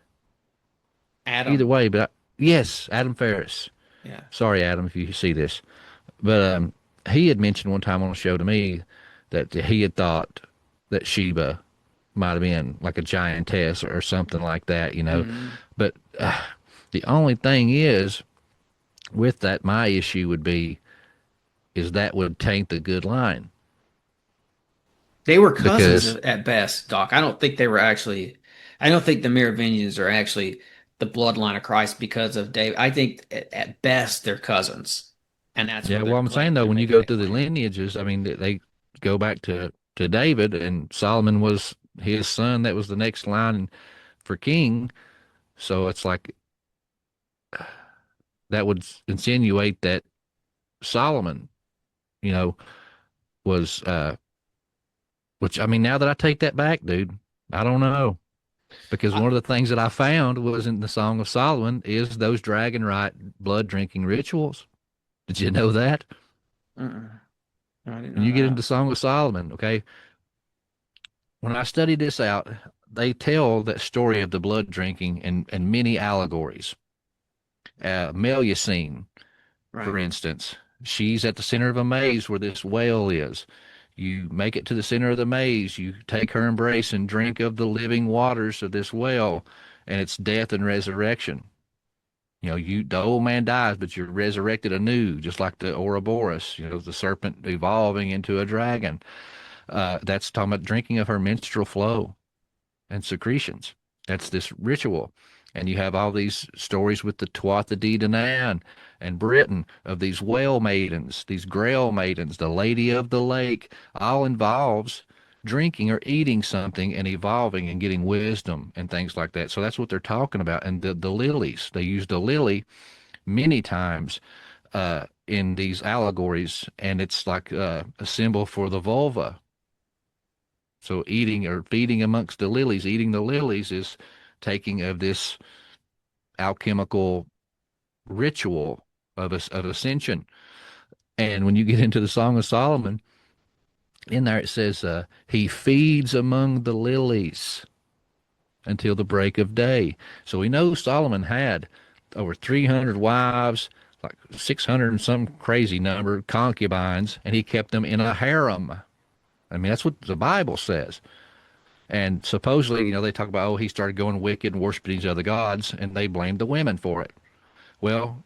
Either Adam. way, but yes, Adam Ferris. Yeah. Sorry, Adam, if you see this. But he had mentioned one time on the show to me that he had thought that Sheba might have been like a giantess or something like that, you know. Mhm. But the only thing is, with that, my issue would be is that would taint the good line They were cousins because at best, Doc. I don't think they were actually. I don't think the Merovingians are actually the bloodline of Christ because of David. I think at best they're cousins, and that's yeah. where Well, I'm saying though, they're when you making go that through the claim. lineages, I mean, they go back to David, and Solomon was his son. That was the next line for king. So it's like that would insinuate that Solomon, you know, was which I mean, now that I take that back, dude, I don't know. Because I, one of the things that I found was in the Song of Solomon is those dragon right blood drinking rituals. Did you know that? mm-mm, I didn't When know you get that. into Song of Solomon, okay, when I studied this out, they tell that story of the blood drinking and many allegories. Melusine, for Right. instance, she's at the center of a maze where this whale is. You make it to the center of the maze, you take her embrace and drink of the living waters of this whale, and it's death and resurrection. You know, the old man dies, but you're resurrected anew, just like the Ouroboros, you know, the serpent evolving into a dragon. That's talking about drinking of her menstrual flow and secretions. That's this ritual. And you have all these stories with the Tuatha De Danann and Britain of these whale maidens, these Grail maidens, the Lady of the Lake, all involves drinking or eating something and evolving and getting wisdom and things like that. So that's what they're talking about. And the lilies, they used a lily many times in these allegories, and it's like a symbol for the vulva. So eating or feeding amongst the lilies, eating the lilies is taking of this alchemical ritual of ascension. And when you get into the Song of Solomon, in there it says, he feeds among the lilies until the break of day. So we know Solomon had over 300 wives, like 600 and some crazy number concubines, and he kept them in a harem. I mean, that's what the Bible says. And supposedly, you know, they talk about, oh, he started going wicked and worshiping these other gods, and they blamed the women for it. Well,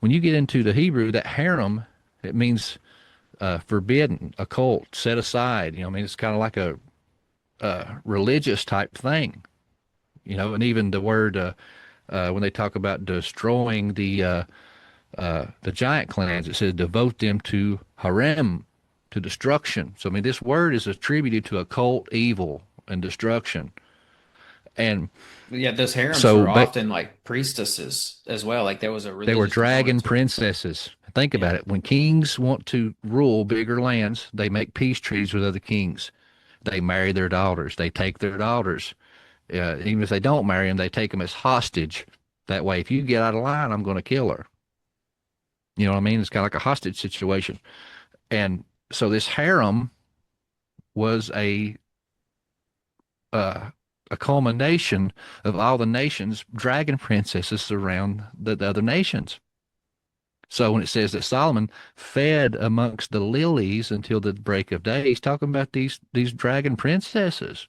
when you get into the Hebrew, that harem, it means forbidden, occult, set aside. You know, I mean, it's kind of like a religious type thing. You know, and even the word when they talk about destroying the giant clans, it says devote them to harem, to destruction. So I mean, this word is attributed to occult evil and destruction. And Yeah, those harems so were often like priestesses as well. Like there was a they were religious dragon component to it. princesses. Think Yeah. about it. When kings want to rule bigger lands, they make peace treaties with other kings. They marry their daughters. They take their daughters. Even if they don't marry them, they take them as hostage. That way, if you get out of line, I'm going to kill her. You know what I mean? It's kind of like a hostage situation. And so this harem was uh, a culmination of all the nations' dragon princesses around the other nations. So when it says that Solomon fed amongst the lilies until the break of day, he's talking about these dragon princesses.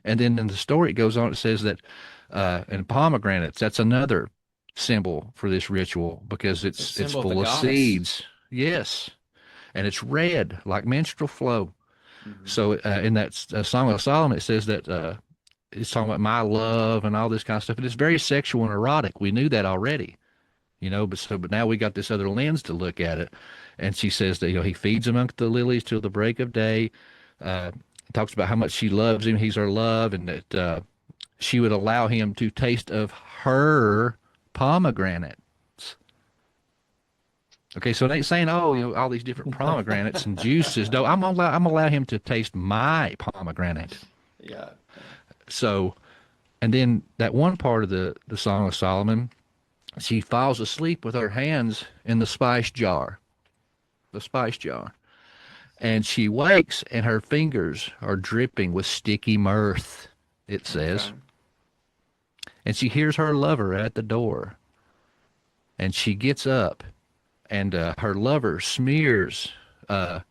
And then in the story, it goes on, it says that, and pomegranates, that's another symbol for this ritual because it's symbol of the full of goddess. seeds. Yes. And it's red like menstrual flow. Mm-hmm. So in that Song of Solomon, it says that it's talking about my love and all this kind of stuff. And it's very sexual and erotic. We knew that already, but now we got this other lens to look at it. And she says that, he feeds amongst the lilies till the break of day. Talks about how much she loves him. He's her love, and that she would allow him to taste of her pomegranates. Okay, so it ain't saying, all these different pomegranates and juices. No, I'm gonna allow him to taste my pomegranate. Yeah. So, and then that one part of the Song of Solomon, she falls asleep with her hands in the spice jar. The spice jar. And she wakes, and her fingers are dripping with sticky mirth, it says. Okay. And she hears her lover at the door. And she gets up, and her lover smears the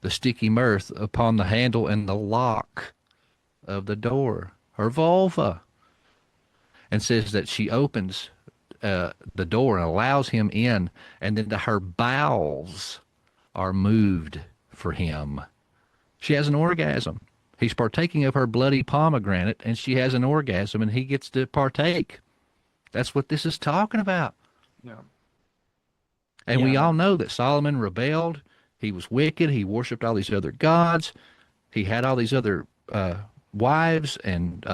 sticky mirth upon the handle and the lock of the door, her vulva, and says that she opens the door and allows him in, and then her bowels are moved for him. She has an orgasm. He's partaking of her bloody pomegranate, and she has an orgasm, and he gets to partake. That's what this is talking about. Yeah. And we all know that Solomon rebelled. He was wicked. He worshipped all these other gods. He had all these other wives and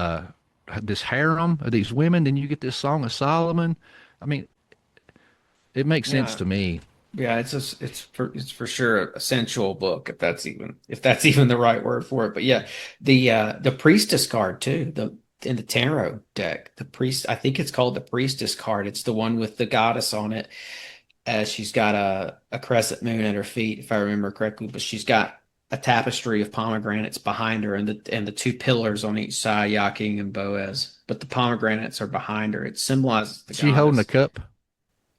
this harem of these women. Then you get this Song of Solomon. I mean, it makes sense to me. Yeah, it's for sure a sensual book, if that's even the right word for it. But yeah, the priestess card too, in the tarot deck, I think it's called the priestess card. It's the one with the goddess on it. She's got a crescent moon at her feet, if I remember correctly, but she's got a tapestry of pomegranates behind her, and the two pillars on each side, Yakin and Boaz. But the pomegranates are behind her. It symbolizes the goddess. She holding a cup?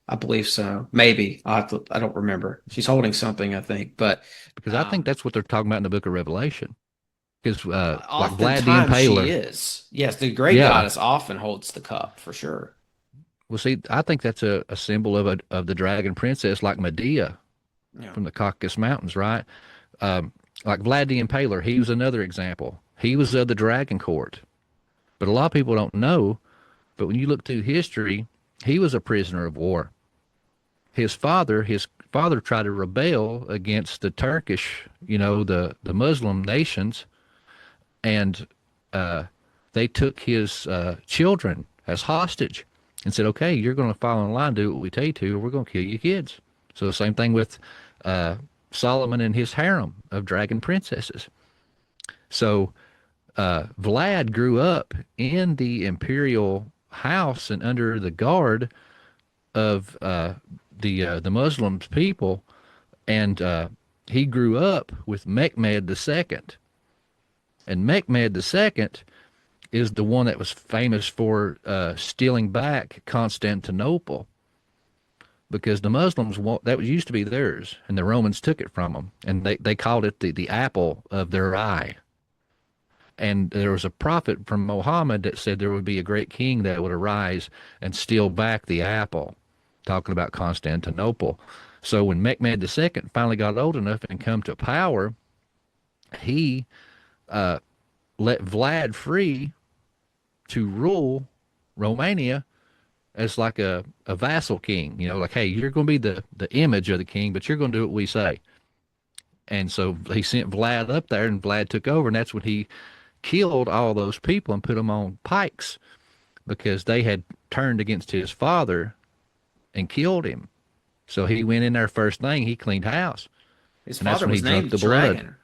I believe so. Maybe. I don't remember. She's holding something, I think. But because I think that's what they're talking about in the book of Revelation. Because like Vlad the Impaler. She is. Yes, the great goddess often holds the cup, for sure. Well, see, I think that's a symbol of the dragon princess, like Medea from the Caucasus Mountains, right? Like Vlad the Impaler, he was another example. He was of the dragon court. But a lot of people don't know, but when you look through history, he was a prisoner of war. His father tried to rebel against the Turkish, the Muslim nations, and they took his children as hostage and said, okay, you're going to fall in line, do what we tell you to, or we're going to kill your kids. So the same thing with Solomon and his harem of dragon princesses. So Vlad grew up in the imperial house and under the guard of the Muslim people, and he grew up with Mehmed II. And Mehmed II is the one that was famous for stealing back Constantinople, because the Muslims that used to be theirs, and the Romans took it from them, and they called it the apple of their eye. And there was a prophet from Muhammad that said there would be a great king that would arise and steal back the apple, talking about Constantinople. So when Mehmed II finally got old enough and come to power, he let Vlad free to rule Romania as like a vassal king, like, hey, you're going to be the image of the king, but you're going to do what we say. And so he sent Vlad up there, and Vlad took over, and that's when he killed all those people and put them on pikes, because they had turned against his father and killed him. So he went in there first thing, he cleaned house. His father was named the Dragon.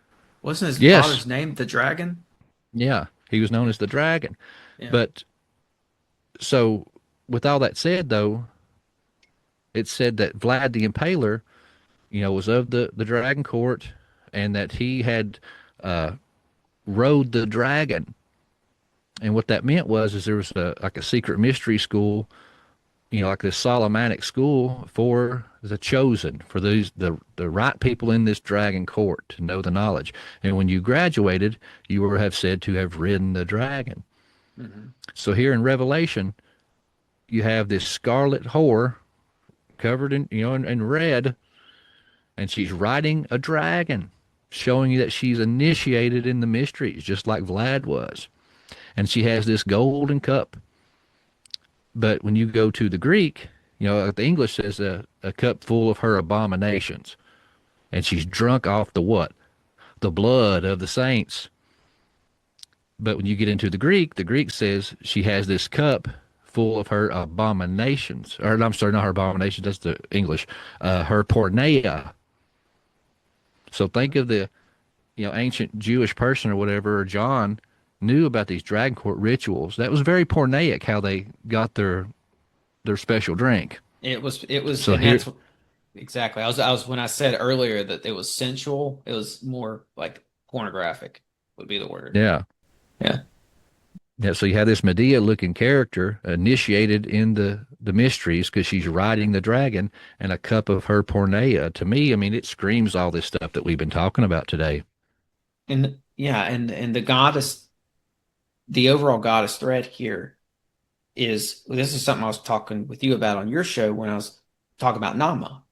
Wasn't his father's name the Dragon? Yeah, he was known as the Dragon. Yeah. But so with all that said, though, it said that Vlad the Impaler, was of the dragon court, and that he had rode the dragon. And what that meant was there was a secret mystery school like this Solomonic school for the chosen, for the right people in this dragon court to know the knowledge. And when you graduated, you were have said to have ridden the dragon. Mm-hmm. So here in Revelation, you have this scarlet whore covered in red, and she's riding a dragon, showing you that she's initiated in the mysteries, just like Vlad was. And she has this golden cup. But when you go to the Greek, like the English says a cup full of her abominations. And she's drunk off the what? The blood of the saints. But when you get into the Greek says she has this cup full of her abominations. Or I'm sorry, not her abominations, that's the English. Her porneia. So think of the ancient Jewish person or whatever, or John knew about these dragon court rituals. That was very porneic how they got their special drink. It was, So and here, that's exactly. I was when I said earlier that it was sensual, it was more like pornographic would be the word. yeah, Yeah. yeah. So you have this Medea-looking character initiated in the mysteries because she's riding the dragon and a cup of her porneia. To me, I mean, it screams all this stuff that we've been talking about today. And yeah, and the goddess, the overall goddess thread here is this is something I was talking with you about on your show when I was talking about Nama,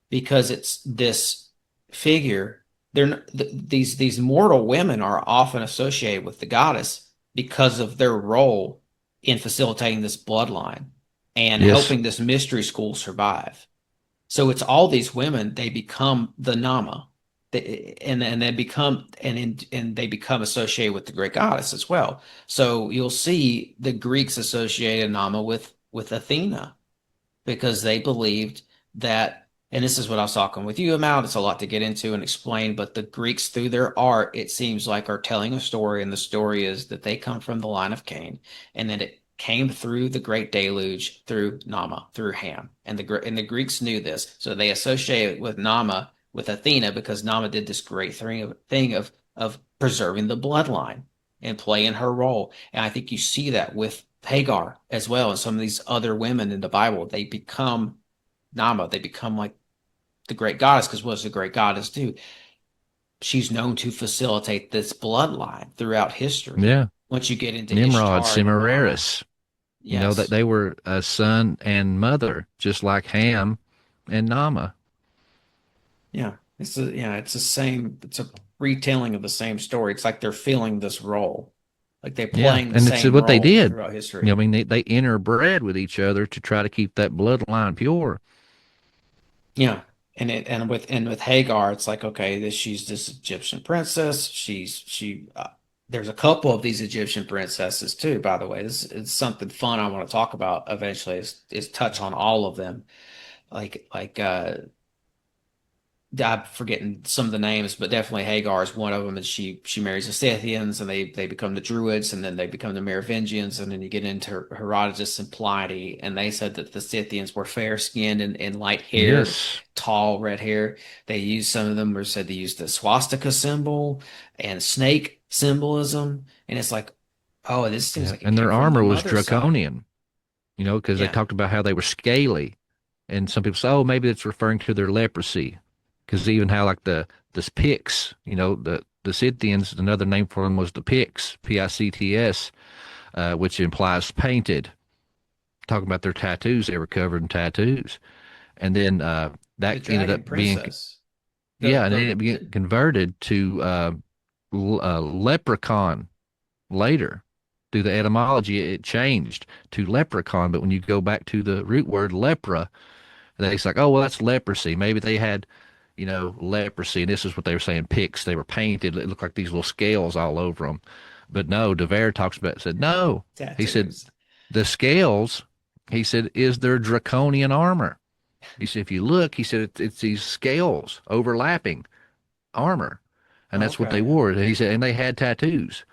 because it's this figure. These mortal women are often associated with the goddess because of their role in facilitating this bloodline and Yes. helping this mystery school survive. So it's all these women, they become the Nama. And they become and they become associated with the great goddess as well. So you'll see the Greeks associated Nama with Athena because they believed that, and this is what I was talking with you about. It's a lot to get into and explain, but the Greeks, through their art, it seems like are telling a story, and the story is that they come from the line of Cain, and that it came through the great deluge through Nama, through Ham, and the Greeks knew this, so they associated with Nama with Athena because Nama did this great thing of preserving the bloodline and playing her role. And I think you see that with Hagar as well, and some of these other women in the Bible. They become Nama. They become like the great goddess, because what does the great goddess do? She's known to facilitate this bloodline throughout history. Yeah. Once you get into Nimrod, Ishtar and Ra, Semiramis. yes, That they were a son and mother, just like Ham and Nama. yeah, it's the same. It's a retelling of the same story. It's like they're filling this role, like they're Yeah, playing the and it's same what they role did. throughout history. I mean, they interbred with each other to try to keep that bloodline pure. Yeah. And with Hagar, it's like, okay, she's this Egyptian princess. There's a couple of these Egyptian princesses too, by the way. This is something fun I want to talk about eventually is touch on all of them. Like I'm forgetting some of the names, but definitely Hagar is one of them, and she marries the Scythians, and they become the Druids, and then they become the Merovingians, and then you get into Herodotus and Pliny, and they said that the Scythians were fair skinned and light haired, Yes. tall red hair. They used Some of them were said to use the swastika symbol and snake symbolism, and it's like, oh, this seems Yeah. like it And came their from armor the was mother's side. draconian, because they Yeah, talked about how they were scaly. And some people say, oh, maybe it's referring to their leprosy. Because even how like the Picts, the Scythians, another name for them was the Picts, Picts, which implies painted. Talking about their tattoos, they were covered in tattoos. And then the that ended dragon up being, princess. yeah, and it ended up being converted to leprechaun later. Through the etymology, it changed to leprechaun. But when you go back to the root word lepra, it's like, oh, well, that's leprosy. Maybe they had, leprosy. And this is what they were saying, pics. They were painted. It looked like these little scales all over them. But no, DeVere said, no. He said, Tattoos. the scales, he said, is their draconian armor. He said, if you look, he said, it's these scales overlapping armor. And that's what they Okay. wore. And he said, and they had tattoos.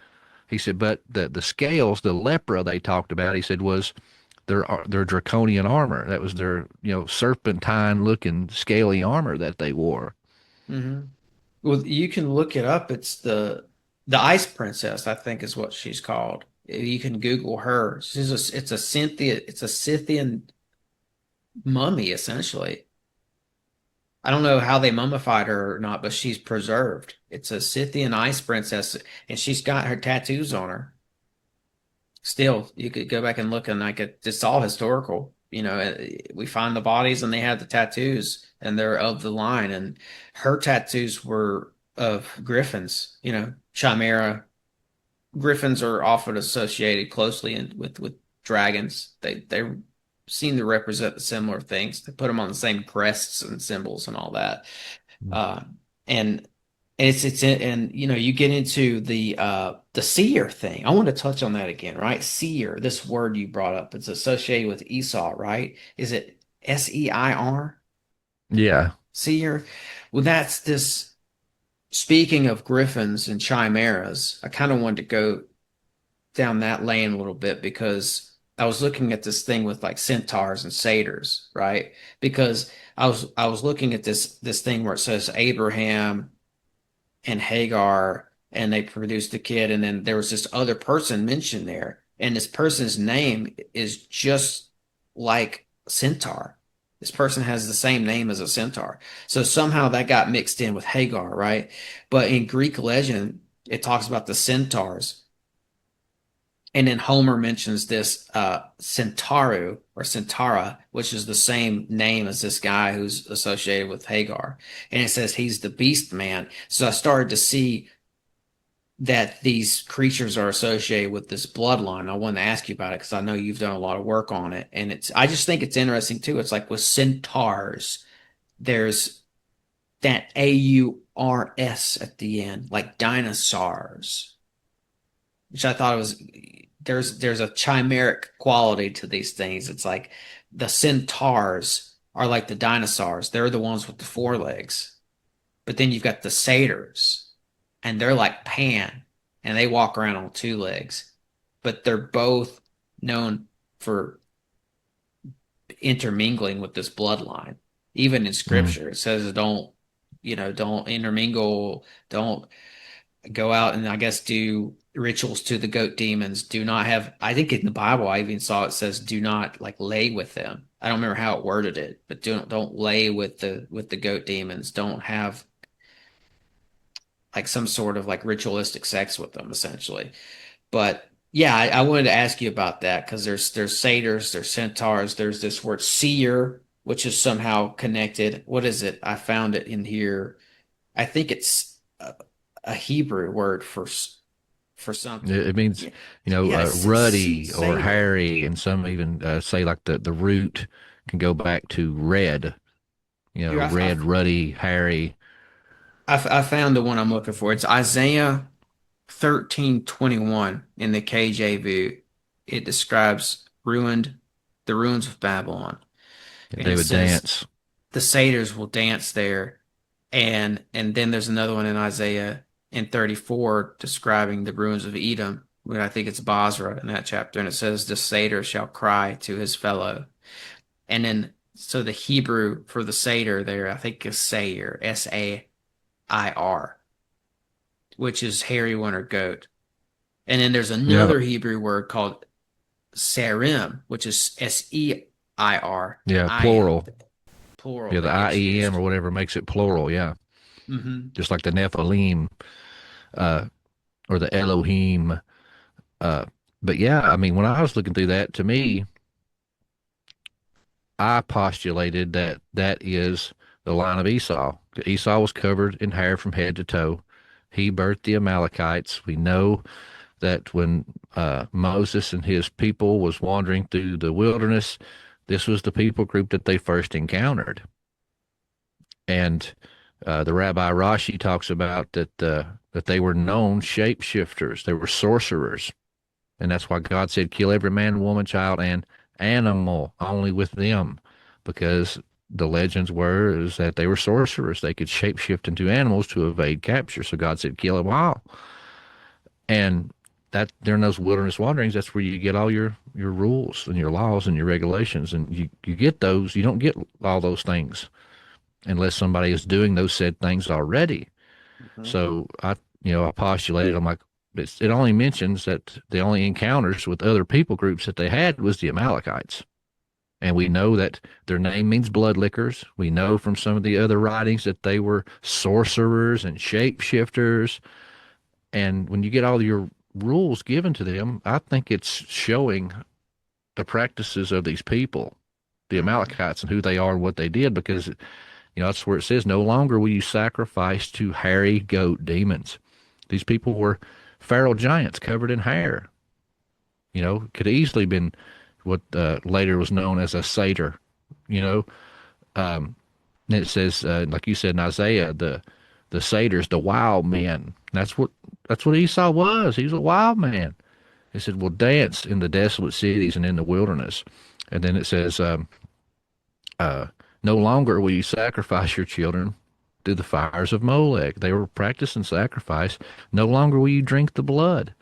He said, but the scales, the lepra they talked about, he said, was their draconian armor. That was their, serpentine looking scaly armor that they wore. Hmm. Well, you can look it up. It's the Ice Princess, I think is what she's called. You can Google her. It's a Scythian mummy, essentially. I don't know how they mummified her or not, but she's preserved. It's a Scythian ice princess, and she's got her tattoos on her. Still, you could go back and look, and it's all historical. We find the bodies, and they have the tattoos, and they're of the line. And her tattoos were of griffins. Chimera griffins are often associated closely with dragons. They seem to represent the similar things. They put them on the same crests and symbols and all that. And you get into the seer thing. I want to touch on that again, right? Seer, this word you brought up, it's associated with Esau, right? Is it Seir? Yeah. Seer. Well, that's this. Speaking of griffins and chimeras, I kind of wanted to go down that lane a little bit because I was looking at this thing with like centaurs and satyrs, right? Because I was looking at this thing where it says Abraham and Hagar, and they produced a kid, and then there was this other person mentioned there, and this person's name is just like centaur. This person has the same name as a centaur. So somehow that got mixed in with Hagar, right? But in Greek legend, it talks about the centaurs. And then Homer mentions this Centauru or Centaura, which is the same name as this guy who's associated with Hagar. And it says he's the beast man. So I started to see that these creatures are associated with this bloodline. I wanted to ask you about it because I know you've done a lot of work on it. And I just think it's interesting too. It's like with centaurs, there's that AURS at the end, like dinosaurs, which I thought there's a chimeric quality to these things. It's like the centaurs are like the dinosaurs. They're the ones with the forelegs. But then you've got the satyrs, and they're like Pan, and they walk around on two legs. But they're both known for intermingling with this bloodline. Even in scripture, it says don't intermingle, don't go out and I guess do rituals to the goat demons. Do not have, I think in the Bible I even saw it says do not like lay with them. I don't remember how it worded it, but don't lay with the goat demons. Don't have like some sort of like ritualistic sex with them, essentially. But yeah, I wanted to ask you about that because there's satyrs, there's centaurs, there's this word seer, which is somehow connected. What is it? I found it in here. I think it's a Hebrew word for something. It means, Yes, ruddy or satyr. hairy, and some even say like the root can go back to red, Here, red, ruddy, hairy. I found the one I'm looking for. It's Isaiah 13:21 in the KJV. It describes the ruins of Babylon. And They it would says dance. the satyrs will dance there. And then there's another one in Isaiah in 34 describing the ruins of Edom. I think it's Basra in that chapter. And it says the satyr shall cry to his fellow. And then so the Hebrew for the satyr there, I think is Sair, Sair, which is hairy one or goat. And then there's another Hebrew word called serim, which is Seir. Yeah, plural. Plural. Yeah, the IEM or whatever makes it plural. Yeah. Just like the Nephilim or the Elohim. But yeah, I mean, when I was looking through that, to me, I postulated that is the line of Esau. Esau was covered in hair from head to toe. He birthed the Amalekites. We know that when Moses and his people was wandering through the wilderness, this was the people group that they first encountered. And the Rabbi Rashi talks about that they were known shapeshifters. They were sorcerers. And that's why God said, kill every man, woman, child, and animal, only with them. Because the legends were is that they were sorcerers. They could shapeshift into animals to evade capture. So God said, kill them all. And that during those wilderness wanderings, that's where you get all your rules and your laws and your regulations. And you get those. You don't get all those things unless somebody is doing those said things already. So I postulated, I'm like, it only mentions that the only encounters with other people groups that they had was the Amalekites. And we know that their name means blood lickers. We know from some of the other writings that they were sorcerers and shapeshifters. And when you get all your rules given to them, I think it's showing the practices of these people, the Amalekites, and who they are and what they did, because, that's where it says, no longer will you sacrifice to hairy goat demons. These people were feral giants covered in hair. Could have easily been what later was known as a satyr, and it says, like you said in Isaiah, the satyrs, the wild men. That's what Esau was. He was a wild man. It said, "Will dance in the desolate cities and in the wilderness." And then it says, "No longer will you sacrifice your children through the fires of Molech." They were practicing sacrifice. No longer will you drink the blood.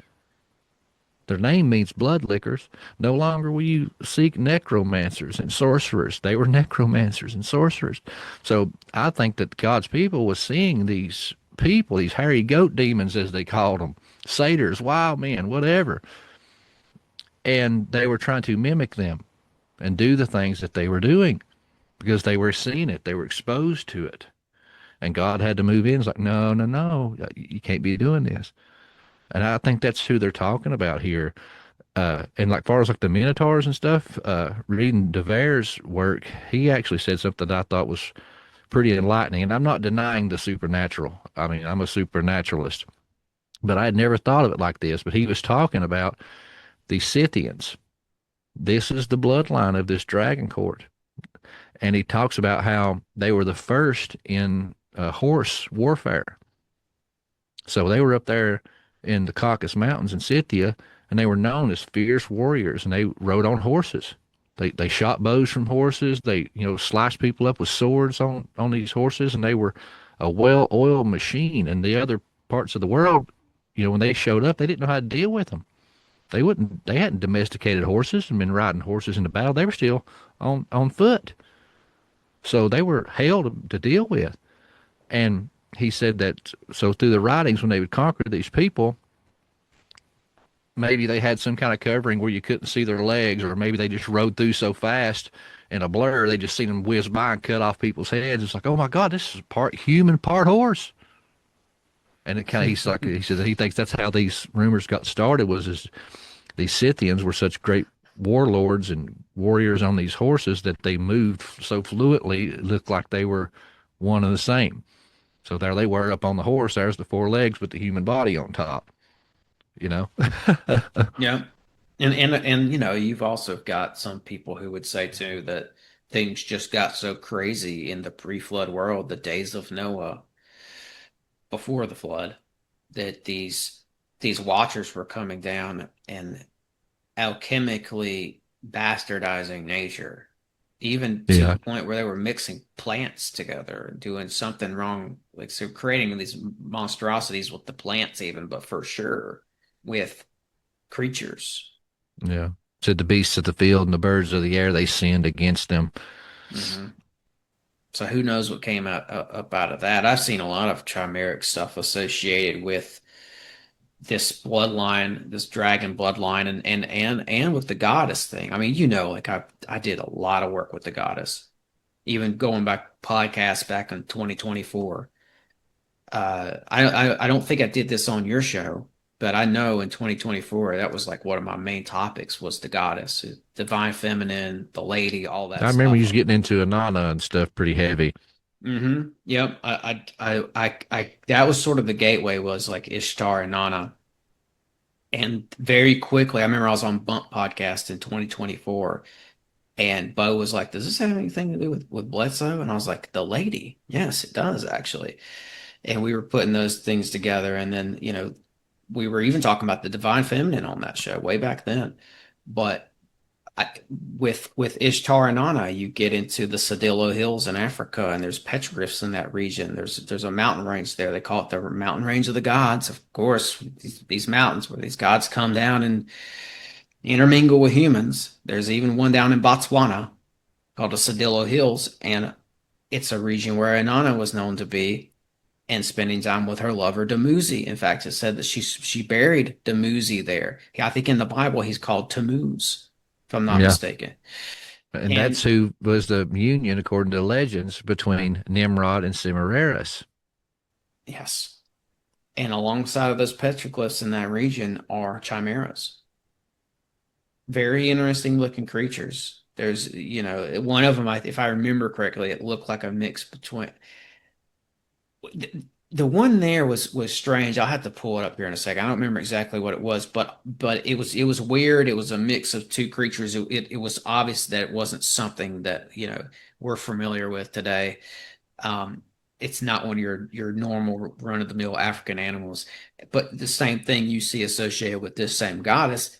Their name means blood lickers. No longer will you seek necromancers and sorcerers. They were necromancers and sorcerers. So I think that God's people was seeing these people, these hairy goat demons, as they called them, satyrs, wild men, whatever. And they were trying to mimic them and do the things that they were doing because they were seeing it. They were exposed to it. And God had to move in. It's like, no, no, no, you can't be doing this. And I think that's who they're talking about here. And like far as like the Minotaurs and stuff, reading DeVere's work, he actually said something that I thought was pretty enlightening. And I'm not denying the supernatural. I mean, I'm a supernaturalist. But I had never thought of it like this. But he was talking about the Scythians. This is the bloodline of this dragon court. And he talks about how they were the first in horse warfare. So they were up there in the Caucasus Mountains in Scythia, and they were known as fierce warriors, and they rode on horses. They shot bows from horses. They, sliced people up with swords on these horses, and they were a well-oiled machine. And the other parts of the world, when they showed up, they didn't know how to deal with them. They hadn't domesticated horses and been riding horses into battle. They were still on foot. So they were hell to deal with. And he said that, so through the writings, when they would conquer these people, maybe they had some kind of covering where you couldn't see their legs, or maybe they just rode through so fast in a blur, they just seen them whiz by and cut off people's heads. It's like, oh my God, this is part human, part horse. And it kind of, he said that he thinks that's how these rumors got started, was these Scythians were such great warlords and warriors on these horses that they moved so fluidly, it looked like they were one and the same. So there they were up on the horse. There's the four legs with the human body on top, Yeah. And you've also got some people who would say too that things just got so crazy in the pre-flood world, the days of Noah before the flood, that these watchers were coming down and alchemically bastardizing nature. Even to the point where they were mixing plants together, doing something wrong, like so creating these monstrosities with the plants even, but for sure with creatures. Yeah. Said the beasts of the field and the birds of the air, they sinned against them. Mm-hmm. So who knows what came up out of that. I've seen a lot of chimeric stuff associated with this bloodline, this dragon bloodline, and with the goddess thing. I mean, like I did a lot of work with the goddess, even going back podcasts back in 2024. I don't think I did this on your show, but I know in 2024 that was like one of my main topics was the goddess, divine feminine, the lady, all that. I remember you was getting into Inanna and stuff pretty heavy. Mm-hmm. Yep. I that was sort of the gateway, was like Ishtar and Nana. And very quickly, I remember I was on Bump Podcast in 2024, and Bo was like, "Does this have anything to do with Bledsoe?" And I was like, "The lady, yes, it does actually." And we were putting those things together, and then we were even talking about the divine feminine on that show way back then. But with Ishtar and Anna, you get into the Cedillo Hills in Africa, and there's petroglyphs in that region. There's a mountain range there. They call it the mountain range of the gods. Of course, these mountains where these gods come down and intermingle with humans. There's even one down in Botswana called the Cedillo Hills, and it's a region where Inanna was known to be. and spending time with her lover Dumuzi. In fact, it said that she buried Dumuzi there. I think in the Bible he's called Tammuz, if I'm not Yeah. mistaken. And that's And who was the union, according to legends, between Nimrod and Semiramis. yes, and alongside of those petroglyphs in that region are chimeras. Very interesting looking creatures. There's, one of them, if I remember correctly, it looked like a mix between the one there was strange. I'll have to pull it up here in a second. I don't remember exactly what it was, but it was weird. It was a mix of two creatures. It was obvious that it wasn't something that we're familiar with today. It's not one of your normal run of the mill African animals, but the same thing you see associated with this same goddess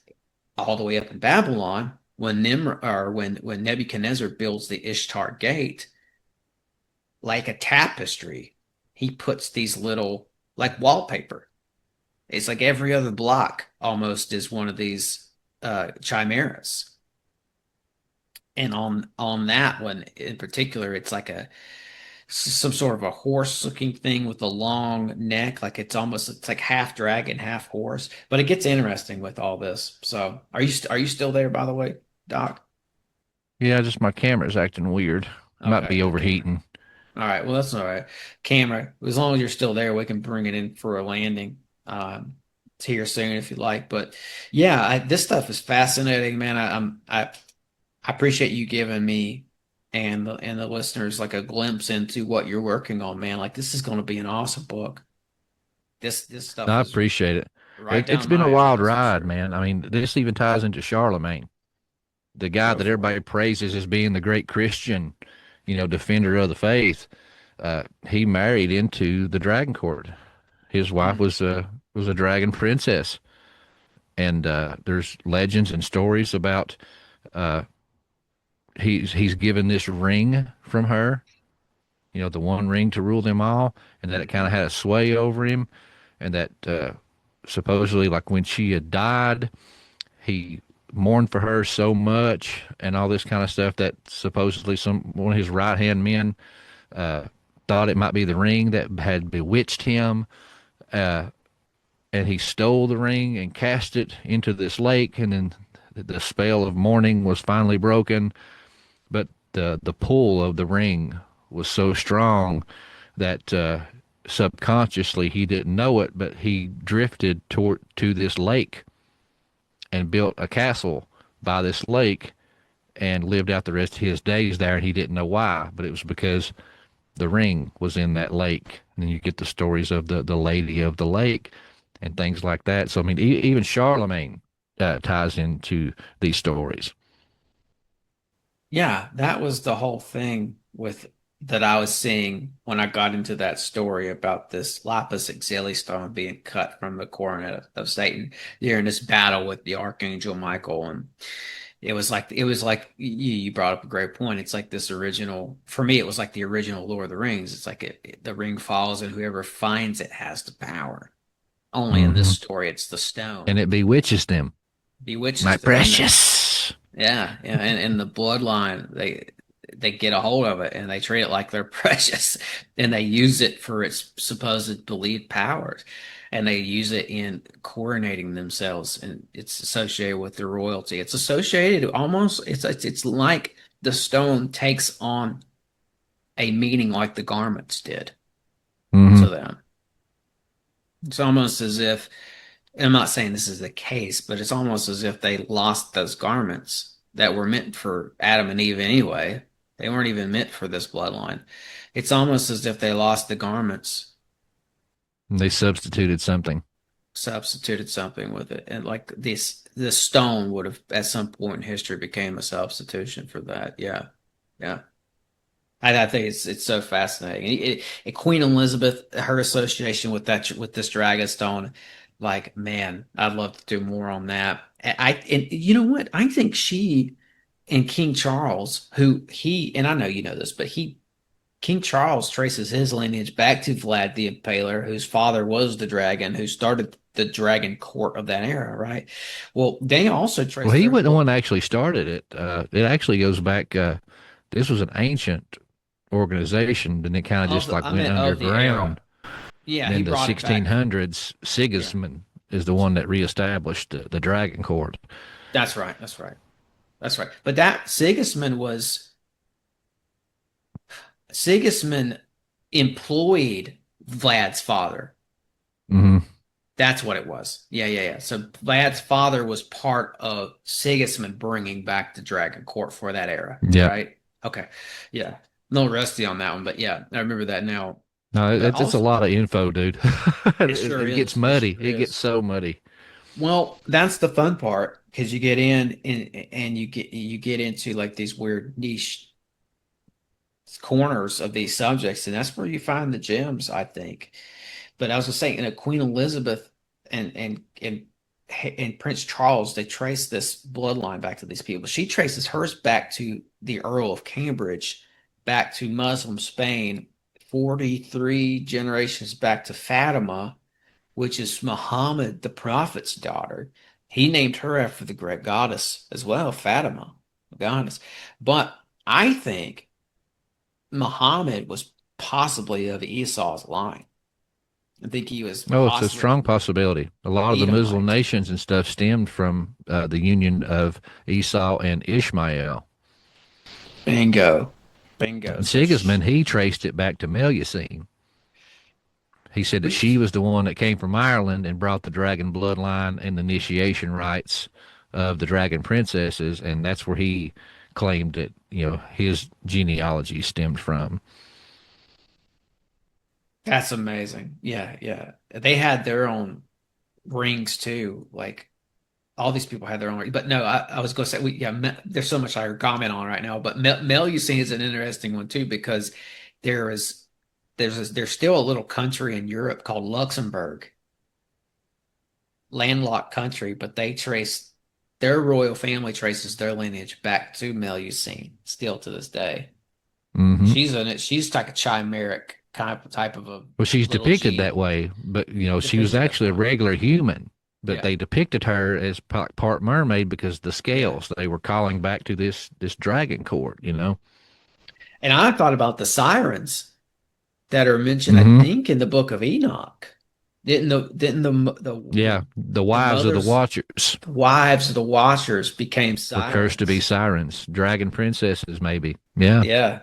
all the way up in Babylon when when Nebuchadnezzar builds the Ishtar Gate, like a tapestry. He puts these little, like wallpaper. It's like every other block almost is one of these chimeras. And on that one in particular, it's like some sort of a horse looking thing with a long neck. Like it's like half dragon, half horse. But it gets interesting with all this. So are you still there, by the way, Doc? Yeah, just my camera's acting weird. Might Okay, be good camera. overheating. All right, well that's all right. Camera, as long as you're still there, we can bring it in for a landing. It's here soon if you'd like. But yeah, this stuff is fascinating, man. I appreciate you giving me and the listeners like a glimpse into what you're working on, man. Like this is going to be an awesome book. This stuff I is appreciate it. right It's down been a my alley, wild that's for ride, sure. man. I mean, this even ties into Charlemagne, the guy Go that for it. everybody praises as being the great Christian, defender of the faith. He married into the dragon court. His wife Hmm. was a dragon princess, and there's legends and stories about uh, he's given this ring from her, the one ring to rule them all, and that it kind of had a sway over him, and that supposedly, like when she had died, he mourned for her so much, and all this kind of stuff that supposedly one of his right hand men uh, thought it might be the ring that had bewitched him, uh, and he stole the ring and cast it into this lake, and then the spell of mourning was finally broken. But the pull of the ring was so strong that subconsciously he didn't know it, but he drifted to this lake and built a castle by this lake and lived out the rest of his days there, and he didn't know why, but it was because the ring was in that lake. And then you get the stories of the lady of the lake and things like that. So I mean, even Charlemagne ties into these stories. Yeah, that was the whole thing with that I was seeing when I got into that story about this lapis lazuli stone being cut from the coronet of Satan during this battle with the Archangel Michael. And it was like you brought up a great point. It's like this original, for me, it was like the original Lord of the Rings. It's like the ring falls and whoever finds it has the power. Only in this Hmm. story, it's the And stone it bewitches them. My bewitches them. precious. Yeah, yeah, and the bloodline, they get a hold of it and they treat it like they're precious, and they use it for its supposed believed powers, and they use it in coronating themselves, and it's associated with their royalty. It's associated almost. It's like the stone takes on a meaning like the garments did to Hmm. them. It's almost as if, I'm not saying this is the case, but it's almost as if they lost those garments that were meant for Adam and Eve anyway. They weren't even meant for this bloodline. It's almost as if they lost the garments, They substituted something. substituted something with it, and like this stone would have at some point in history became a substitution for that. Yeah, yeah. I think it's so fascinating. Queen Elizabeth, her association with this dragon stone, like man, I'd love to do more on that. And you know what? I think she and King Charles, who he and I know you know this, but King Charles traces his lineage back to Vlad the Impaler, whose father was the dragon, who started the dragon court of that era, right? Well, they also Well, trace he their wasn't the one that actually started it. It actually goes back. This was an ancient organization, and it kind of of just the like I went meant of the era. underground. Yeah, he Then the brought it back. 1600s, Yeah, Sigismund is the one that reestablished the dragon court. that's right. That's right. That's right. But that Sigismund employed Vlad's father. Hmm. That's what it was. Yeah, yeah, yeah. So Vlad's father was part of Sigismund bringing back the Dragon Court for that era, Yeah. right? Okay. Yeah. A little rusty on that one, but yeah, I remember that now. No, But it's a also, lot of info, dude. it sure It gets is. It muddy. sure It gets is. so muddy. Well, that's the fun part because you get in and you get into like these weird niche corners of these subjects, and that's where you find the gems, I think. But I was just saying, Queen Elizabeth and and Prince Charles, they trace this bloodline back to these people. She traces hers back to the Earl of Cambridge, back to Muslim Spain, 43 generations back to Fatima, which is Muhammad, the prophet's daughter. He named her after the great goddess as well, Fatima, the goddess. But I think Muhammad was possibly of Esau's line. I think he was Oh, it's a possibly strong possibility. A lot of the Muslim Edomite. nations and stuff stemmed from the union of Esau and Ishmael. Bingo. Bingo. And Sigismund, he traced it back to Melusine. He said that she was the one that came from Ireland and brought the dragon bloodline and the initiation rites of the dragon princesses, and that's where he claimed that his genealogy stemmed from. That's amazing. Yeah, yeah. They had their own rings too. Like all these people had their own. But no, I was going to say, there's so much I could comment on right now. But Melusine is an interesting one too because there is there's still a little country in Europe called Luxembourg, landlocked country, but their royal family traces their lineage back to Melusine still to this day. Mm-hmm. She's like a chimeric type of a Well, she's little depicted G. that way, but she was Depicted that actually a way. regular human. But Yeah, they depicted her as part mermaid because the yeah. scales they were calling back to this dragon court. And I thought about the sirens that are mentioned, I Mm-hmm. think, in the book of Enoch. Yeah, the the wives of the mothers, Watchers the wives of the watchers became were cursed to be sirens? sirens, dragon princesses, maybe. Yeah, Yeah,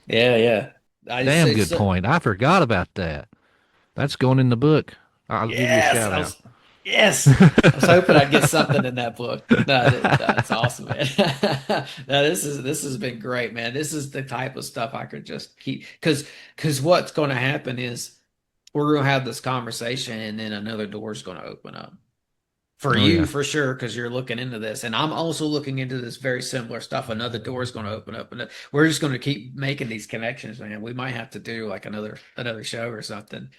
yeah, yeah. I just damn say good so, point. I forgot about that. That's going in the book. I'll give you a yes. shout out. Yes. I was hoping I'd get something in that book. No, that's awesome, man. No, this has been great, man. This is the type of stuff I could just keep because what's going to happen is we're going to have this conversation and then another door is going to open up for Oh you yeah. for sure because you're looking into this and I'm also looking into this very similar stuff. Another door is going to open up and we're just going to keep making these connections, man. We might have to do like another show or something,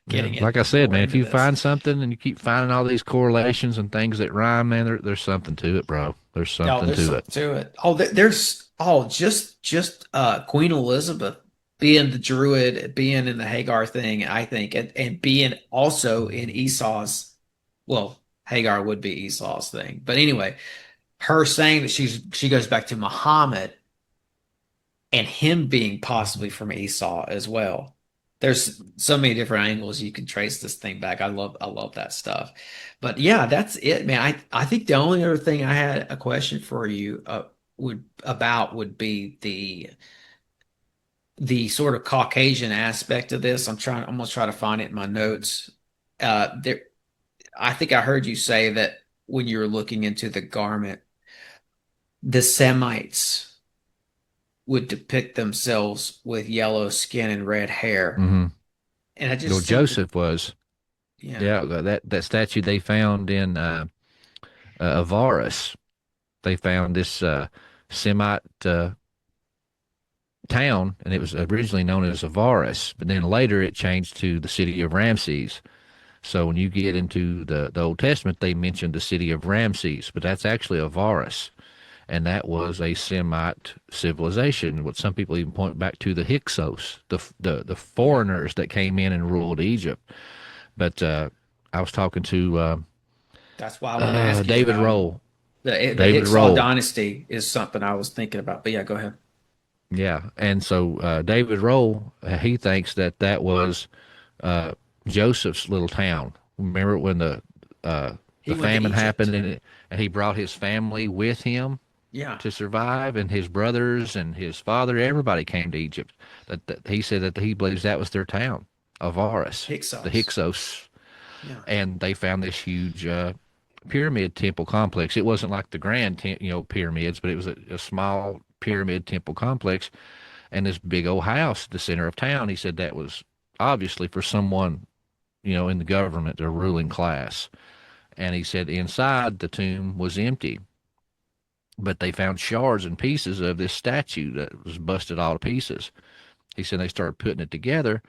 Yeah, getting like it I said, more man, if into you this. find something and you keep finding all these correlations and things that rhyme, man, there's something to it, bro. There's Oh, something there's to it. something to it. Oh, there's just Queen Elizabeth being the Druid, being in the Hagar thing, I think, and being also in Esau's. Well, Hagar would be Esau's thing, but anyway, her saying that she goes back to Muhammad and him being possibly from Esau as well. There's so many different angles you can trace this thing back. I love that stuff. But yeah, that's it, man. I think the only other thing I had a question for you would be the sort of Caucasian aspect of this. I'm gonna try to find it in my notes. There I think I heard you say that when you were looking into the garment, the Semites would depict themselves with yellow skin and red hair. Hmm. And I Well, just think that, Joseph was, yeah, yeah, that statue they found in Avaris. They found this Semite town, and it was originally known as Avaris, but then later it changed to the city of Ramses. So when you get into the Old Testament, they mentioned the city of Ramses, but that's actually Avaris, and that was a Semite civilization. What some people even point back to the Hyksos, the yeah. foreigners that came in and ruled Egypt. But I was talking to That's why I wanted to ask you David about them. Roll. The David Hyksos Roll. dynasty is something I was thinking about. But yeah, go ahead. Yeah, and so David Roll, he thinks that was Joseph's little town. Remember when He the went to famine happened, Egypt. and he brought his family with him Yeah. to survive, and his brothers and his father, everybody came to Egypt. That he said that he believes that was their town, Avaris, the Hyksos. Hyksos, Yeah. and they found this huge pyramid temple complex. It wasn't like the grand, pyramids, but it was a small pyramid temple complex, and this big old house at the center of town. He said that was obviously for someone, in the government, the ruling class. And he said inside the tomb was empty, but they found shards and pieces of this statue that was busted all to pieces. He said they started putting it together,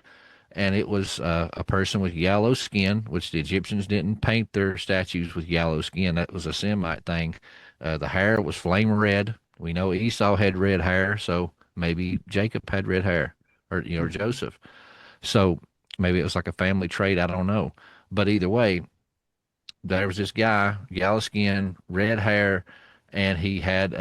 and it was a person with yellow skin, which the Egyptians didn't paint their statues with yellow skin. That was a Semite thing. The hair was flame red. We know Esau had red hair, so maybe Jacob had red hair, or Joseph. So maybe it was like a family trait. I don't know. But either way, there was this guy, yellow skin, red hair, and he had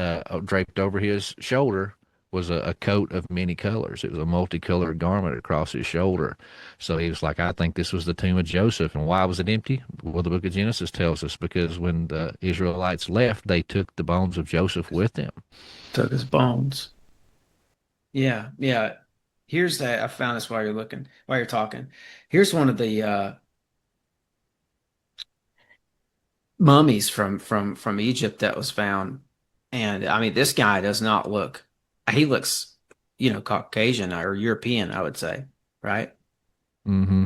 draped over his shoulder was a coat of many colors. It was a multicolored garment across his shoulder. So he was like, I think this was the tomb of Joseph. And why was it empty? Well, the book of Genesis tells us because when the Israelites left, they took the bones of Joseph with them. Took his bones. Yeah, yeah. Here's that. I found this while you're talking. Here's one of the mummies from Egypt that was found. And I mean, this guy does not look, he looks, Caucasian or European, I would say, right? Mm-hmm.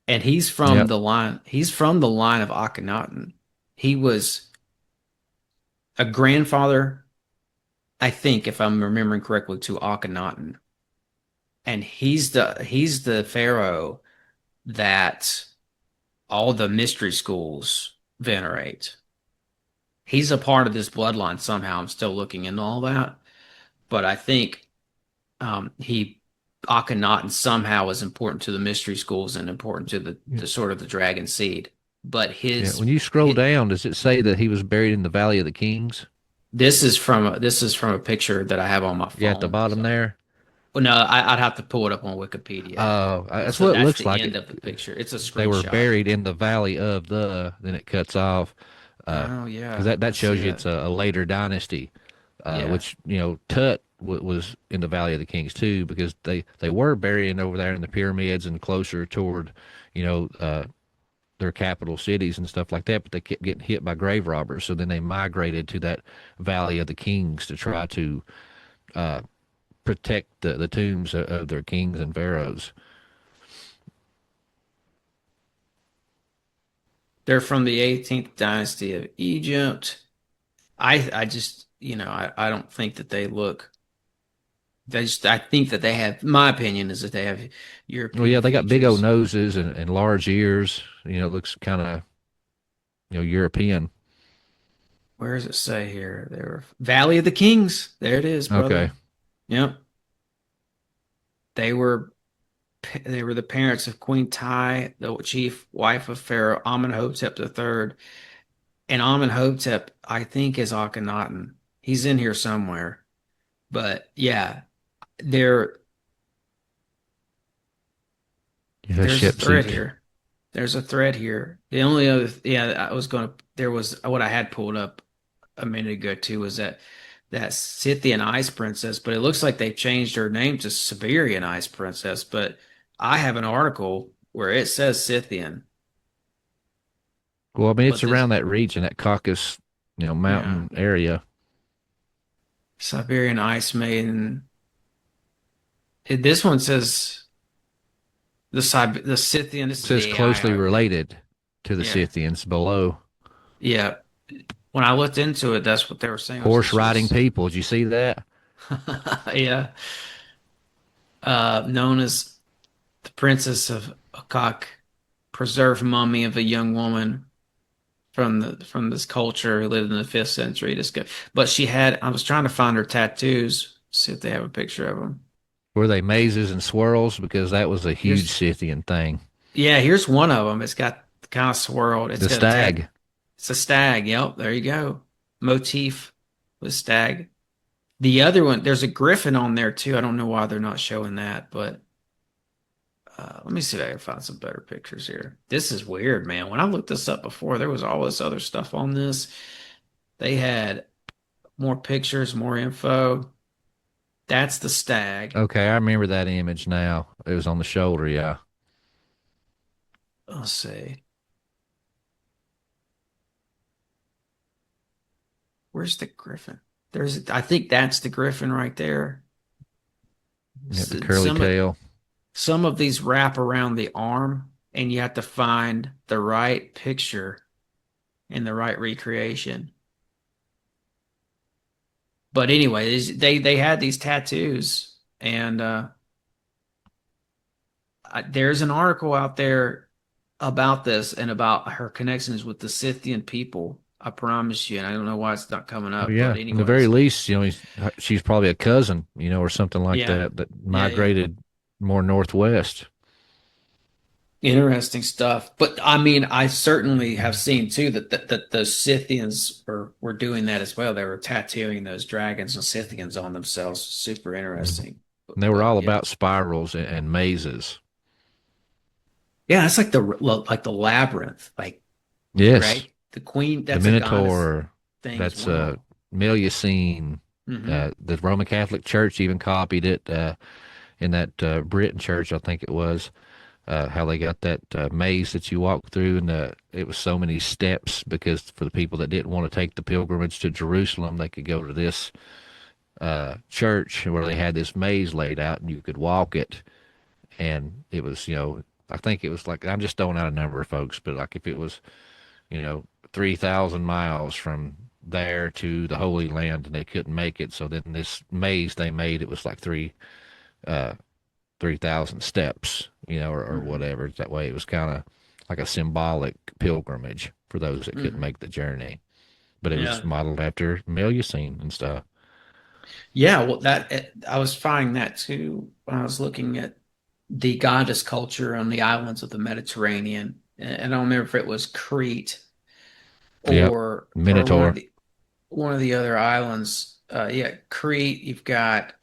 And Yep. he's from the line of Akhenaten. He was a grandfather, I think, if I'm remembering correctly, to Akhenaten. And he's the pharaoh that all the mystery schools venerate. He's a part of this bloodline somehow. I'm still looking into all that, but I think he Akhenaten somehow is important to the mystery schools and important to the sort of the dragon seed. But Yeah. When you scroll his down, does it say that he was buried in the Valley of the Kings? this is from a picture that I have on my Yeah, at the phone. bottom So, there. well, no, I'd have to pull it up on Wikipedia. That's So what it that's looks the like. end of the picture. It's a They were screenshot. buried in the valley of then it cuts off. Oh Because yeah, I that see shows you that. it's a later dynasty, Yeah. which, Tut was in the Valley of the Kings too, because they were burying over there in the pyramids and closer toward, you know, uh, their capital cities and stuff like that, but they kept getting hit by grave robbers. So then they migrated to that Valley of the Kings to try to uh, protect the tombs of their kings and pharaohs. They're from the 18th dynasty of Egypt. I just, I don't think that they look. I think that they have. My opinion is that they have Well, European yeah, they got big old features. noses and large ears. It looks kind of, European. Where does it say here? They were Valley of the Kings. There it is, Okay. brother. Yep. They were they were the parents of Queen Tai, the chief wife of Pharaoh Amenhotep III. And Amenhotep, I think, is Akhenaten. He's in here somewhere. But yeah, there Yeah, there's a thread Shepsut. here. There's a thread here. The only other, yeah, there was what I had pulled up a minute ago too was that Scythian Ice Princess, but it looks like they changed her name to Siberian Ice Princess. But I have an article where it says Scythian, Well, I mean, but it's this, around that region, that Caucasus, yeah, mountain area. Siberian Ice Maiden. This one says the Scythian. This It is the says AI closely article. related to the Yeah, Scythians below. yeah. When I looked into it, that's what they were saying was Horse this riding was, people. Did you see that? yeah, known as the Princess of Akak, preserved mummy of a young woman from this culture who lived in the fifth century. But she had. I was trying to find her tattoos, see if they have a picture of them. Were they mazes and swirls? Because that was a huge Here's Scythian thing. Yeah, here's one of them. It's got kind of swirled. It's The got a tat. stag. It's a stag. Yep, there you go. Motif with stag. The other one, there's a griffin on there too. I don't know why they're not showing that, but Let me see if I can find some better pictures here. This is weird, man. When I looked this up before, there was all this other stuff on this. They had more pictures, more info. That's the stag. Okay, I remember that image now. It was on the shoulder, yeah. Let's see. Where's the griffin? I think that's the griffin right there. Got the curly Some tail. some of these wrap around the arm, and you have to find the right picture and the right recreation. But anyway, they had these tattoos, and there's an article out there about this and about her connections with the Scythian people. I promise you, and I don't know why it's not coming Oh, up. yeah. But In the very anyways, least, she's probably a cousin, or something like yeah, that yeah, yeah. migrated more northwest. Interesting stuff. But I mean, I certainly have seen too that the Scythians were doing that as well. They were tattooing those dragons and Scythians on themselves. Super interesting. And they were all Yeah, about spirals and mazes. yeah, it's like the labyrinth, like Yes. right. The queen, The that's a goddess Minotaur, thing as that's well. Melusine. Hmm. The Roman Catholic Church even copied it in that Britain church, I think it was. How they got that maze that you walk through, and it was so many steps because for the people that didn't want to take the pilgrimage to Jerusalem, they could go to this church where they had this maze laid out, and you could walk it. And it was, I think it was like, I'm just throwing out a number of folks, but like if it was, 3,000 miles from there to the Holy Land, and they couldn't make it, so then this maze they made, it was like uh, 3,000 steps, or Hmm. whatever. That way it was kind of like a symbolic pilgrimage for those that couldn't Hmm. make the journey. But it was Yeah. modeled after Melusine and stuff. Yeah, well, I was finding that too when I was looking at the goddess culture on the islands of the Mediterranean. And I don't remember if it was Crete Yep. or Minotaur. one of the other islands. Yeah, Crete. You've got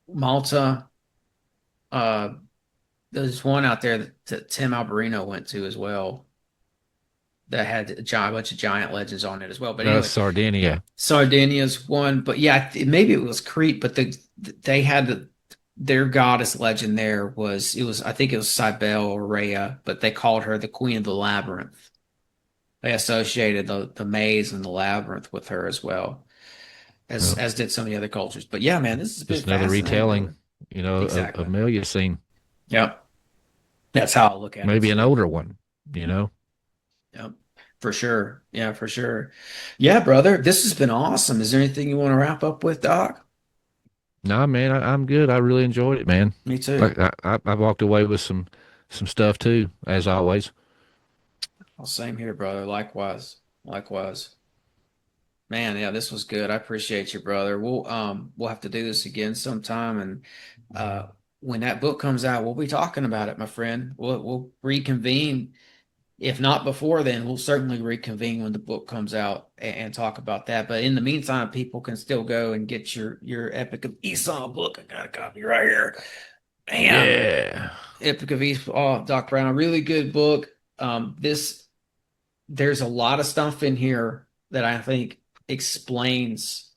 Malta. Uh, there's one out there that Tim Alberino went to as well that had a bunch of giant legends on it as well. But anyway, Sardinia. Sardinia's one, but yeah, maybe it was Crete, but they had their goddess legend there was I think it was Cybele or Rhea, but they called her the Queen of the Labyrinth. They associated the maze and the labyrinth with her as well, Well, as did some of the other cultures. But yeah, man, this has been just another fascinating, retelling, brother. of Exactly. Melusine. Yep. That's how I look at it Maybe an too. older one, you know? Yep. For sure. Yeah, for sure. Yeah, brother, this has been awesome. Is there anything you want to wrap up with, Doc? Nah, man, I'm good. I really enjoyed it, man. Me too. Like I walked away with some stuff too, as always. Well, same here, brother. Likewise. Likewise. Man, yeah, this was good. I appreciate you, brother. We'll have to do this again sometime, and when that book comes out, we'll be talking about it, my friend. We'll reconvene. If not before then, we'll certainly reconvene when the book comes out and talk about that. But in the meantime, people can still go and get your Epic of Esau book. I got a copy right here. Man, Yeah. Epic of Esau, oh, Doc Brown, a really good book. This there's a lot of stuff in here that I think explains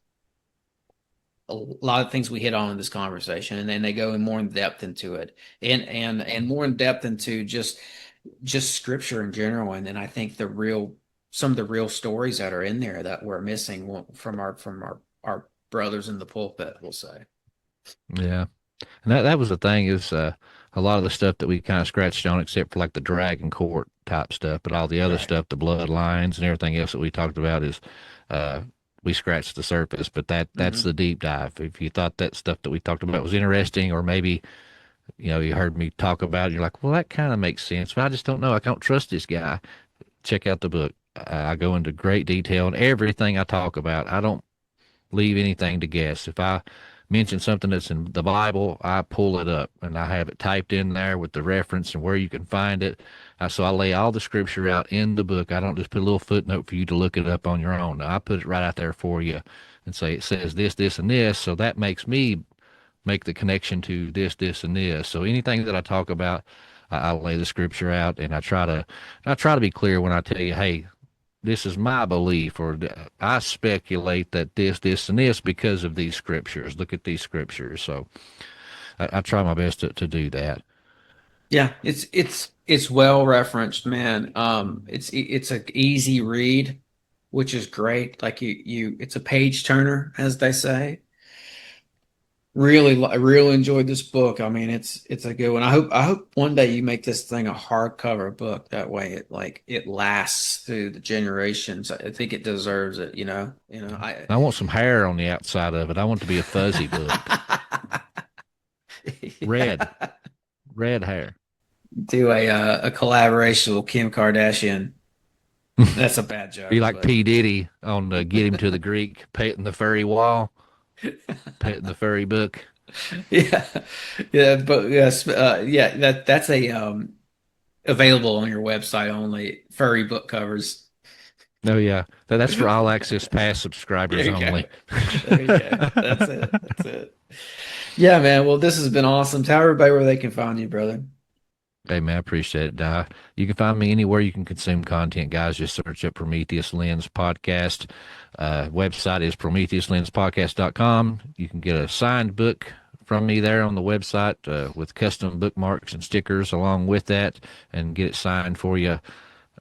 a lot of things we hit on in this conversation, and then they go in more in depth into it, and more in depth into just scripture in general. And then I think some of the real stories that are in there that we're missing from our brothers in the pulpit, we'll say. Yeah. And that was the thing is a lot of the stuff that we kind of scratched on, except for like the Dragon Court type stuff, but all the other Right. stuff, the Bloodlines and everything else that we talked about is uh, we scratched the surface. But that's Hmm. the deep dive. If you thought that stuff that we talked about was interesting, or maybe you heard me talk about it, you're like, well, that kind of makes sense, but I just don't know. I can't trust this guy. Check out the book. I go into great detail on everything I talk about. I don't leave anything to guess. If I mention something that's in the Bible, I pull it up and I have it typed in there with the reference and where you can find it. So I lay all the scripture out in the book. I don't just put a little footnote for you to look it up on your own. No, I put it right out there for you and say it says this, this, and this. So that makes me make the connection to this, this, and this. So anything that I talk about, I lay the scripture out, and I try to be clear when I tell you, hey, this is my belief, or I speculate that this, and this because of these scriptures. Look at these scriptures. So I try my best to do that. Yeah, it's well referenced, man. It's an easy read, which is great. Like it's a page turner, as they say. I really enjoyed this book. I mean, it's a good one. I hope one day you make this thing a hardcover book. That way, it lasts through the generations. I think it deserves it. I want some hair on the outside of it. I want it to be a fuzzy book. Red hair. Do a collaboration with Kim Kardashian. That's a bad joke. Be like P. Diddy on Get Him to the Greek, painting the furry wall, painting the furry book. Yeah, but yes, that's available on your website only. Furry book covers. Oh yeah, that's for All Access Pass subscribers only. There you go. That's it. Yeah, man. Well, this has been awesome. Tell everybody where they can find you, brother. Hey, man, I appreciate it. You can find me anywhere you can consume content, guys. Just search up Prometheus Lens Podcast. Website is PrometheusLensPodcast.com. You can get a signed book from me there on the website with custom bookmarks and stickers along with that, and get it signed for you.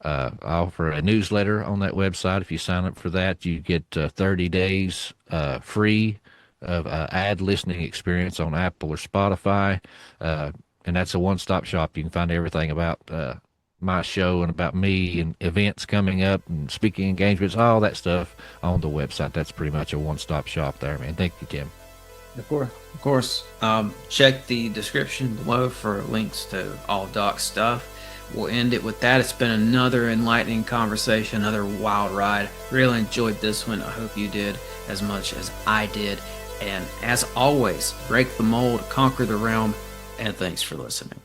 I offer a newsletter on that website. If you sign up for that, you get 30 days free of ad listening experience on Apple or Spotify. And that's a one-stop shop. You can find everything about my show and about me and events coming up and speaking engagements, all that stuff on the website. That's pretty much a one-stop shop there, man. Thank you, Tim. Of course. Check the description below for links to all Doc's stuff. We'll end it with that. It's been another enlightening conversation, another wild ride. Really enjoyed this one. I hope you did as much as I did. And as always, break the mold, conquer the realm, and thanks for listening.